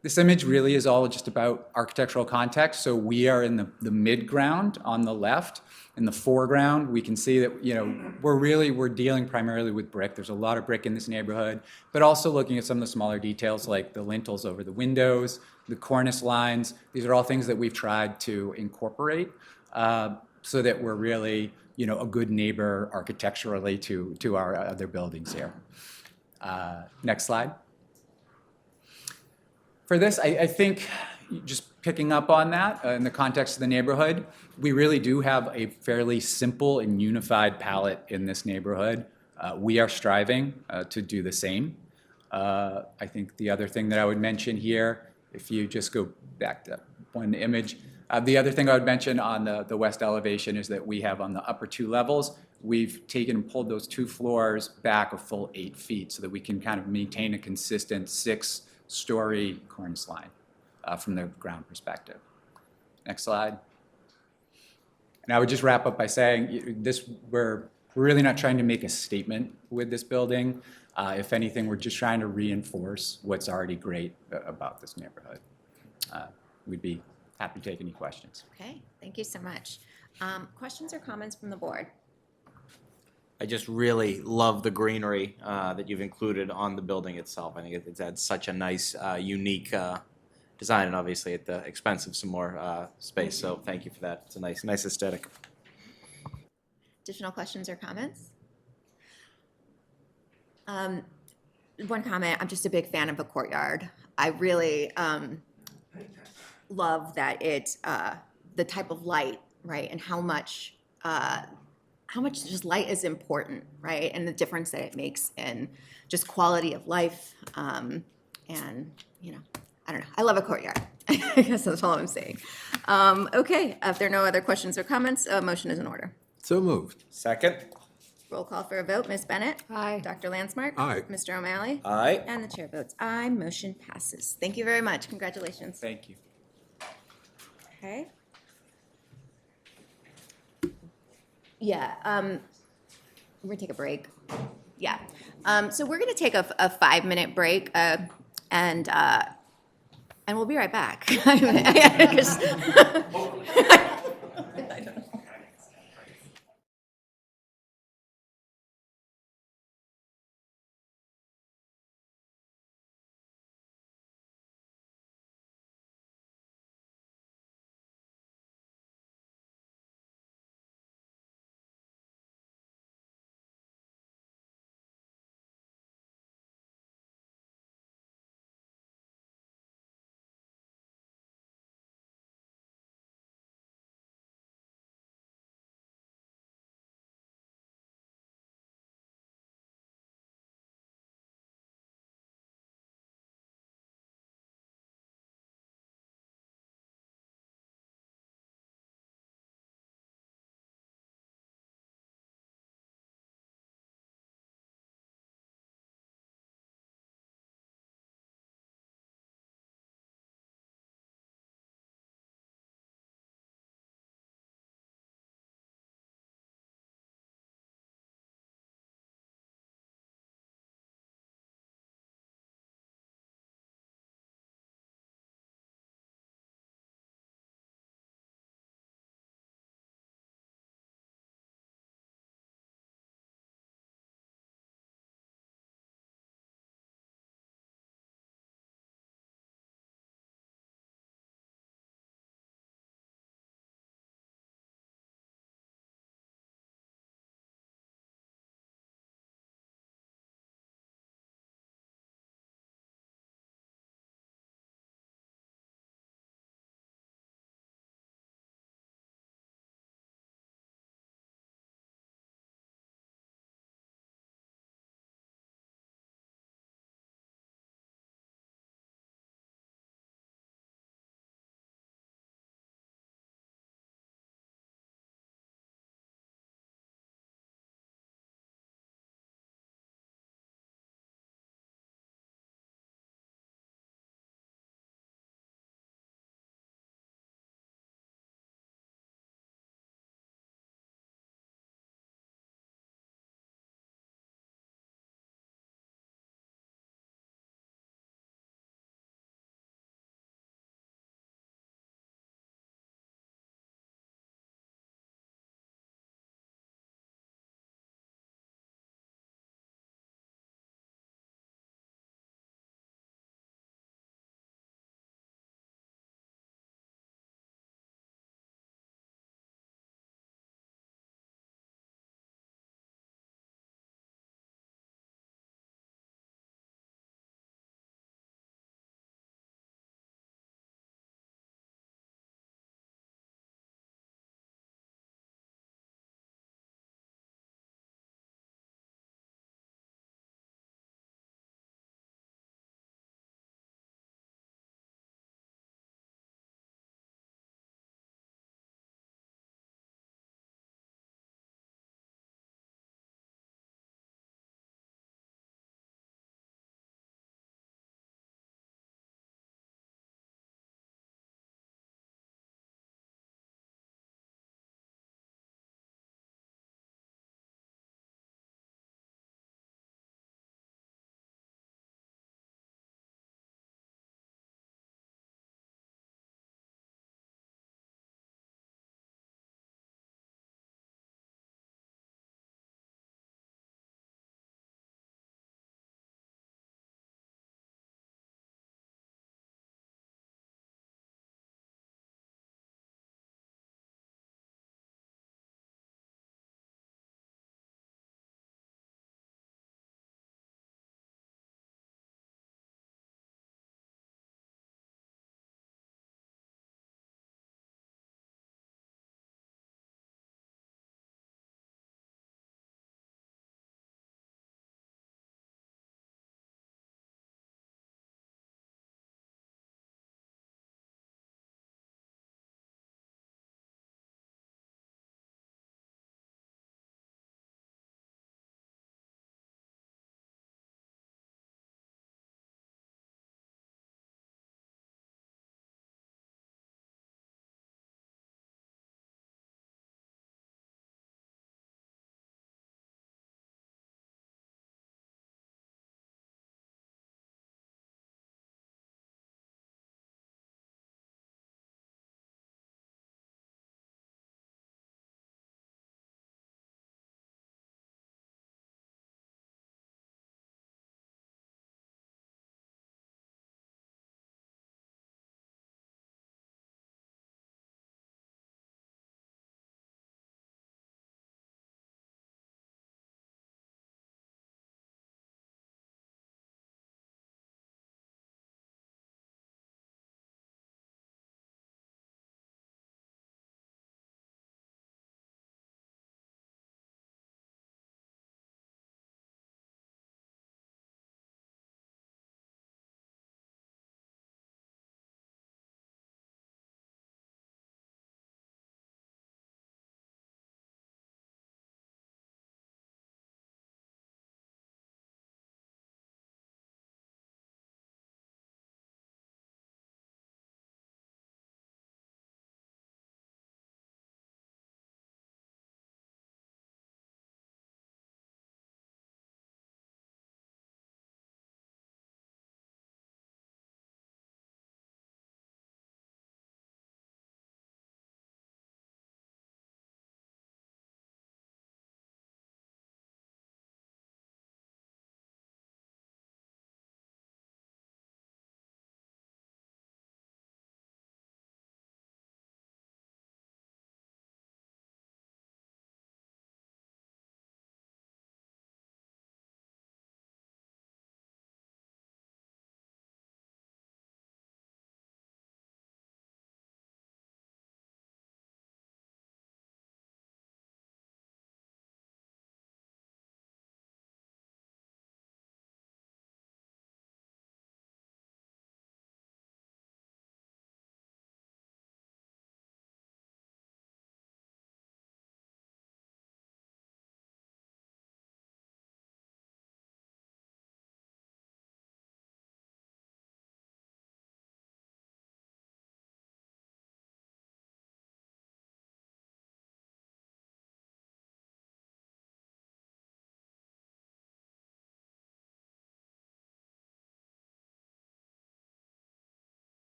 This image really is all just about architectural context. So we are in the mid-ground on the left. In the foreground, we can see that, we're dealing primarily with brick. There's a lot of brick in this neighborhood, but also looking at some of the smaller details like the lintels over the windows, the cornice lines. These are all things that we've tried to incorporate so that we're really, a good neighbor architecturally to our other buildings here. Next slide. For this, I think just picking up on that in the context of the neighborhood, we really do have a fairly simple and unified palette in this neighborhood. We are striving to do the same. I think the other thing that I would mention here, if you just go back to one image, the other thing I would mention on the west elevation is that we have on the upper two levels, we've taken and pulled those 2 floors back a full 8 feet so that we can kind of maintain a consistent 6-story cornice line from the ground perspective. Next slide. And I would just wrap up by saying we're really not trying to make a statement with this building. If anything, we're just trying to reinforce what's already great about this neighborhood. We'd be happy to take any questions. Okay, thank you so much. Questions or comments from the board? I just really love the greenery that you've included on the building itself. I think it's had such a nice, unique design, and obviously at the expense of some more space. So thank you for that. It's a nice aesthetic. Additional questions or comments? One comment, I'm just a big fan of the courtyard. I really love that it's the type of light, right, and how much just light is important, right, and the difference that it makes in just quality of life. And, I don't know. I love a courtyard. I guess that's all I'm saying. Okay, if there are no other questions or comments, a motion is in order. So moved. Second? Roll call for a vote. Ms. Bennett? Aye. Dr. Landsmark? Aye. Mr. O'Malley? Aye. And the chair votes aye. Motion passes. Thank you very much. Congratulations. Thank you. Okay. Yeah, we're gonna take a break. Yeah. So we're gonna take a 5-minute break, and we'll be right back.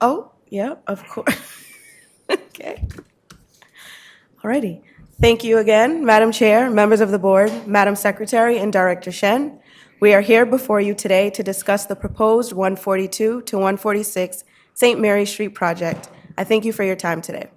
Oh, yeah, of course. Okay. Alrighty. Thank you again, Madam Chair, members of the board, Madam Secretary, and Director Shen. We are here before you today to discuss the proposed 142 to 146 St. Mary Street project. I thank you for your time today.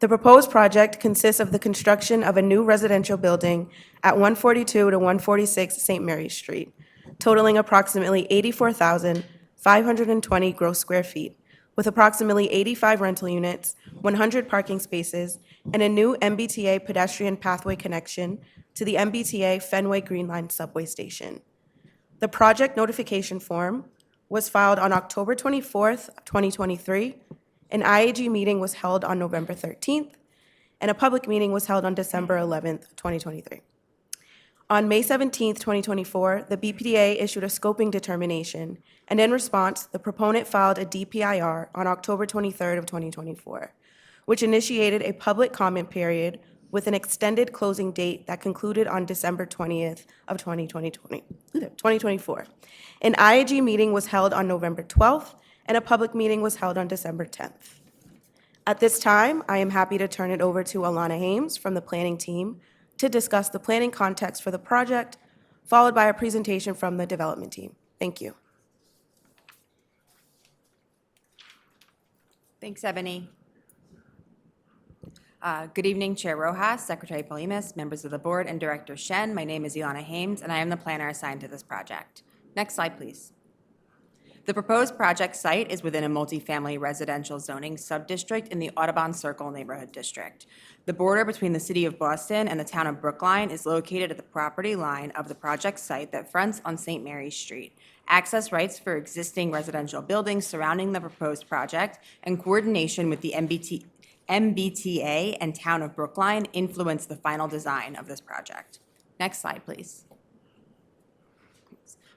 The proposed project consists of the construction of a new residential building at 142 to 146 St. Mary Street, totaling approximately 84,520 gross square feet, with approximately 85 rental units, 100 parking spaces, and a new MBTA pedestrian pathway connection to the MBTA Fenway Green Line subway station. The project notification form was filed on October 24th, 2023. An IAG meeting was held on November 13th, and a public meeting was held on December 11th, 2023. On May 17th, 2024, the BPDA issued a scoping determination, and in response, the proponent filed a DPIR on October 23rd of 2024, which initiated a public comment period with an extended closing date that concluded on December 20th of 2024. An IAG meeting was held on November 12th, and a public meeting was held on December 10th. At this time, I am happy to turn it over to Alana Hames from the planning team to discuss the planning context for the project, followed by a presentation from the development team. Thank you. Thanks, Ebony. Good evening, Chair Rojas, Secretary Polimas, members of the board, and Director Shen. My name is Ilana Hames, and I am the planner assigned to this project. Next slide, please. The proposed project site is within a multifamily residential zoning subdistrict in the Audubon Circle neighborhood district. The border between the city of Boston and the town of Brookline is located at the property line of the project site that fronts on St. Mary's Street. Access rights for existing residential buildings surrounding the proposed project and coordination with the MBTA and town of Brookline influence the final design of this project. Next slide, please.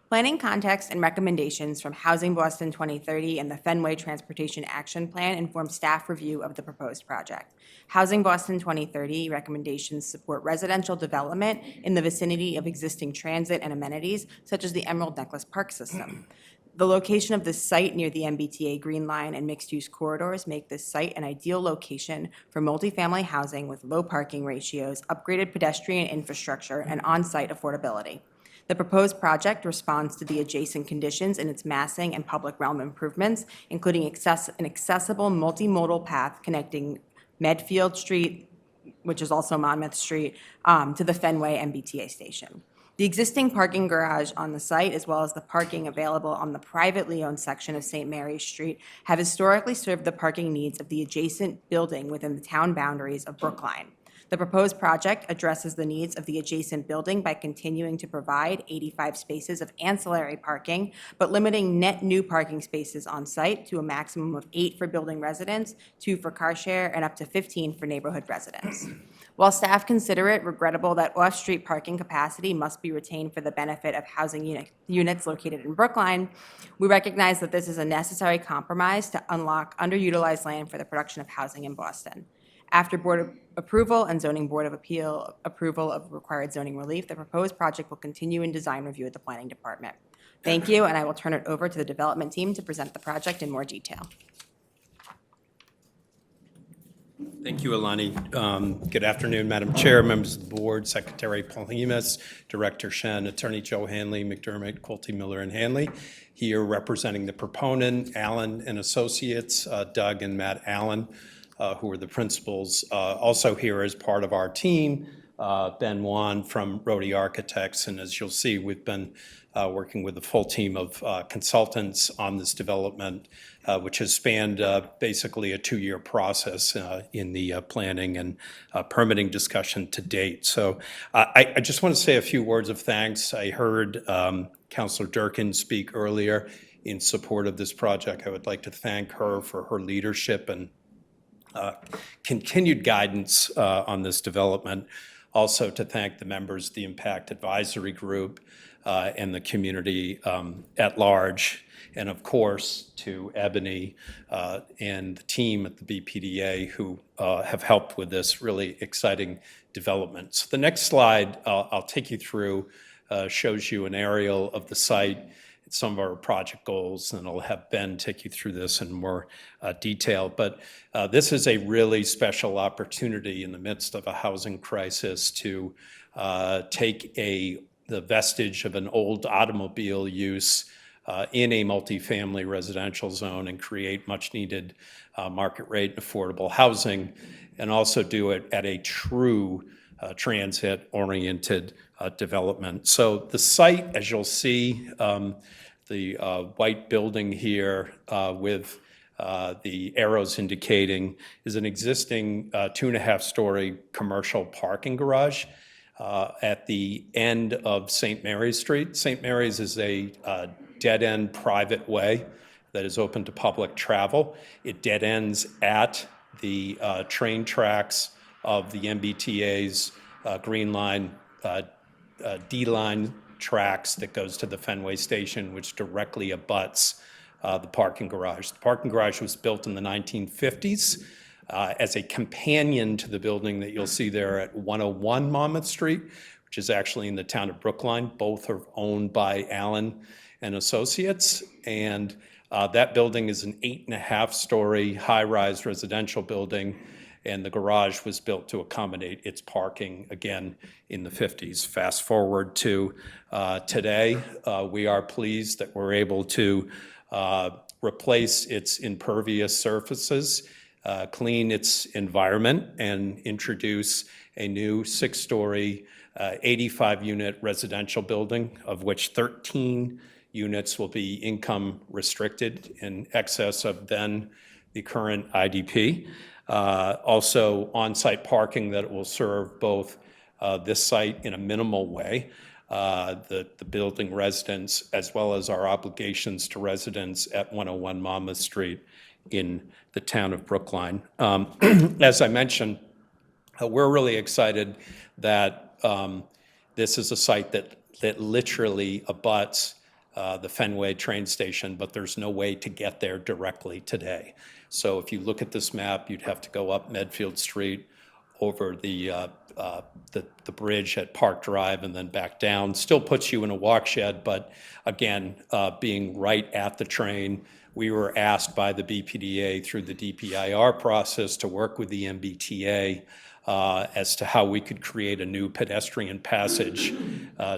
Planning context and recommendations from Housing Boston 2030 and the Fenway Transportation Action Plan inform staff review of the proposed project. Housing Boston 2030 recommendations support residential development in the vicinity of existing transit and amenities, such as the Emerald Necklace Park system. The location of this site near the MBTA Green Line and mixed-use corridors make this site an ideal location for multifamily housing with low parking ratios, upgraded pedestrian infrastructure, and on-site affordability. The proposed project responds to the adjacent conditions in its massing and public realm improvements, including an accessible multimodal path connecting Medfield Street, which is also Monmouth Street, to the Fenway MBTA station. The existing parking garage on the site, as well as the parking available on the privately owned section of St. Mary's Street, have historically served the parking needs of the adjacent building within the town boundaries of Brookline. The proposed project addresses the needs of the adjacent building by continuing to provide 85 spaces of ancillary parking, but limiting net new parking spaces on site to a maximum of 8 for building residents, 2 for car share, and up to 15 for neighborhood residents. While staff consider it regrettable that off-street parking capacity must be retained for the benefit of housing units located in Brookline, we recognize that this is a necessary compromise to unlock underutilized land for the production of housing in Boston. After board approval and zoning board of appeal approval of required zoning relief, the proposed project will continue in design review at the planning department. Thank you, and I will turn it over to the development team to present the project in more detail. Thank you, Alani. Good afternoon, Madam Chair, members of the board, Secretary Polimas, Director Shen, Attorney Joe Hanley, McDermott, Colty, Miller, and Hanley. Here representing the proponent, Allen and Associates, Doug and Matt Allen, who are the principals. Also here as part of our team, Ben Wan from Rhodey Architects, and as you'll see, we've been working with a full team of consultants on this development, which has spanned basically a 2-year process in the planning and permitting discussion to date. So I just want to say a few words of thanks. I heard Councilor Durkin speak earlier in support of this project. I would like to thank her for her leadership and continued guidance on this development. Also to thank the members of the Impact Advisory Group and the community at large. And of course, to Ebony and the team at the BPDA who have helped with this really exciting development. So the next slide I'll take you through shows you an aerial of the site. some of our project goals, and I'll have Ben take you through this in more detail. But this is a really special opportunity in the midst of a housing crisis to take the vestige of an old automobile use in a multifamily residential zone and create much-needed market rate and affordable housing, and also do it at a true transit-oriented development. So the site, as you'll see, the white building here with the arrows indicating, is an existing 2.5-story commercial parking garage at the end of St. Mary's Street. St. Mary's is a dead-end private way that is open to public travel. It dead ends at the train tracks of the MBTA's Green Line, D-Line tracks that goes to the Fenway Station, which directly abuts the parking garage. The parking garage was built in the 1950s as a companion to the building that you'll see there at 101 Monmouth Street, which is actually in the town of Brookline. Both are owned by Allen and Associates, and that building is an 8.5-story high-rise residential building, and the garage was built to accommodate its parking, again, in the 50s. Fast forward to today, we are pleased that we're able to replace its impervious surfaces, clean its environment, and introduce a new 6-story, 85-unit residential building, of which 13 units will be income restricted in excess of then the current IDP. Also on-site parking that will serve both this site in a minimal way, the building residents, as well as our obligations to residents at 101 Monmouth Street in the town of Brookline. As I mentioned, we're really excited that this is a site that literally abuts the Fenway train station, but there's no way to get there directly today. So if you look at this map, you'd have to go up Medfield Street, over the bridge at Park Drive, and then back down. Still puts you in a walk shed, but again, being right at the train, we were asked by the BPDA through the DPIR process to work with the MBTA as to how we could create a new pedestrian passage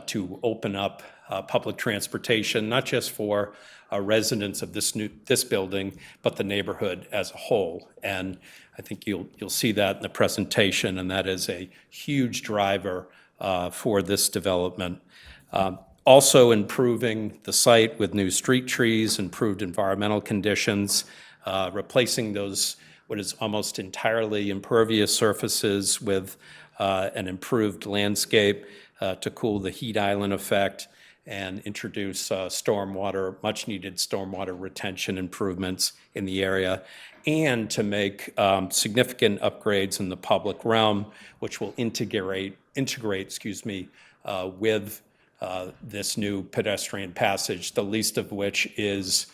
to open up public transportation, not just for residents of this building, but the neighborhood as a whole. And I think you'll see that in the presentation, and that is a huge driver for this development. Also improving the site with new street trees, improved environmental conditions, replacing those what is almost entirely impervious surfaces with an improved landscape to cool the heat island effect and introduce much needed stormwater retention improvements in the area, and to make significant upgrades in the public realm, which will integrate with this new pedestrian passage, the least of which is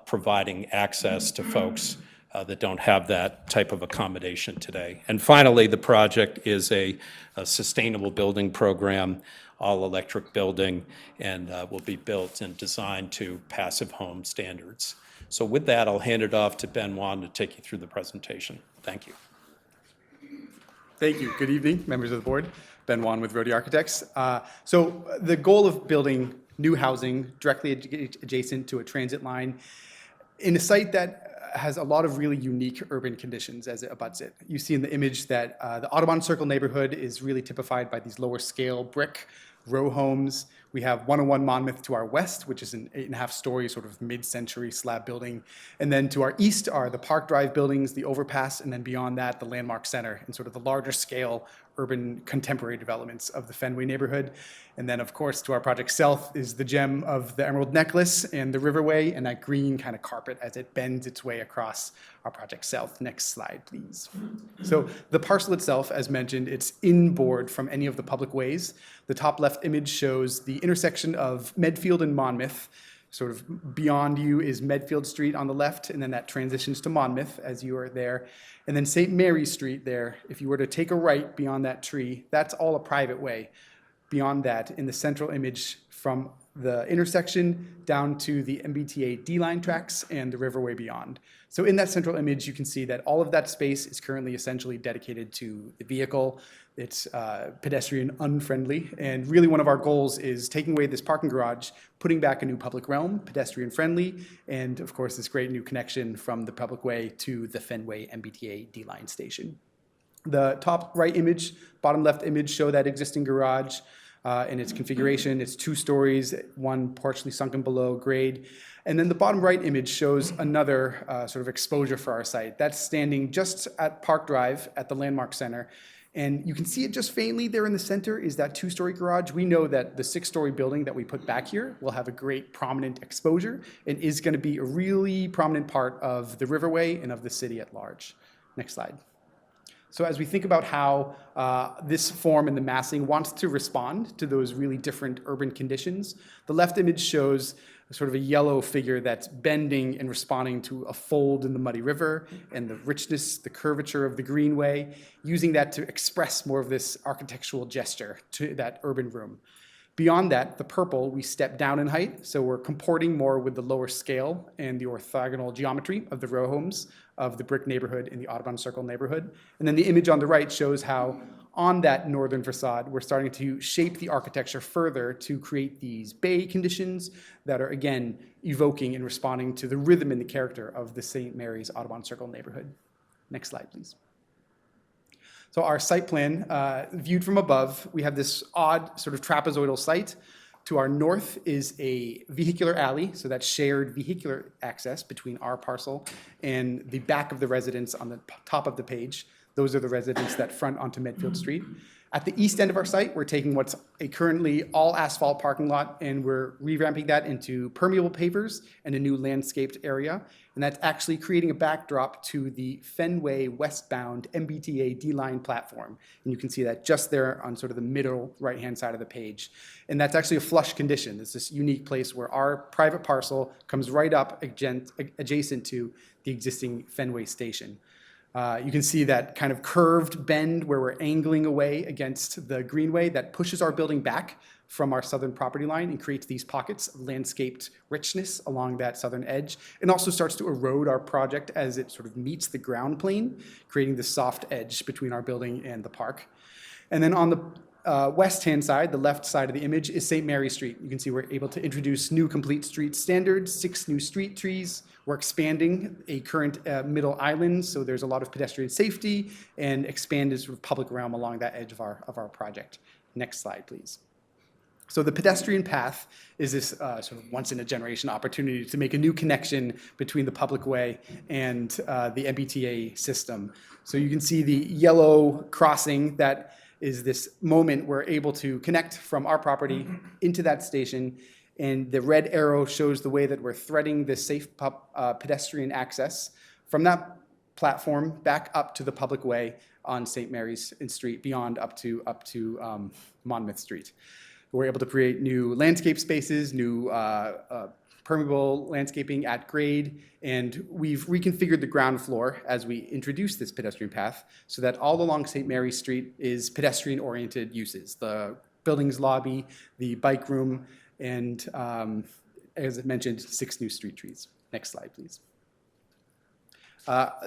providing access to folks that don't have that type of accommodation today. And finally, the project is a sustainable building program, all-electric building, and will be built and designed to passive home standards. So with that, I'll hand it off to Ben Wan to take you through the presentation. Thank you. Thank you. Good evening, members of the board. Ben Wan with Rhodey Architects. So the goal of building new housing directly adjacent to a transit line in a site that has a lot of really unique urban conditions as it abuts it. You see in the image that the Audubon Circle neighborhood is really typified by these lower scale brick row homes. We have 101 Monmouth to our west, which is an 8.5-story sort of mid-century slab building. And then to our east are the Park Drive buildings, the overpass, and then beyond that, the Landmark Center, and sort of the larger scale urban contemporary developments of the Fenway neighborhood. And then, of course, to our project south is the gem of the Emerald Necklace and the Riverway, and that green kind of carpet as it bends its way across our project south. Next slide, please. So the parcel itself, as mentioned, it's inboard from any of the public ways. The top left image shows the intersection of Medfield and Monmouth. Sort of beyond you is Medfield Street on the left, and then that transitions to Monmouth as you are there. And then St. Mary's Street there, if you were to take a right beyond that tree, that's all a private way. Beyond that, in the central image from the intersection down to the MBTA D-line tracks and the riverway beyond. So in that central image, you can see that all of that space is currently essentially dedicated to the vehicle. It's pedestrian unfriendly, and really one of our goals is taking away this parking garage, putting back a new public realm, pedestrian friendly, and of course this great new connection from the public way to the Fenway MBTA D-line station. The top right image, bottom left image show that existing garage in its configuration. It's 2 stories, one partially sunken below grade. And then the bottom right image shows another sort of exposure for our site. That's standing just at Park Drive at the Landmark Center. And you can see it just faintly there in the center is that 2-story garage. We know that the 6-story building that we put back here will have a great prominent exposure and is going to be a really prominent part of the Riverway and of the city at large. Next slide. So as we think about how this form and the massing wants to respond to those really different urban conditions, the left image shows sort of a yellow figure that's bending and responding to a fold in the muddy river and the richness, the curvature of the greenway, using that to express more of this architectural gesture to that urban room. Beyond that, the purple, we step down in height, so we're comporting more with the lower scale and the orthogonal geometry of the row homes of the Brick neighborhood and the Audubon Circle neighborhood. And then the image on the right shows how on that northern facade, we're starting to shape the architecture further to create these bay conditions that are, again, evoking and responding to the rhythm and the character of the St. Mary's Audubon Circle neighborhood. Next slide, please. So our site plan, viewed from above, we have this odd sort of trapezoidal site. To our north is a vehicular alley, so that's shared vehicular access between our parcel and the back of the residence on the top of the page. Those are the residents that front onto Medfield Street. At the east end of our site, we're taking what's a currently all asphalt parking lot and we're revamping that into permeable pavers and a new landscaped area. And that's actually creating a backdrop to the Fenway westbound MBTA D-line platform. And you can see that just there on sort of the middle right-hand side of the page. And that's actually a flush condition. It's this unique place where our private parcel comes right up adjacent to the existing Fenway station. You can see that kind of curved bend where we're angling away against the greenway that pushes our building back from our southern property line and creates these pockets of landscaped richness along that southern edge, and also starts to erode our project as it sort of meets the ground plane, creating this soft edge between our building and the park. And then on the west-hand side, the left side of the image, is St. Mary Street. You can see we're able to introduce new complete street standards, 6 new street trees. We're expanding a current middle island, so there's a lot of pedestrian safety and expanded sort of public realm along that edge of our project. Next slide, please. So the pedestrian path is this sort of once-in-a-generation opportunity to make a new connection between the public way and the MBTA system. So you can see the yellow crossing that is this moment we're able to connect from our property into that station, and the red arrow shows the way that we're threading the safe pedestrian access from that platform back up to the public way on St. Mary's Street, beyond up to Monmouth Street. We're able to create new landscape spaces, new permeable landscaping at grade, and we've reconfigured the ground floor as we introduce this pedestrian path so that all along St. Mary's Street is pedestrian-oriented uses. The building's lobby, the bike room, and as I mentioned, 6 new street trees. Next slide, please.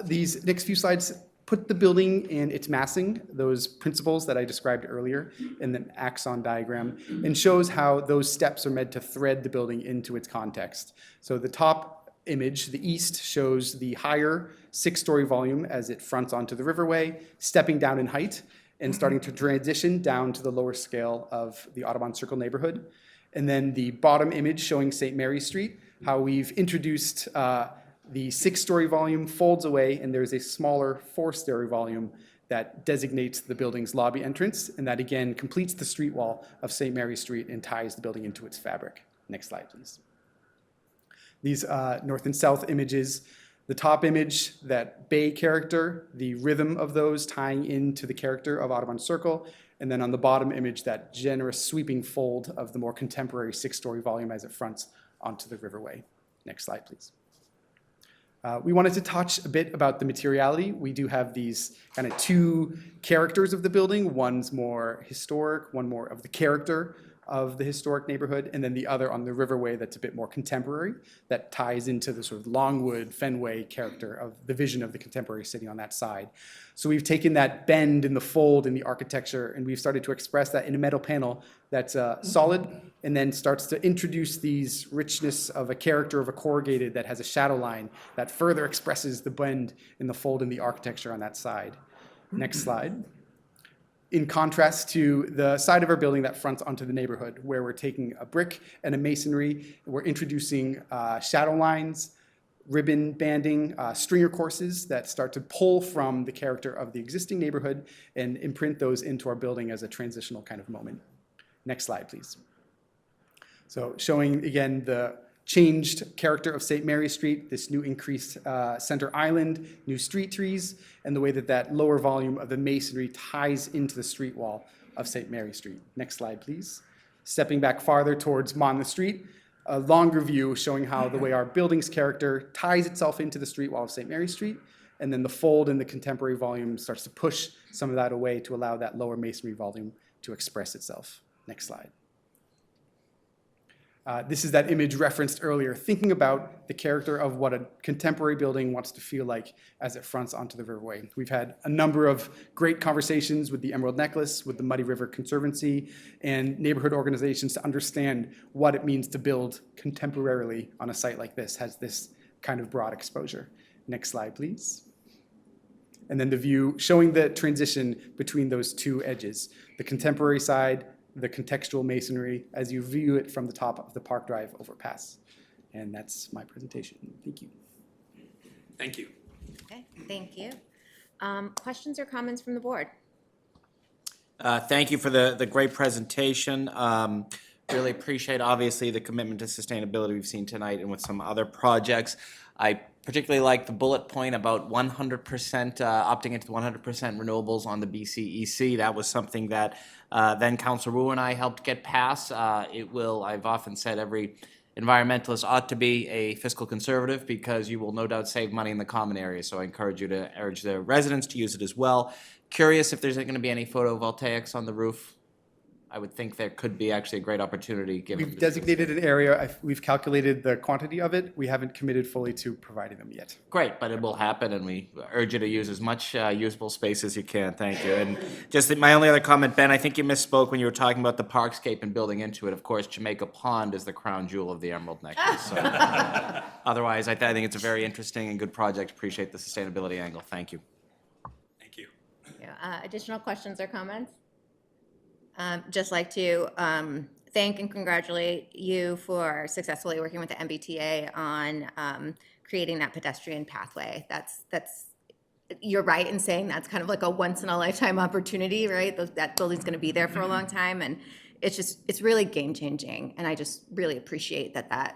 These next few slides put the building and its massing, those principles that I described earlier in the axon diagram, and shows how those steps are meant to thread the building into its context. So the top image, the east, shows the higher 6-story volume as it fronts onto the riverway, stepping down in height and starting to transition down to the lower scale of the Audubon Circle neighborhood. And then the bottom image showing St. Mary Street, how we've introduced the 6-story volume folds away, and there's a smaller 4-story volume that designates the building's lobby entrance, and that again completes the street wall of St. Mary Street and ties the building into its fabric. Next slide, please. These north and south images, the top image, that bay character, the rhythm of those tying into the character of Audubon Circle, and then on the bottom image, that generous sweeping fold of the more contemporary 6-story volume as it fronts onto the riverway. Next slide, please. We wanted to touch a bit about the materiality. We do have these kind of 2 characters of the building. One's more historic, one more of the character of the historic neighborhood, and then the other on the Riverway that's a bit more contemporary, that ties into the sort of Longwood, Fenway character of the vision of the contemporary city on that side. So we've taken that bend in the fold in the architecture, and we've started to express that in a metal panel that's solid, and then starts to introduce these richness of a character of a corrugated that has a shadow line that further expresses the bend in the fold in the architecture on that side. Next slide. In contrast to the side of our building that fronts onto the neighborhood, where we're taking a brick and a masonry, we're introducing shadow lines, ribbon banding, stringer courses that start to pull from the character of the existing neighborhood and imprint those into our building as a transitional kind of moment. Next slide, please. So showing again the changed character of St. Mary Street, this new increased center island, new street trees, and the way that that lower volume of the masonry ties into the street wall of St. Mary Street. Next slide, please. Stepping back farther towards Monmouth Street, a longer view showing how the way our building's character ties itself into the street wall of St. Mary Street, and then the fold in the contemporary volume starts to push some of that away to allow that lower masonry volume to express itself. Next slide. This is that image referenced earlier, thinking about the character of what a contemporary building wants to feel like as it fronts onto the Riverway. We've had a number of great conversations with the Emerald Necklace, with the Muddy River Conservancy, and neighborhood organizations to understand what it means to build contemporarily on a site like this, has this kind of broad exposure. Next slide, please. And then the view showing the transition between those two edges, the contemporary side, the contextual masonry as you view it from the top of the Park Drive overpass. And that's my presentation. Thank you. Thank you. Okay, thank you. Questions or comments from the board? Thank you for the great presentation. Really appreciate, obviously, the commitment to sustainability we've seen tonight and with some other projects. I particularly like the bullet point about 100%, opting into 100% renewables on the BCEC. That was something that then Councilor Wu and I helped get passed. It will, I've often said, every environmentalist ought to be a fiscal conservative because you will no doubt save money in the common area. So I encourage you to urge the residents to use it as well. Curious if there's going to be any photovoltaics on the roof. I would think there could be actually a great opportunity given. We've designated an area, we've calculated the quantity of it. We haven't committed fully to providing them yet. Great, but it will happen, and we urge you to use as much usable space as you can. Thank you. And just my only other comment, Ben, I think you misspoke when you were talking about the parkscape and building into it. Of course, Jamaica Pond is the crown jewel of the Emerald Necklace. So otherwise, I think it's a very interesting and good project. Appreciate the sustainability angle. Thank you. Thank you. Yeah, additional questions or comments? Just like to thank and congratulate you for successfully working with the MBTA on creating that pedestrian pathway. That's you're right in saying that's kind of like a once in a lifetime opportunity, right? That building's going to be there for a long time, and it's really game changing. And I just really appreciate that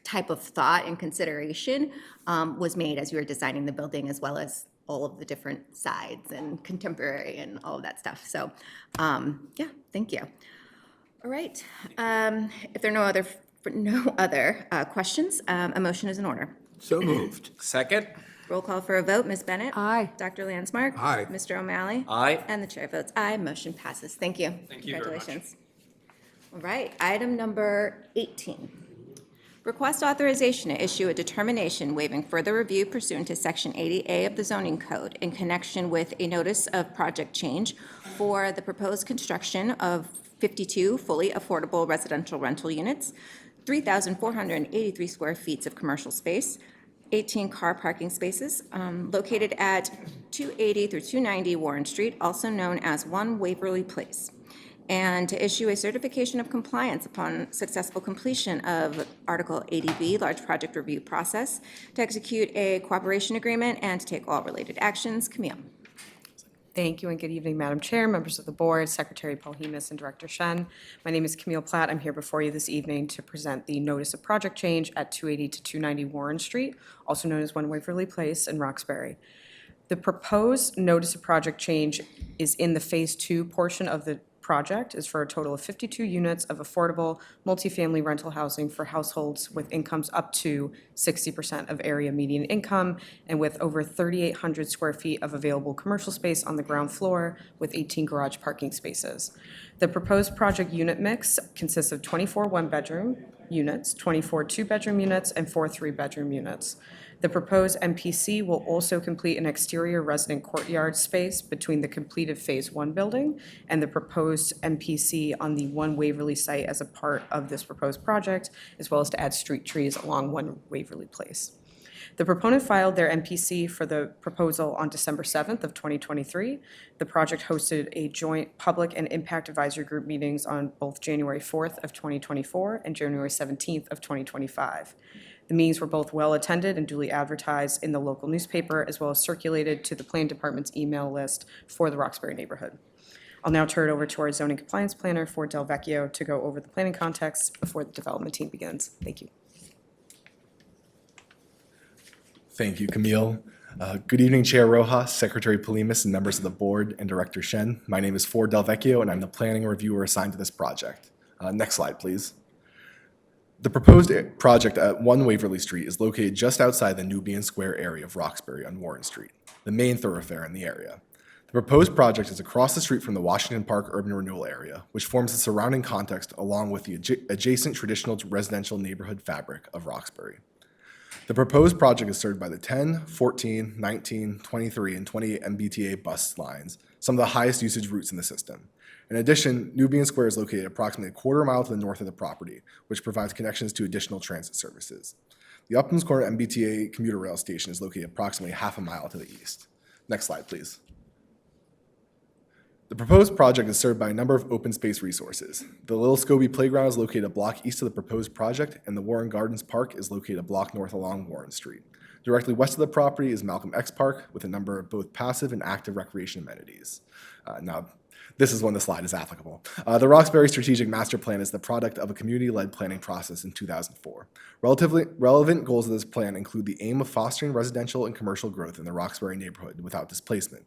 type of thought and consideration was made as you were designing the building, as well as all of the different sides and contemporary and all of that stuff. So, yeah, thank you. All right. If there are no other questions, a motion is in order. So moved. Second. Roll call for a vote. Ms. Bennett? Aye. Dr. Landsmark? Aye. Mr. O'Malley? Aye. And the chair votes aye. Motion passes. Thank you. Thank you very much. Congratulations. All right. Item number 18. Request authorization to issue a determination waiving further review pursuant to Section 80A of the zoning code in connection with a notice of project change for the proposed construction of 52 fully affordable residential rental units, 3,483 square feet of commercial space, 18 car parking spaces, located at 280 through 290 Warren Street, also known as 1 Waverly Place, and to issue a certification of compliance upon successful completion of Article 80B, Large Project Review Process, to execute a cooperation agreement and to take all related actions. Camille. Thank you and good evening, Madam Chair, members of the board, Secretary Paul Hemus, and Director Shen. My name is Camille Platt. I'm here before you this evening to present the notice of project change at 280 to 290 Warren Street, also known as 1 Waverly Place in Roxbury. The proposed notice of project change is in the Phase 2 portion of the project is for a total of 52 units of affordable multifamily rental housing for households with incomes up to 60% of area median income and with over 3,800 square feet of available commercial space on the ground floor with 18 garage parking spaces. The proposed project unit mix consists of 24 one-bedroom units, 24 two-bedroom units, and 4 three-bedroom units. The proposed MPC will also complete an exterior resident courtyard space between the completed Phase 1 building and the proposed MPC on the One Waverly site as a part of this proposed project, as well as to add street trees along One Waverly Place. The proponent filed their MPC for the proposal on December 7th of 2023. The project hosted a joint public and impact advisory group meetings on both January 4th of 2024 and January 17th of 2025. The meetings were both well-attended and duly advertised in the local newspaper, as well as circulated to the Planning Department's email list for the Roxbury neighborhood. I'll now turn it over to our zoning compliance planner, Ford Del Vecchio, to go over the planning context before the development team begins. Thank you. Thank you, Camille. Good evening, Chair Rojas, Secretary Polimas, and members of the board, and Director Shen. My name is Ford Del Vecchio, and I'm the planning reviewer assigned to this project. Next slide, please. The proposed project at 1 Waverly Street is located just outside the Nubian Square area of Roxbury on Warren Street, the main thoroughfare in the area. The proposed project is across the street from the Washington Park Urban Renewal Area, which forms the surrounding context along with the adjacent traditional residential neighborhood fabric of Roxbury. The proposed project is served by the 10, 14, 19, 23, and 28 MBTA bus lines, some of the highest usage routes in the system. In addition, Nubian Square is located approximately a quarter mile to the north of the property, which provides connections to additional transit services. The Uplands Corner MBTA commuter rail station is located approximately half a mile to the east. Next slide, please. The proposed project is served by a number of open space resources. The Little Scobie Playground is located a block east of the proposed project, and the Warren Gardens Park is located a block north along Warren Street. Directly west of the property is Malcolm X Park, with a number of both passive and active recreation amenities. Now, this is when the slide is applicable. The Roxbury Strategic Master Plan is the product of a community-led planning process in 2004. Relatively relevant goals of this plan include the aim of fostering residential and commercial growth in the Roxbury neighborhood without displacement.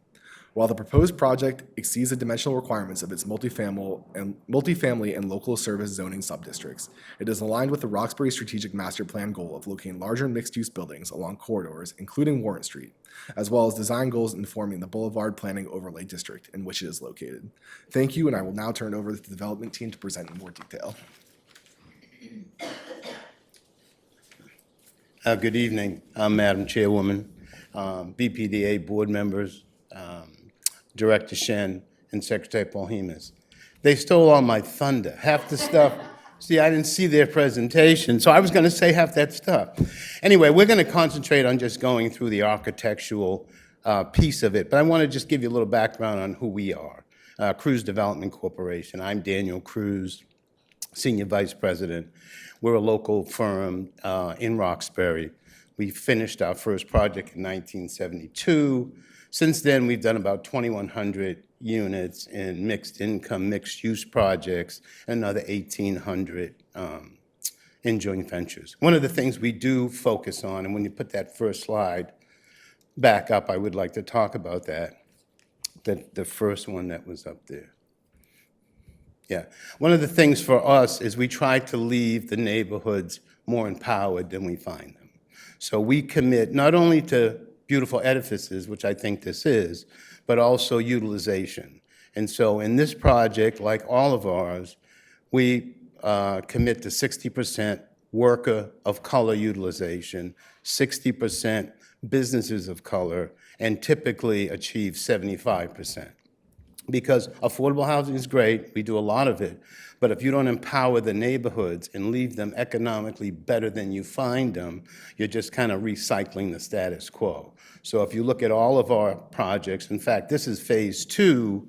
While the proposed project exceeds the dimensional requirements of its multifamily and local service zoning subdistricts, it is aligned with the Roxbury Strategic Master Plan goal of locating larger mixed-use buildings along corridors, including Warren Street, as well as design goals informing the Boulevard Planning Overlay District in which it is located. Thank you, and I will now turn it over to the development team to present in more detail. Good evening, Madam Chairwoman, BPDA board members, Director Shen, and Secretary Polhimas. They stole all my thunder. Half the stuff, see, I didn't see their presentation, so I was going to say half that stuff. Anyway, we're going to concentrate on just going through the architectural piece of it, but I want to just give you a little background on who we are. Cruz Development Corporation. I'm Daniel Cruz, Senior Vice President. We're a local firm in Roxbury. We finished our first project in 1972. Since then, we've done about 2,100 units in mixed income, mixed use projects, and another 1,800 in joint ventures. One of the things we do focus on, and when you put that first slide back up, I would like to talk about that, the first one that was up there. Yeah, one of the things for us is we try to leave the neighborhoods more empowered than we find them. So we commit not only to beautiful edifices, which I think this is, but also utilization. And so in this project, like all of ours, we commit to 60% worker of color utilization, 60% businesses of color, and typically achieve 75%. Because affordable housing is great, we do a lot of it, but if you don't empower the neighborhoods and leave them economically better than you find them, you're just kind of recycling the status quo. So if you look at all of our projects, in fact, this is phase 2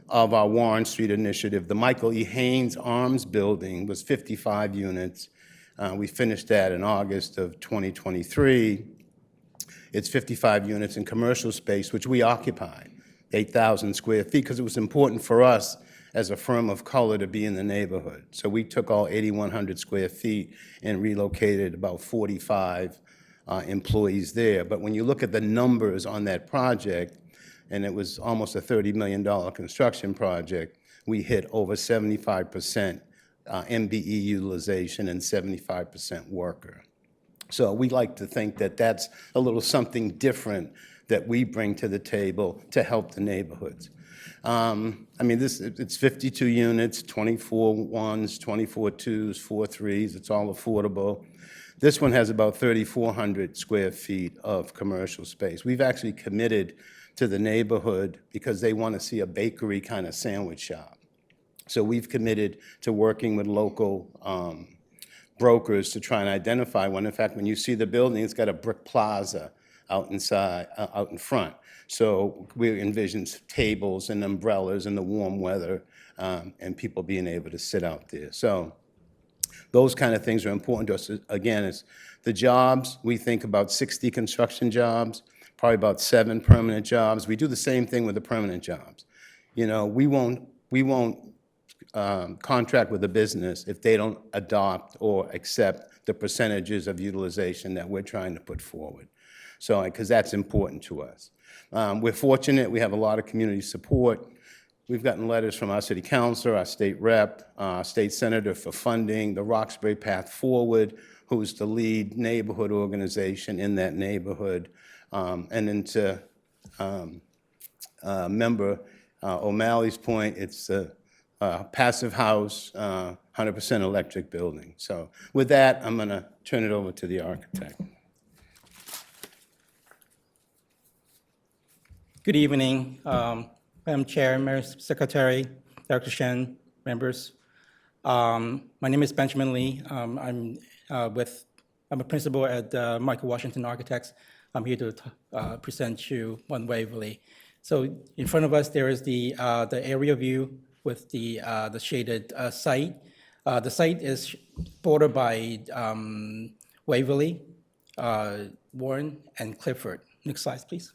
of our Warren Street initiative. The Michael E. Haynes Arms Building was 55 units. We finished that in August of 2023. It's 55 units in commercial space, which we occupy. 8,000 square feet, because it was important for us as a firm of color to be in the neighborhood. So we took all 8,100 square feet and relocated about 45 employees there. But when you look at the numbers on that project, and it was almost a $30 million construction project, we hit over 75% MBE utilization and 75% worker. So we like to think that that's a little something different that we bring to the table to help the neighborhoods. I mean, it's 52 units, 24 ones, 24 twos, 4 threes. It's all affordable. This one has about 3,400 square feet of commercial space. We've actually committed to the neighborhood because they want to see a bakery kind of sandwich shop. So we've committed to working with local brokers to try and identify one. In fact, when you see the building, it's got a brick plaza out inside, out in front. So we envision tables and umbrellas in the warm weather and people being able to sit out there. So those kind of things are important to us. Again, it's the jobs. We think about 60 construction jobs, probably about 7 permanent jobs. We do the same thing with the permanent jobs. You know, we won't contract with a business if they don't adopt or accept the percentages of utilization that we're trying to put forward. So, because that's important to us. We're fortunate, we have a lot of community support. We've gotten letters from our city councilor, our state rep, our state senator for funding, the Roxbury Path Forward, who's the lead neighborhood organization in that neighborhood, and then to member O'Malley's point, it's a passive house, 100% electric building. So with that, I'm going to turn it over to the architect. Good evening, Madam Chair, Mayor Secretary, Dr. Shen, members. My name is Benjamin Lee. I'm a principal at Michael Washington Architects. I'm here to present you One Waverly. So in front of us, there is the area view with the shaded site. The site is bordered by Waverly, Warren, and Clifford. Next slide, please.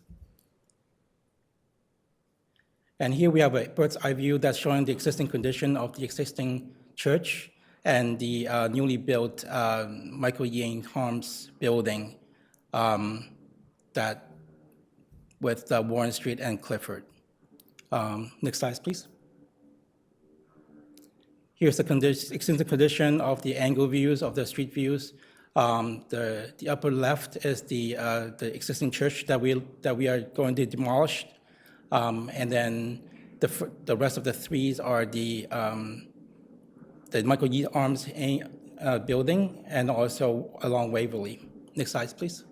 And here we have a bird's eye view that's showing the existing condition of the existing church and the newly built Michael Ying Harms building that with Warren Street and Clifford. Next slide, please. Here's the existing condition of the angle views of the street views. The upper left is the existing church that we are going to demolish. And then the rest of the threes are the Michael Yee Arms building and also along Waverly. Next slide, please.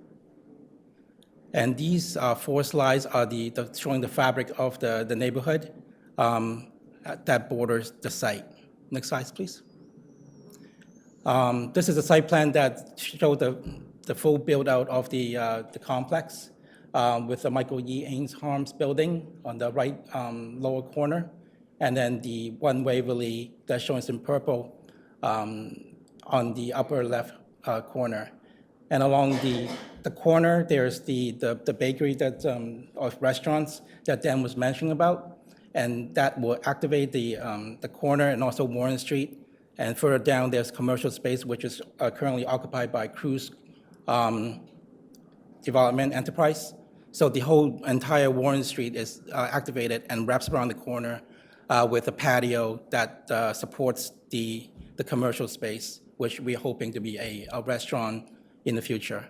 And these 4 slides are showing the fabric of the neighborhood that borders the site. Next slide, please. This is a site plan that showed the full build out of the complex. With the Michael Yee Ames Harms building on the right lower corner, and then the One Waverly that's shown in purple on the upper left corner. And along the corner, there's the bakery that of restaurants that Dan was mentioning about, and that will activate the corner and also Warren Street. And further down, there's commercial space which is currently occupied by Cruz Development Enterprise. So the whole entire Warren Street is activated and wraps around the corner with a patio that supports the commercial space, which we're hoping to be a restaurant in the future.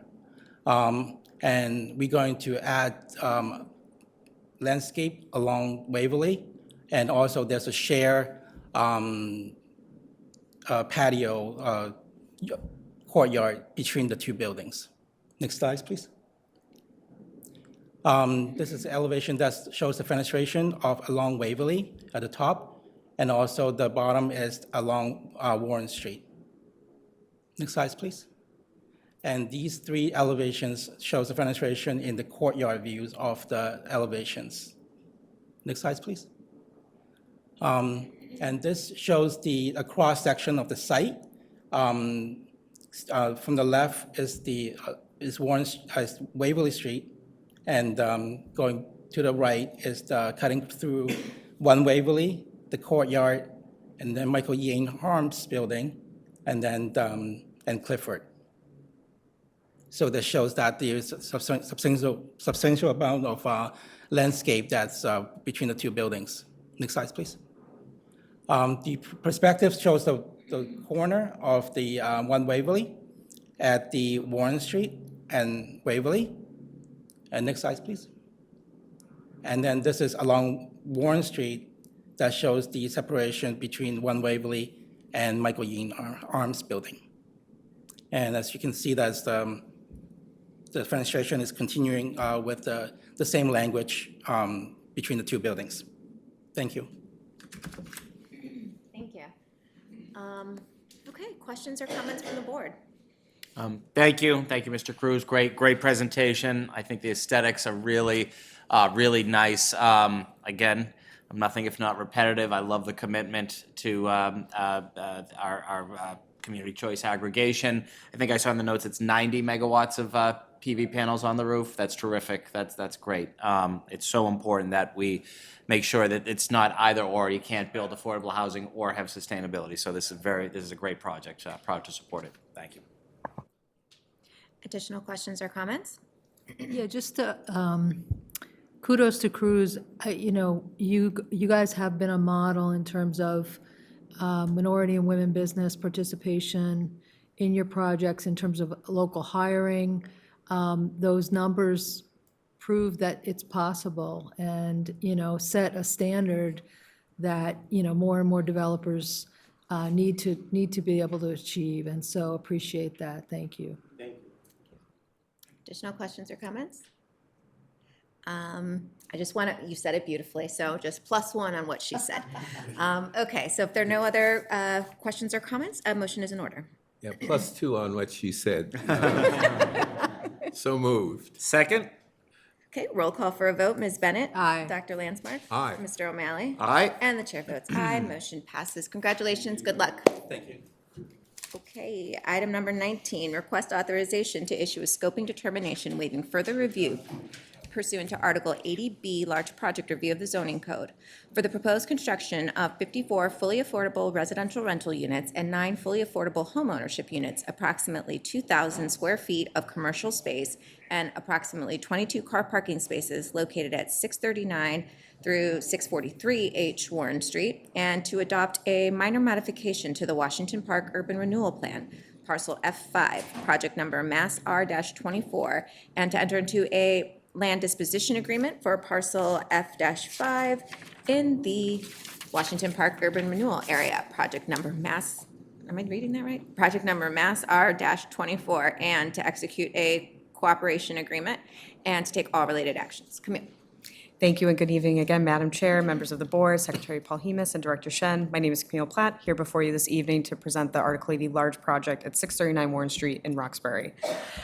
And we're going to add landscape along Waverly, and also there's a shared patio courtyard between the 2 buildings. Next slide, please. This is the elevation that shows the fenestration along Waverly at the top, and also the bottom is along Warren Street. Next slide, please. And these 3 elevations shows the fenestration in the courtyard views of the elevations. Next slide, please. And this shows a cross-section of the site. From the left is Waverly Street, and going to the right is cutting through One Waverly, the courtyard, and then Michael Yee Harms building, and then and Clifford. So this shows that there's a substantial amount of landscape that's between the 2 buildings. Next slide, please. The perspective shows the corner of the 1 Waverly at the Warren Street and Waverly. And next slide, please. And then this is along Warren Street that shows the separation between 1 Waverly and Michael Yeen Arms Building. And as you can see, that's the fenestration is continuing with the same language between the two buildings. Thank you. Thank you. Okay, questions or comments from the board? Thank you, Mr. Cruz. Great presentation. I think the aesthetics are really, really nice. Again, I'm nothing if not repetitive. I love the commitment to our community choice aggregation. I think I saw in the notes it's 90 megawatts of PV panels on the roof. That's terrific. That's great. It's so important that we make sure that it's not either or. You can't build affordable housing or have sustainability. So this is a great project. Proud to support it. Thank you. Additional questions or comments? Yeah, just kudos to Cruz. You guys have been a model in terms of minority and women business participation in your projects, in terms of local hiring. Those numbers prove that it's possible and, set a standard that, more and more developers need to be able to achieve. And so appreciate that. Thank you. Thank you. Additional questions or comments? I just want to, you said it beautifully, so just +1 on what she said. Okay, so if there are no other questions or comments, a motion is in order. Yeah, +2 on what she said. So moved. Second? Okay, roll call for a vote. Ms. Bennett? Aye. Dr. Landsmark? Aye. Mr. O'Malley? Aye. And the chair votes aye. Motion passes. Congratulations. Good luck. Thank you. Okay, item number 19, request authorization to issue a scoping determination waiving further review pursuant to Article 80B, Large Project Review of the Zoning Code, for the proposed construction of 54 fully affordable residential rental units and 9 fully affordable homeownership units, approximately 2,000 square feet of commercial space, and approximately 22 car parking spaces located at 639 through 643 H Warren Street, and to adopt a minor modification to the Washington Park Urban Renewal Plan, parcel F5, project number Mass R-24, and to enter into a land disposition agreement for parcel F-5 in the Washington Park Urban Renewal Area, project number Mass, am I reading that right? Project number Mass R-24, and to execute a cooperation agreement and to take all related actions. Camille. Thank you and good evening again, Madam Chair, members of the board, Secretary Paul Hemus, and Director Shen. My name is Camille Platt, here before you this evening to present the Article 80 large project at 639 Warren Street in Roxbury.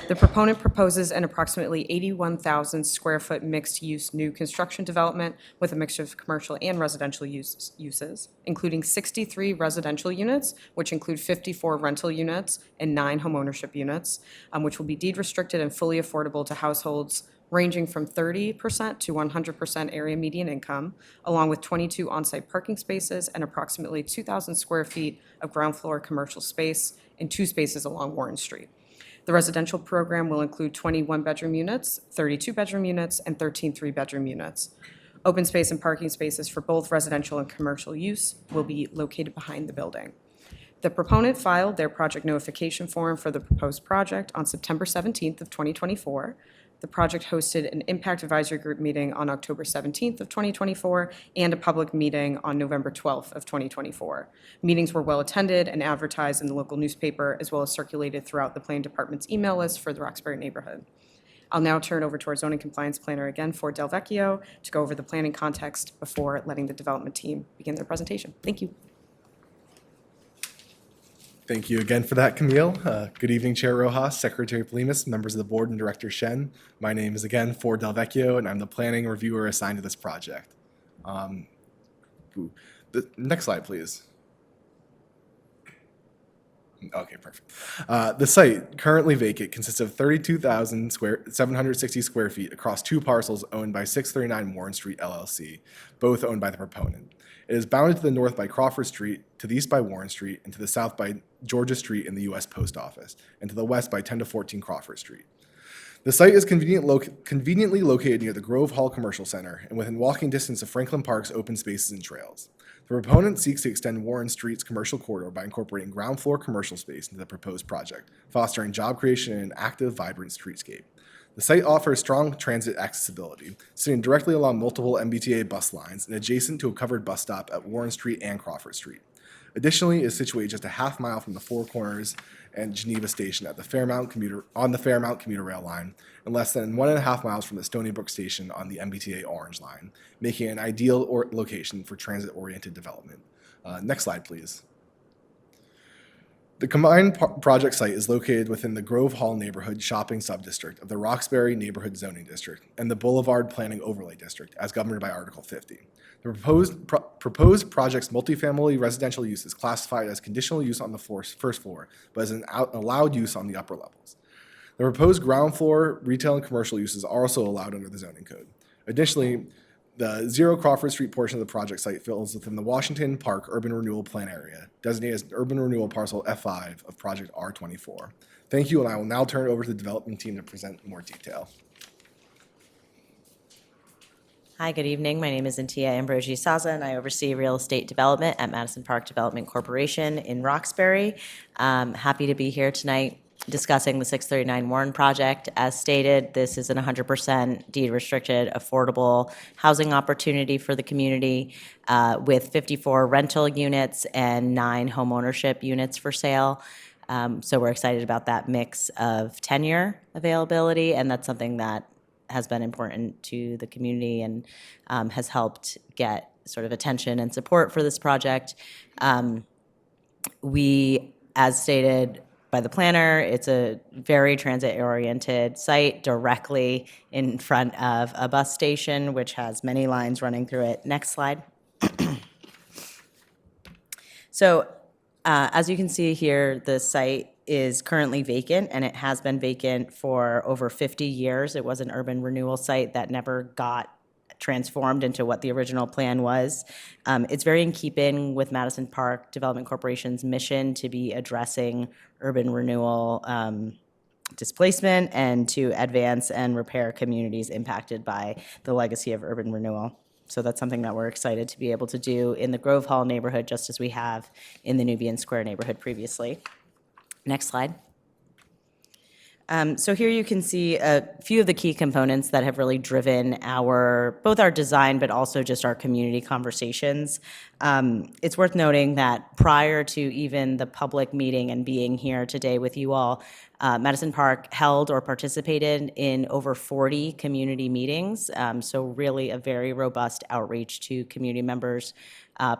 The proponent proposes an approximately 81,000 square foot mixed-use new construction development with a mixture of commercial and residential uses, including 63 residential units, which include 54 rental units and 9 homeownership units, which will be deed restricted and fully affordable to households ranging from 30% to 100% area median income, along with 22 on-site parking spaces and approximately 2,000 square feet of ground floor commercial space and 2 spaces along Warren Street. The residential program will include 21 bedroom units, 32 bedroom units, and 13 3-bedroom units. Open space and parking spaces for both residential and commercial use will be located behind the building. The proponent filed their project notification form for the proposed project on September 17th of 2024. The project hosted an impact advisory group meeting on October 17th of 2024 and a public meeting on November 12th of 2024. Meetings were well attended and advertised in the local newspaper, as well as circulated throughout the planning department's email list for the Roxbury neighborhood. I'll now turn over to our zoning compliance planner again, Ford Del Vecchio, to go over the planning context before letting the development team begin their presentation. Thank you. Thank you again for that, Camille. Good evening, Chair Rojas, Secretary Polimas, members of the board, and Director Shen. My name is again Ford Del Vecchio, and I'm the planning reviewer assigned to this project. The next slide, please. Okay, perfect. The site, currently vacant, consists of 32,760 square feet across 2 parcels owned by 639 Warren Street LLC, both owned by the proponent. It is bounded to the north by Crawford Street, to the east by Warren Street, and to the south by Georgia Street in the U.S. Post Office, and to the west by 10 to 14 Crawford Street. The site is conveniently located near the Grove Hall Commercial Center and within walking distance of Franklin Park's open spaces and trails. The proponent seeks to extend Warren Street's commercial corridor by incorporating ground floor commercial space into the proposed project, fostering job creation and an active, vibrant streetscape. The site offers strong transit accessibility, sitting directly along multiple MBTA bus lines and adjacent to a covered bus stop at Warren Street and Crawford Street. Additionally, it is situated just a half mile from the Four Corners and Geneva Station on the Fairmount commuter rail line, and less than 1.5 miles from the Stony Brook Station on the MBTA Orange Line, making it an ideal location for transit-oriented development. Next slide, please. The combined project site is located within the Grove Hall neighborhood shopping subdistrict of the Roxbury Neighborhood Zoning District and the Boulevard Planning Overlay District as governed by Article 50. The proposed project's multifamily residential use is classified as conditional use on the first floor, but as an allowed use on the upper levels. The proposed ground floor retail and commercial uses are also allowed under the zoning code. Additionally, the 0 Crawford Street portion of the project site falls within the Washington Park Urban Renewal Plan area, designated as Urban Renewal Parcel F5 of Project R24. Thank you, and I will now turn it over to the development team to present more detail. Hi, good evening. My name is Intia Ambrogi Saza, and I oversee real estate development at Madison Park Development Corporation in Roxbury. Happy to be here tonight discussing the 639 Warren project. As stated, this is an 100% deed-restricted, affordable housing opportunity for the community with 54 rental units and 9 homeownership units for sale. So we're excited about that mix of tenure availability, and that's something that has been important to the community and has helped get sort of attention and support for this project. We, as stated by the planner, it's a very transit-oriented site directly in front of a bus station, which has many lines running through it. Next slide. So as you can see here, the site is currently vacant, and it has been vacant for over 50 years. It was an urban renewal site that never got transformed into what the original plan was. It's very in keeping with Madison Park Development Corporation's mission to be addressing urban renewal displacement and to advance and repair communities impacted by the legacy of urban renewal. So that's something that we're excited to be able to do in the Grove Hall neighborhood, just as we have in the Nubian Square neighborhood previously. Next slide. So here you can see a few of the key components that have really driven both our design, but also just our community conversations. It's worth noting that prior to even the public meeting and being here today with you all, Madison Park held or participated in over 40 community meetings. So really a very robust outreach to community members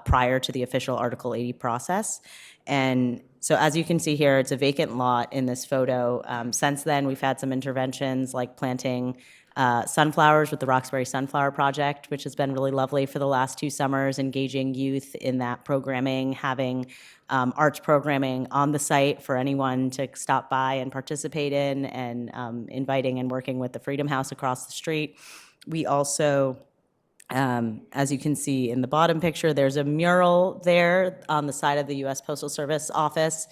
prior to the official Article 80 process. And so as you can see here, it's a vacant lot in this photo. Since then, we've had some interventions like planting sunflowers with the Roxbury Sunflower Project, which has been really lovely for the last 2 summers, engaging youth in that programming, having arts programming on the site for anyone to stop by and participate in, and inviting and working with the Freedom House across the street. We also, as you can see in the bottom picture, there's a mural there on the side of the U.S. Postal Service office,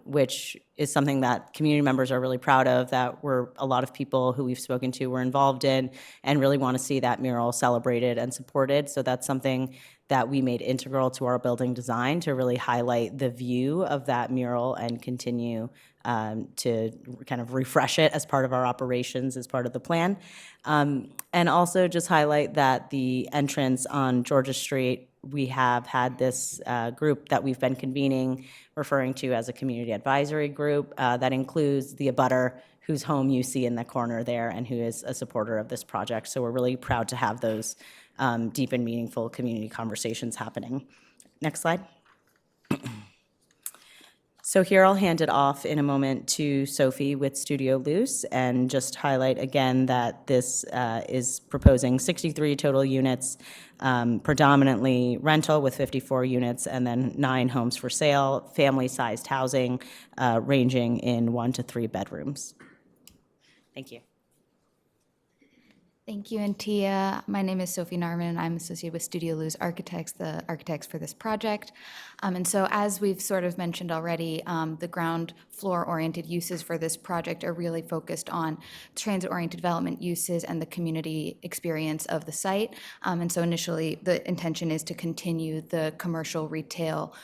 which is something that community members are really proud of, that a lot of people who we've spoken to were involved in and really want to see that mural celebrated and supported. So that's something that we made integral to our building design, to really highlight the view of that mural and continue to kind of refresh it as part of our operations, as part of the plan. And also just highlight that the entrance on Georgia Street, we have had this group that we've been convening, referring to as a community advisory group, that includes the abutter whose home you see in the corner there and who is a supporter of this project. So we're really proud to have those deep and meaningful community conversations happening. Next slide. So here I'll hand it off in a moment to Sophie with Studio Loose, and just highlight again that this is proposing 63 total units, predominantly rental with 54 units, and then 9 homes for sale, family-sized housing ranging in 1 to 3 bedrooms. Thank you. Thank you, Antia. My name is Sophie Narman, and I'm associated with Studio Luz Architects, the architects for this project. And so as we've sort of mentioned already, the ground floor-oriented uses for this project are really focused on transit-oriented development uses and the community experience of the site. And so initially, the intention is to continue the commercial retail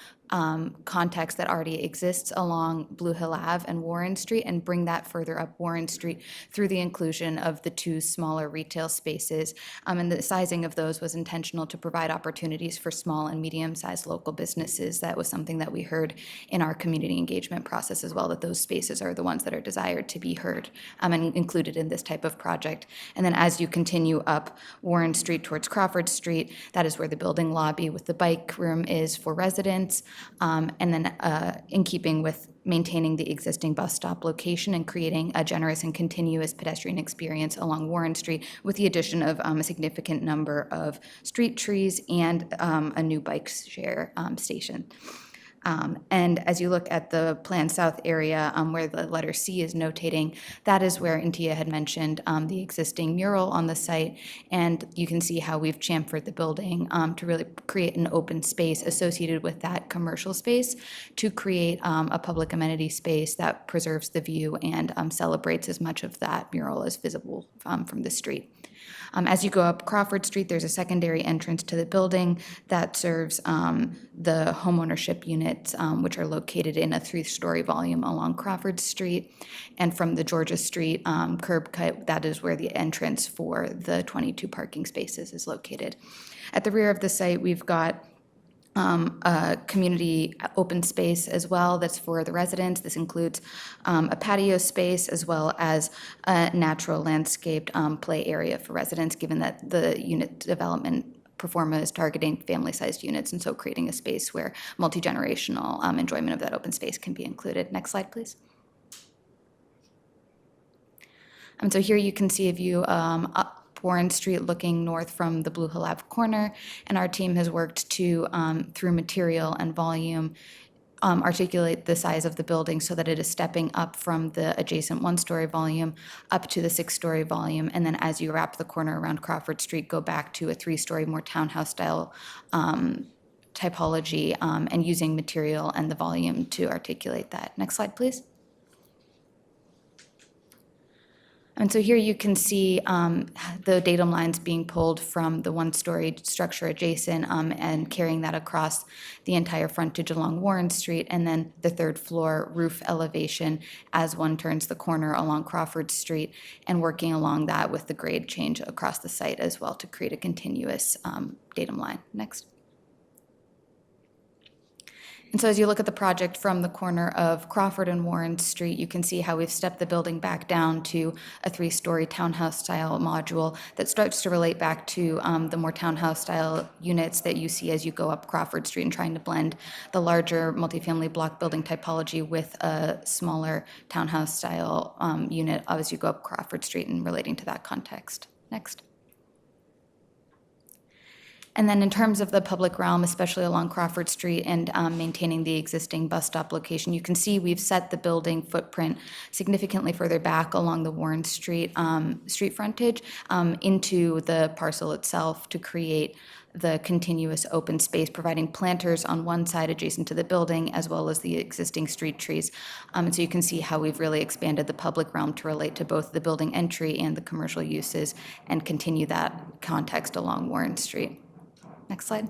context that already exists along Blue Hill Ave and Warren Street and bring that further up Warren Street through the inclusion of the two smaller retail spaces. And the sizing of those was intentional to provide opportunities for small and medium-sized local businesses. That was something that we heard in our community engagement process as well, that those spaces are the ones that are desired to be heard and included in this type of project. And then as you continue up Warren Street towards Crawford Street, that is where the building lobby with the bike room is for residents. And then in keeping with maintaining the existing bus stop location and creating a generous and continuous pedestrian experience along Warren Street with the addition of a significant number of street trees and a new bike share station. And as you look at the Plan South area where the letter C is notating, that is where Antia had mentioned the existing mural on the site. And you can see how we've chamfered the building to really create an open space associated with that commercial space to create a public amenity space that preserves the view and celebrates as much of that mural as visible from the street. As you go up Crawford Street, there's a secondary entrance to the building that serves the homeownership units, which are located in a 3-story volume along Crawford Street. And from the Georgia Street curb cut, that is where the entrance for the 22 parking spaces is located. At the rear of the site, we've got a community open space as well that's for the residents. This includes a patio space as well as a natural landscaped play area for residents, given that the unit development performa is targeting family-sized units, and so creating a space where multi-generational enjoyment of that open space can be included. Next slide, please. And so here you can see a view up Warren Street looking north from the Blue Hill Ave corner, and our team has worked to, through material and volume, articulate the size of the building so that it is stepping up from the adjacent 1-story volume up to the 6-story volume, and then as you wrap the corner around Crawford Street, go back to a 3-story, more townhouse-style typology, and using material and the volume to articulate that. Next slide, please. And so here you can see the datum lines being pulled from the 1-story structure adjacent and carrying that across the entire frontage along Warren Street, and then the 3rd floor roof elevation as one turns the corner along Crawford Street, and working along that with the grade change across the site as well to create a continuous datum line. Next. And so as you look at the project from the corner of Crawford and Warren Street, you can see how we've stepped the building back down to a 3-story townhouse-style module that starts to relate back to the more townhouse-style units that you see as you go up Crawford Street, and trying to blend the larger multifamily block building typology with a smaller townhouse-style unit as you go up Crawford Street and relating to that context. Next. And then in terms of the public realm, especially along Crawford Street and maintaining the existing bus stop location, you can see we've set the building footprint significantly further back along the Warren Street street frontage into the parcel itself to create the continuous open space, providing planters on one side adjacent to the building as well as the existing street trees. And so you can see how we've really expanded the public realm to relate to both the building entry and the commercial uses and continue that context along Warren Street. Next slide.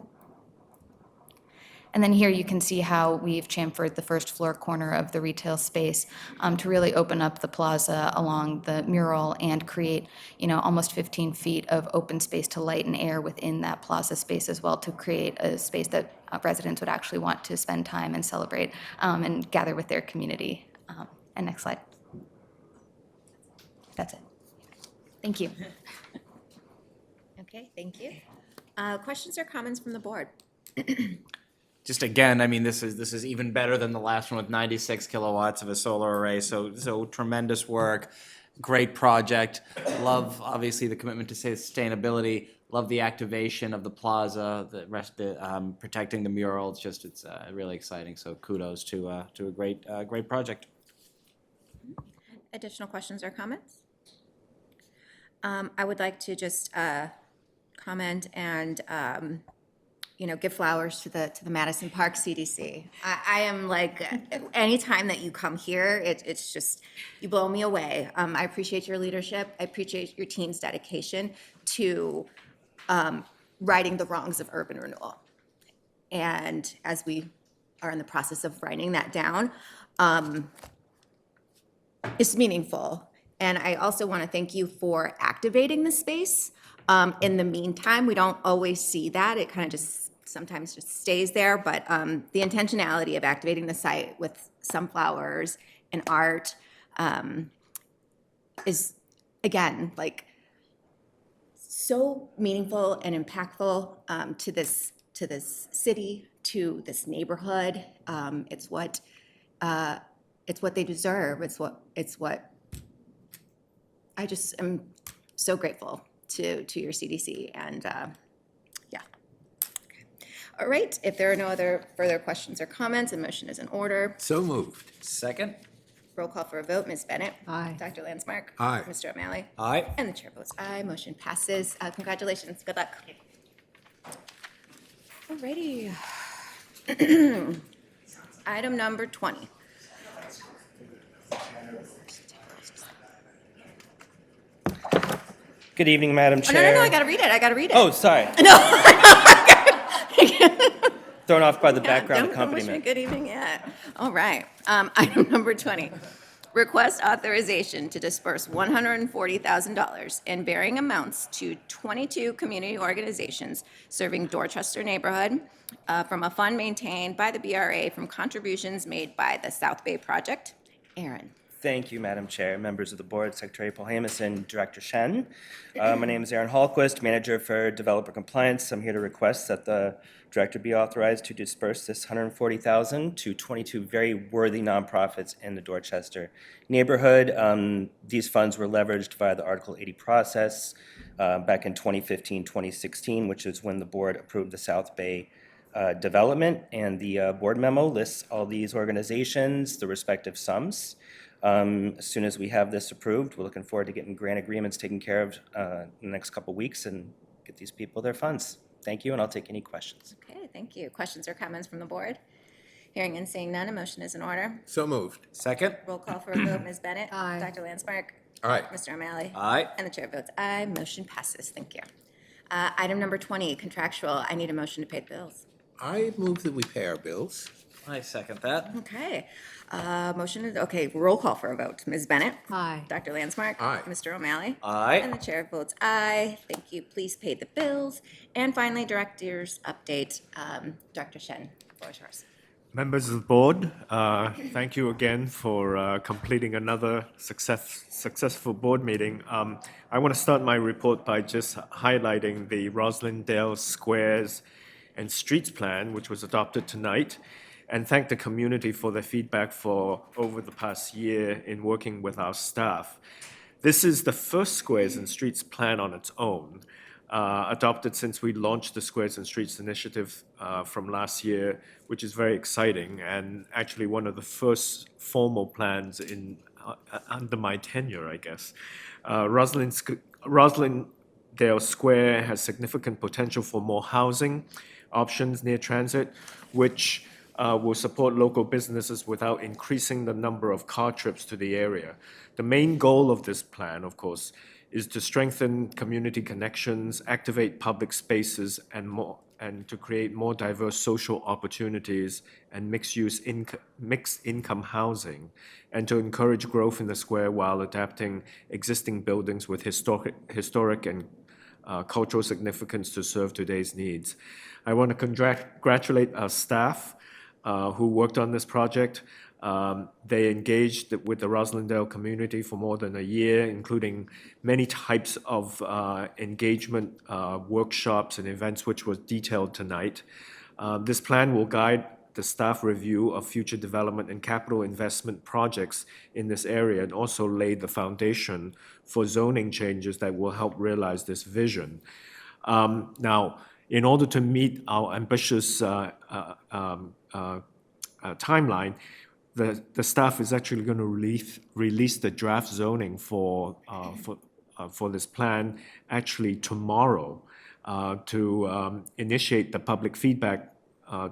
And then here you can see how we've chamfered the 1st floor corner of the retail space to really open up the plaza along the mural and create, almost 15 feet of open space to light and air within that plaza space as well, to create a space that residents would actually want to spend time and celebrate and gather with their community. And next slide. That's it. Thank you. Okay, thank you. Questions or comments from the board? Just again, I mean, this is even better than the last one with 96 kilowatts of a solar array. So tremendous work, great project. Love obviously the commitment to sustainability. Love the activation of the plaza, protecting the mural. It's really exciting. So kudos to a great project. Additional questions or comments? I would like to just comment and, give flowers to the Madison Park CDC. I am like, anytime that you come here, it's just, you blow me away. I appreciate your leadership. I appreciate your team's dedication to righting the wrongs of urban renewal. And as we are in the process of writing that down, it's meaningful. And I also want to thank you for activating the space. In the meantime, we don't always see that. It kind of just sometimes just stays there. But the intentionality of activating the site with sunflowers and art is, again, like so meaningful and impactful to this city, to this neighborhood. It's what they deserve. It's what I just am so grateful to your CDC, and yeah. Okay. All right, if there are no other further questions or comments, a motion is in order. So moved. Second? Roll call for a vote. Ms. Bennett? Aye. Dr. Landsmark? Aye. Mr. O'Malley? Aye. And the chair votes aye. Motion passes. Congratulations. Good luck. All righty. Item number 20. Good evening, Madam Oh, Chair. no, I gotta read it. Oh, sorry. No. Thrown off by the Yeah, background don't wish me accompaniment. good evening yet. All right. Item number 20. Request authorization to disperse $140,000 in bearing amounts to 22 community organizations serving Dorchester neighborhood from a fund maintained by the BRA from contributions made by the South Bay Project. Aaron. Thank you, Madam Chair, members of the board, Secretary Polhamus, and Director Shen. My name is Aaron Hallquist, Manager for Developer Compliance. I'm here to request that the Director be authorized to disperse this $140,000 to 22 very worthy nonprofits in the Dorchester neighborhood. These funds were leveraged via the Article 80 process back in 2015, 2016, which is when the board approved the South Bay development, and the board memo lists all these organizations, the respective sums. As soon as we have this approved, we're looking forward to getting grant agreements taken care of in the next couple weeks and get these people their funds. Thank you, and I'll take any questions. Okay, thank you. Questions or comments from the board? Hearing and seeing none, a motion is in order. So moved. Second? Roll call for a vote. Ms. Bennett? Aye. Dr. Landsmark? Aye. Mr. O'Malley? Aye. And the chair votes aye. Motion passes. Thank you. Item number 20, contractual. I need a motion to pay the bills. I move that we pay our bills. I second that. Okay. Motion is, okay, roll call for a vote. Ms. Bennett? Aye. Dr. Landsmark? Aye. Mr. O'Malley? Aye. And the chair votes aye. Thank you. Please pay the bills. And finally, director's update. Dr. Shen, the floor is yours. Members of the board, thank you again for completing another successful board meeting. I want to start my report by just highlighting the Roslindale Squares and Streets Plan, which was adopted tonight, and thank the community for their feedback for over the past year in working with our staff. This is the first Squares and Streets Plan on its own, adopted since we launched the Squares and Streets Initiative from last year, which is very exciting, and actually one of the first formal plans under my tenure, I guess. Roslindale Square has significant potential for more housing options near transit, which will support local businesses without increasing the number of car trips to the area. The main goal of this plan, of course, is to strengthen community connections, activate public spaces, and to create more diverse social opportunities and mixed income housing, and to encourage growth in the square while adapting existing buildings with historic and cultural significance to serve today's needs. I want to congratulate our staff who worked on this project. They engaged with the Roslindale community for more than a year, including many types of engagement workshops and events, which was detailed tonight. This plan will guide the staff review of future development and capital investment projects in this area, and also lay the foundation for zoning changes that will help realize this vision. Now, in order to meet our ambitious timeline, the staff is actually going to release the draft zoning for for this plan actually tomorrow to initiate the public feedback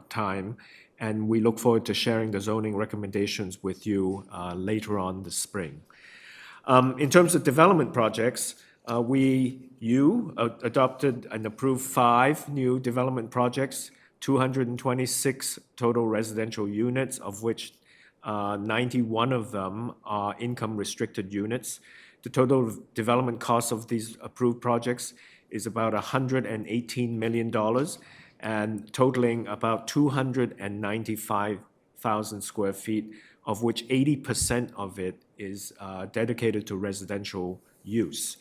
time, and we look forward to sharing the zoning recommendations with you later on this spring. In terms of development projects, you adopted and approved 5 new development projects, 226 total residential units, of which 91 of them are income-restricted units. The total development cost of these approved projects is about $118 million and totaling about 295,000 square feet, of which 80% of it is dedicated to residential use.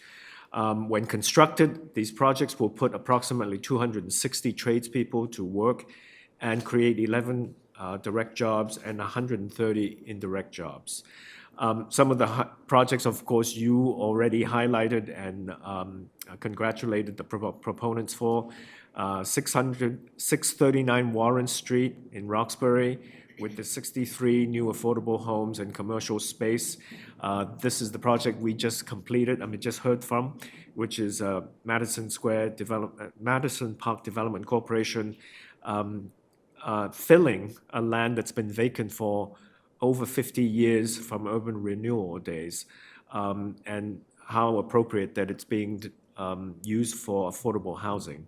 When constructed, these projects will put approximately 260 tradespeople to work and create 11 direct jobs and 130 indirect jobs. Some of the projects, of course, you already highlighted and congratulated the proponents for. 639 Warren Street in Roxbury with the 63 new affordable homes and commercial space. This is the project we just completed, just heard from, which is Madison Park Development Corporation filling a land that's been vacant for over 50 years from urban renewal days, and how appropriate that it's being used for affordable housing.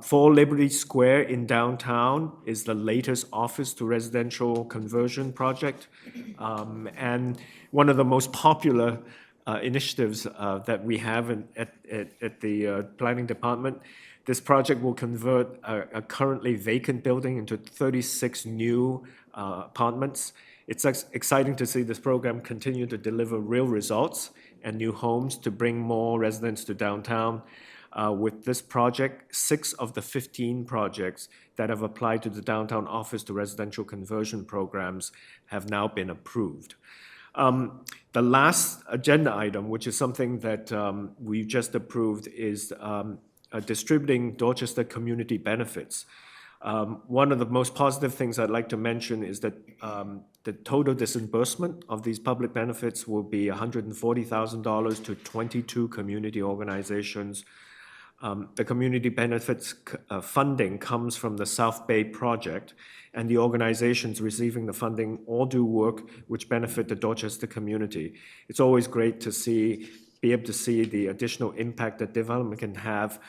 4 Liberty Square in downtown is the latest office to residential conversion project, and one of the most popular initiatives that we have at the planning department. This project will convert a currently vacant building into 36 new apartments. It's exciting to see this program continue to deliver real results and new homes to bring more residents to downtown. With this project, 6 of the 15 projects that have applied to the downtown office to residential conversion programs have now been approved. The last agenda item, which is something that we've just approved, is distributing Dorchester community benefits. One of the most positive things I'd like to mention is that the total disbursement of these public benefits will be $140,000 to 22 community organizations. The community benefits funding comes from the South Bay project, and the organizations receiving the funding all do work which benefit the Dorchester community. It's always great to be able to see the additional impact that development can have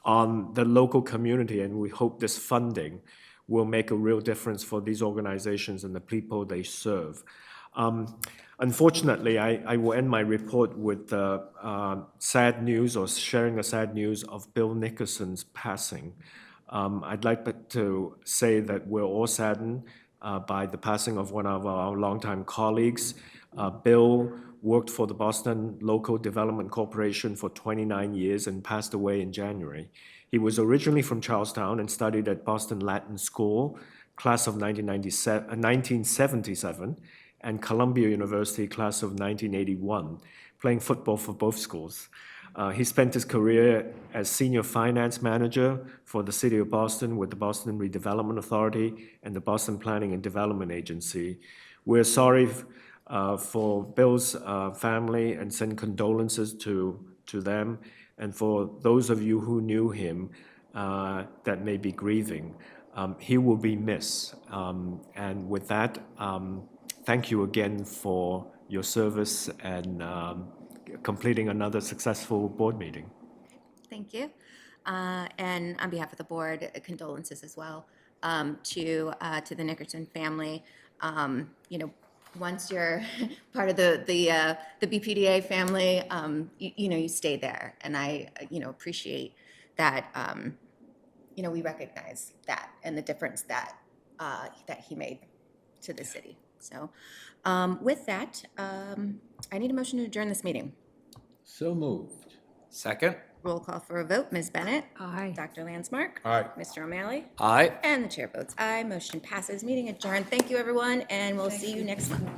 on the local community, and we hope this funding will make a real difference for these organizations and the people they serve. Unfortunately, I will end my report with sad news, or sharing the sad news of Bill Nickerson's passing. I'd like to say that we're all saddened by the passing of one of our longtime colleagues. Bill worked for the Boston Local Development Corporation for 29 years and passed away in January. He was originally from Charlestown and studied at Boston Latin School, class of 1977, and Columbia University, class of 1981, playing football for both schools. He spent his career as senior finance manager for the City of Boston with the Boston Redevelopment Authority and the Boston Planning and Development Agency. We're sorry for Bill's family and send condolences to them, and for those of you who knew him that may be grieving. He will be missed. And with that, thank you again for your service and completing another successful board meeting. Thank you. And on behalf of the board, condolences as well to the Nickerson family. Once you're part of the BPDA family, you stay there, and I appreciate that. We recognize that and the difference that he made to the city. So, with that, I need a motion to adjourn this meeting. So moved. Second? Roll call for a vote. Ms. Bennett? Aye. Dr. Landsmark? Aye. Mr. O'Malley? Aye. And the chair votes aye. Motion passes. Meeting adjourned. Thank you, everyone, and we'll see you next month.